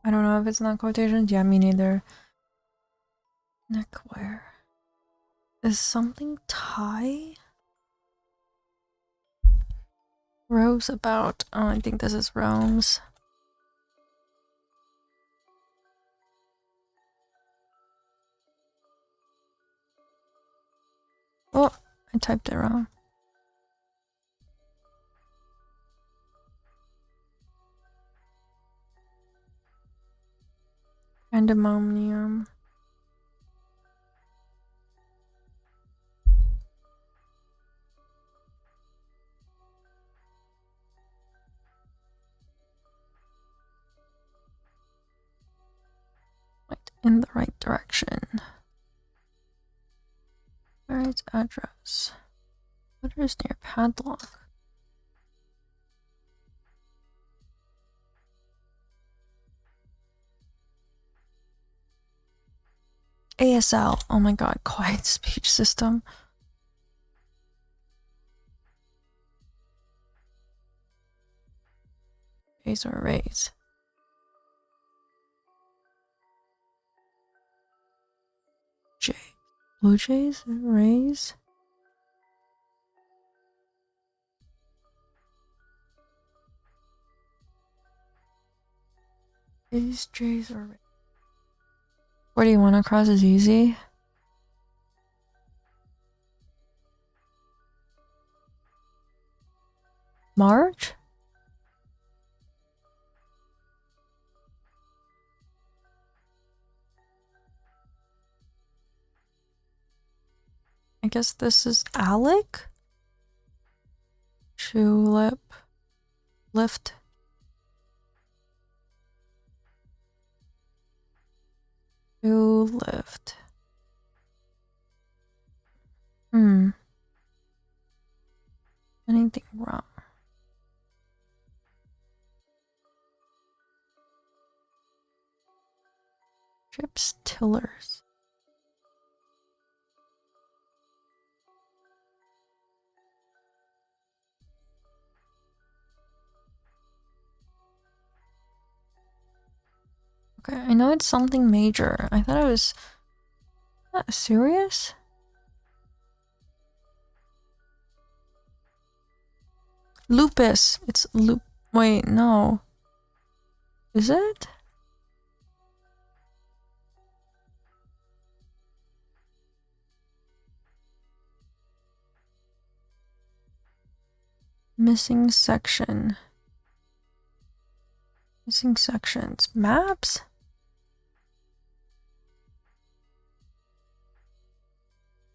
[SPEAKER 1] I don't know if it's not quotations. Yeah, me neither. Neckwear. Is something tie? Rose about. Oh, I think this is Rome's. Oh, I typed it wrong. Pandemonium. Right, in the right direction. Where is address? What is near padlock? ASL. Oh my god, quiet speech system. Jays or rays? J. Blue Jays? Rays? Jays or rays? 41 across is easy. March? I guess this is Alec? Tulip. Lift. To lift. Anything wrong? Trips tillers. Okay, I know it's something major. I thought it was serious. Lupus. It's Wait, no. Is it? Missing section. Missing sections. Maps?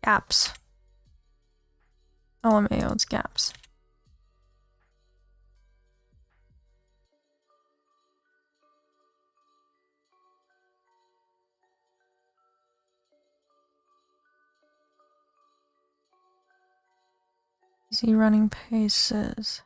[SPEAKER 1] Gaps. LMAO, it's gaps. Easy running paces.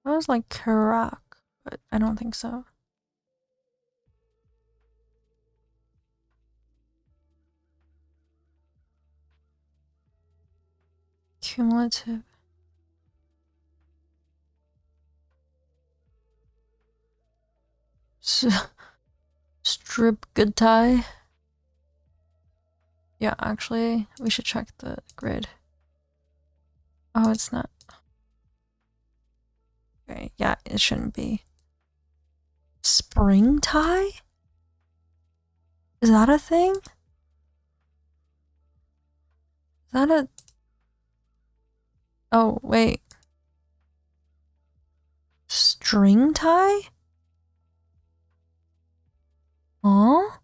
[SPEAKER 1] That was like Karak, but I don't think so. Cumulative. Strip good tie. Yeah, actually, we should check the grid. Oh, it's not. Okay, yeah, it shouldn't be. Spring tie? Is that a thing? Is that a... Oh, wait. String tie? Huh?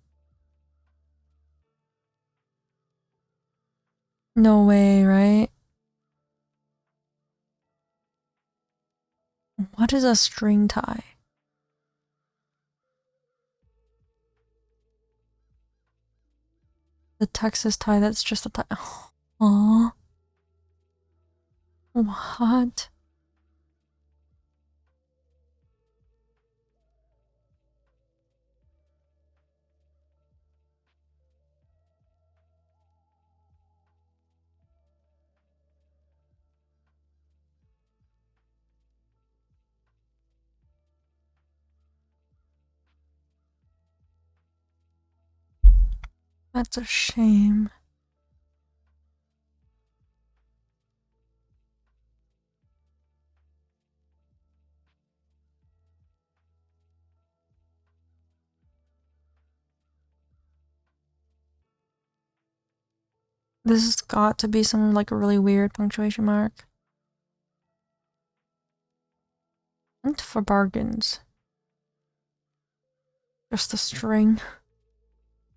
[SPEAKER 1] No way, right? What is a string tie? The Texas tie, that's just a tie. Aw. What? That's a shame. This has got to be some like a really weird punctuation mark. And for bargains. Just a string.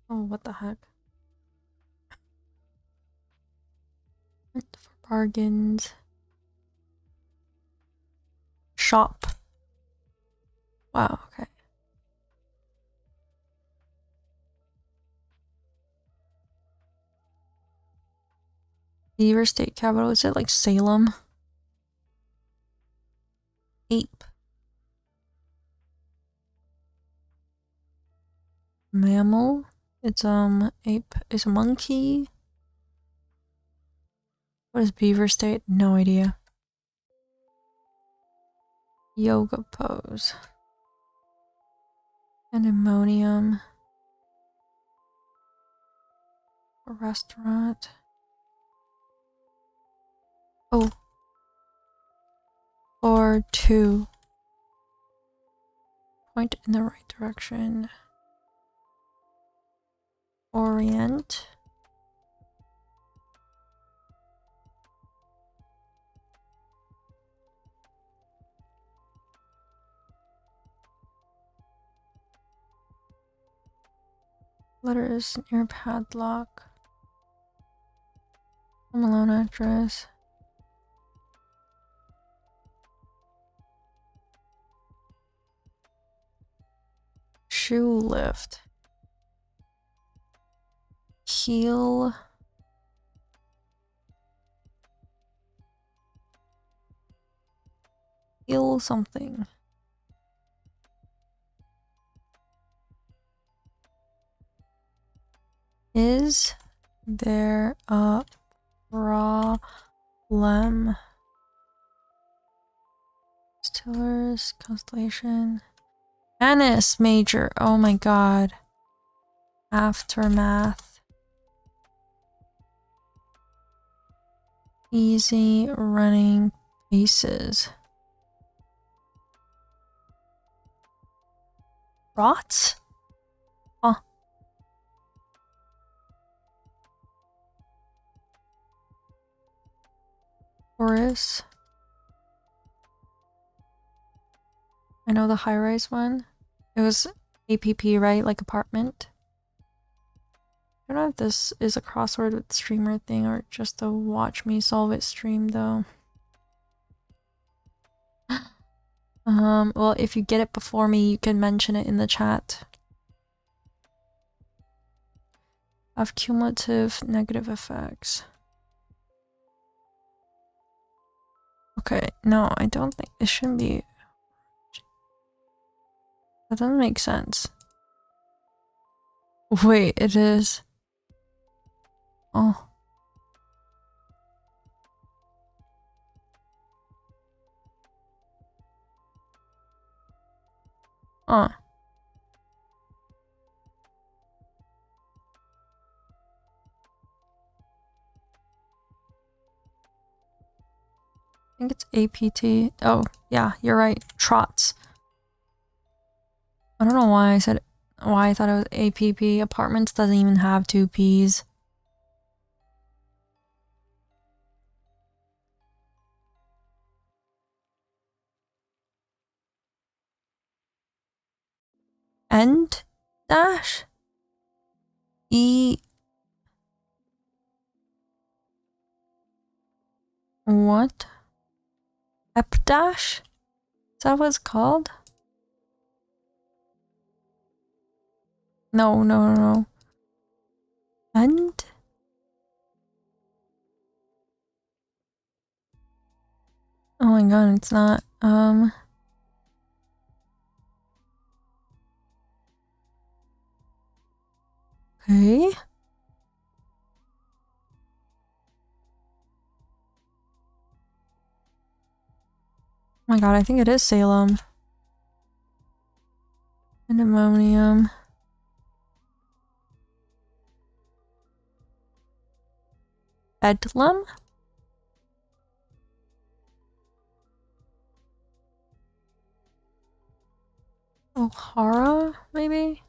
[SPEAKER 1] Oh, what the heck? And for bargains. Shop. Wow, okay. Beaver State Capital, is it like Salem? Ape. Mammal? It's ape is a monkey. What is Beaver State? No idea. Yoga pose. Pandemonium. A restaurant. Oh. Or two. Point in the right direction. Orient. Letters near padlock. Home Alone address. Shoe lift. Heel. Heel something. Is there a problem? Stillers, Constellation. Canis Major. Oh my god. Aftermath. Easy running paces. Rots? Huh. Chorus. I know the high-rise one. It was APP, right? Like apartment. I don't know if this is a crossword with streamer thing or just a watch me solve it stream though. Well, if you get it before me, you can mention it in the chat. Have cumulative negative effects. Okay, no, I don't think it shouldn't be. That doesn't make sense. Wait, it is. Oh. I think it's APT. Oh, yeah, you're right. Trots. I don't know why I said why I thought it was APP. Apartments doesn't even have two P's. End dash E what? Ep dash? Is that what it's called? No, no, no, no. End? Oh my god, it's not. Okay. Oh my god, I think it is Salem. And ammonium. Bedlam? O'Hara, maybe?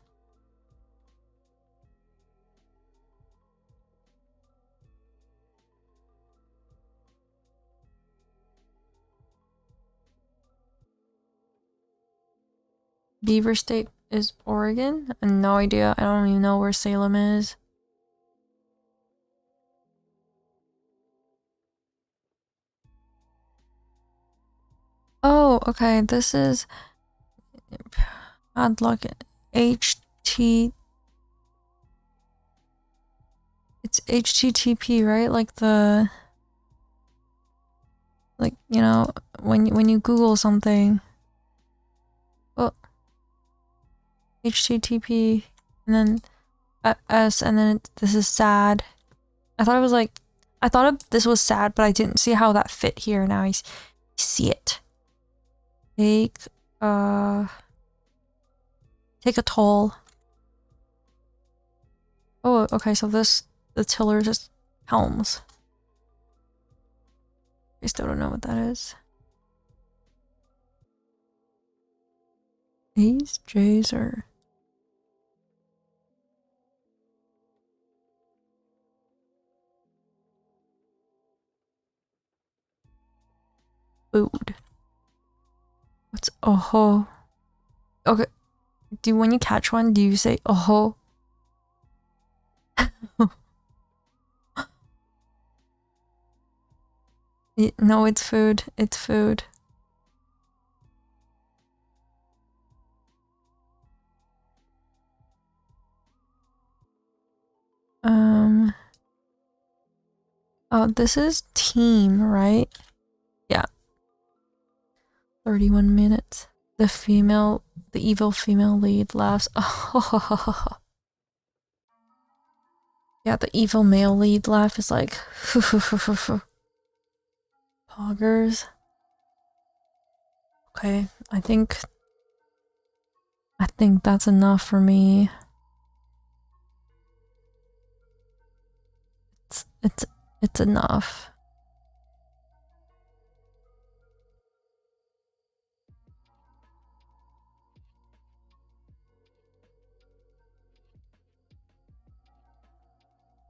[SPEAKER 1] Beaver State is Oregon? I have no idea. I don't even know where Salem is. Oh, okay. This is padlock HT. It's HTTP, right? Like the, like, you know, when you Google something. Oh, HTTP, and then S, and then this is sad. I thought it was like, I thought this was sad, but I didn't see how that fit here. Now I see it. Take a toll. Oh, okay, so this, the tiller is just helms. I still don't know what that is. A's, J's, or... Food. What's oh? Okay. When you catch one, do you say oh? No, it's food. It's food. Oh, this is team, right? Yeah. 31 minutes. The evil female lead laughs. Oh, yeah, the evil male lead laugh is like, poggers. Okay, I think that's enough for me. It's enough.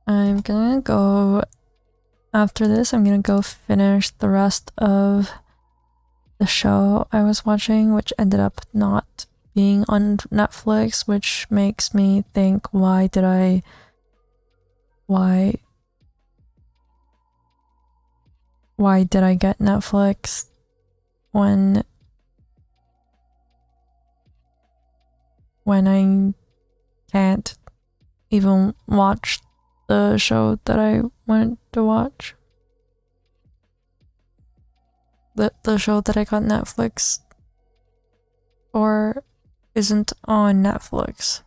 [SPEAKER 1] I'm gonna go after this. I'm gonna go finish the rest of the show I was watching, which ended up not being on Netflix, which makes me think, why did I get Netflix when I can't even watch the show that I wanted to watch? The show that I got Netflix or isn't on Netflix.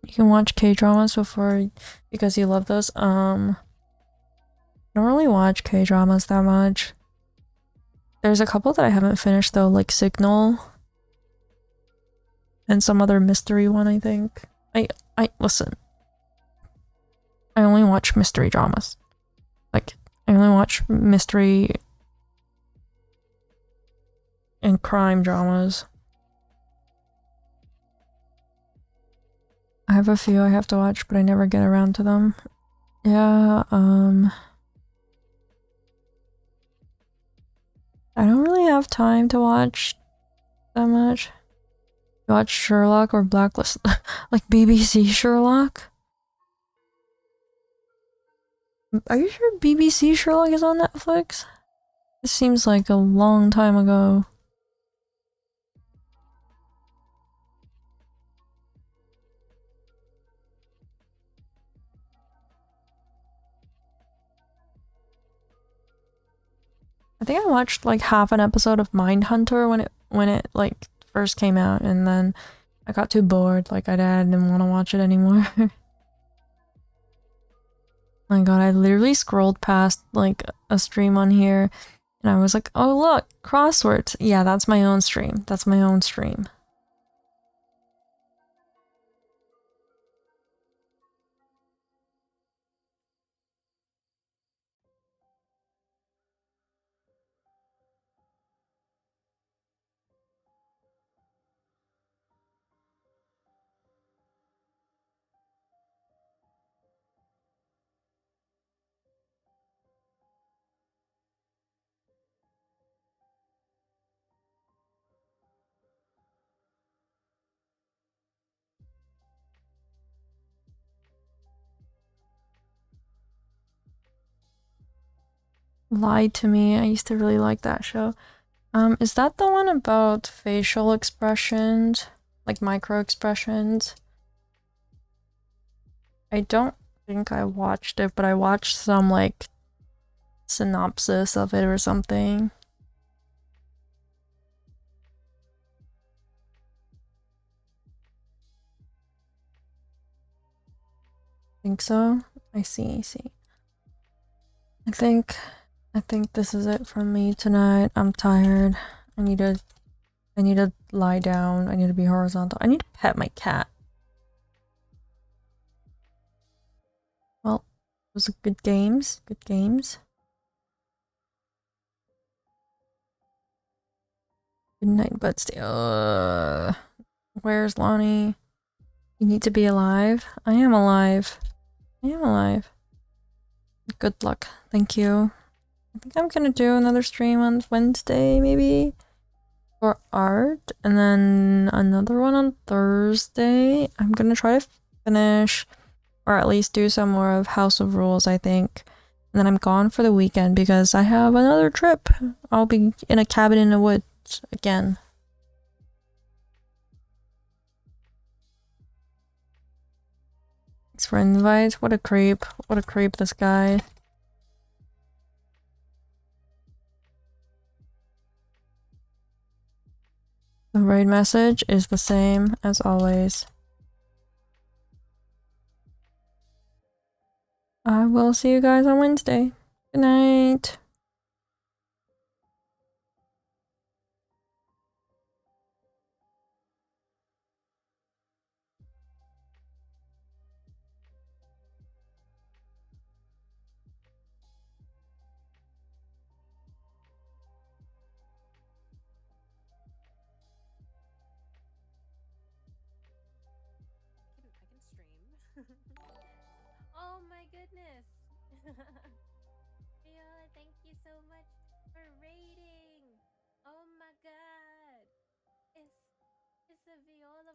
[SPEAKER 1] You can watch K-dramas because you love those. I don't really watch K-dramas that much. There's a couple that I haven't finished though, like Signal and some other mystery one, I think. I listen. I only watch mystery dramas. Like, I only watch mystery and crime dramas. I have a few I have to watch, but I never get around to them. Yeah, I don't really have time to watch that much. You watch Sherlock or Blacklist? Like BBC Sherlock? Are you sure BBC Sherlock is on Netflix? It seems like a long time ago. I think I watched like half an episode of Mindhunter when it like first came out, and then I got too bored. Like I didn't want to watch it anymore. My god, I literally scrolled past like a stream on here, and I was like, oh look, crosswords. Yeah, that's my own stream. That's my own stream. Lied to me. I used to really like that show. Is that the one about facial expressions? Like micro expressions? I don't think I watched it, but I watched some like synopsis of it or something. Think so? I see. I think this is it from me tonight. I'm tired. I need to lie down. I need to be horizontal. I need to pet my cat. Well, those are good games. Good games. Good night, but still. Where's Lonnie? You need to be alive. I am alive. Good luck. Thank you. I think I'm gonna do another stream on Wednesday, maybe, for art, and then another one on Thursday. I'm gonna try to finish, or at least do some more of House of Rules, I think. And then I'm gone for the weekend because I have another trip. I'll be in a cabin in the woods again. Thanks for invite. What a creep. What a creep, this guy. The raid message is the same as always. I will see you guys on Wednesday. Good night.
[SPEAKER 3] I can stream. Oh my goodness. Viola, thank you so much for raiding. Oh my god. It's a Viola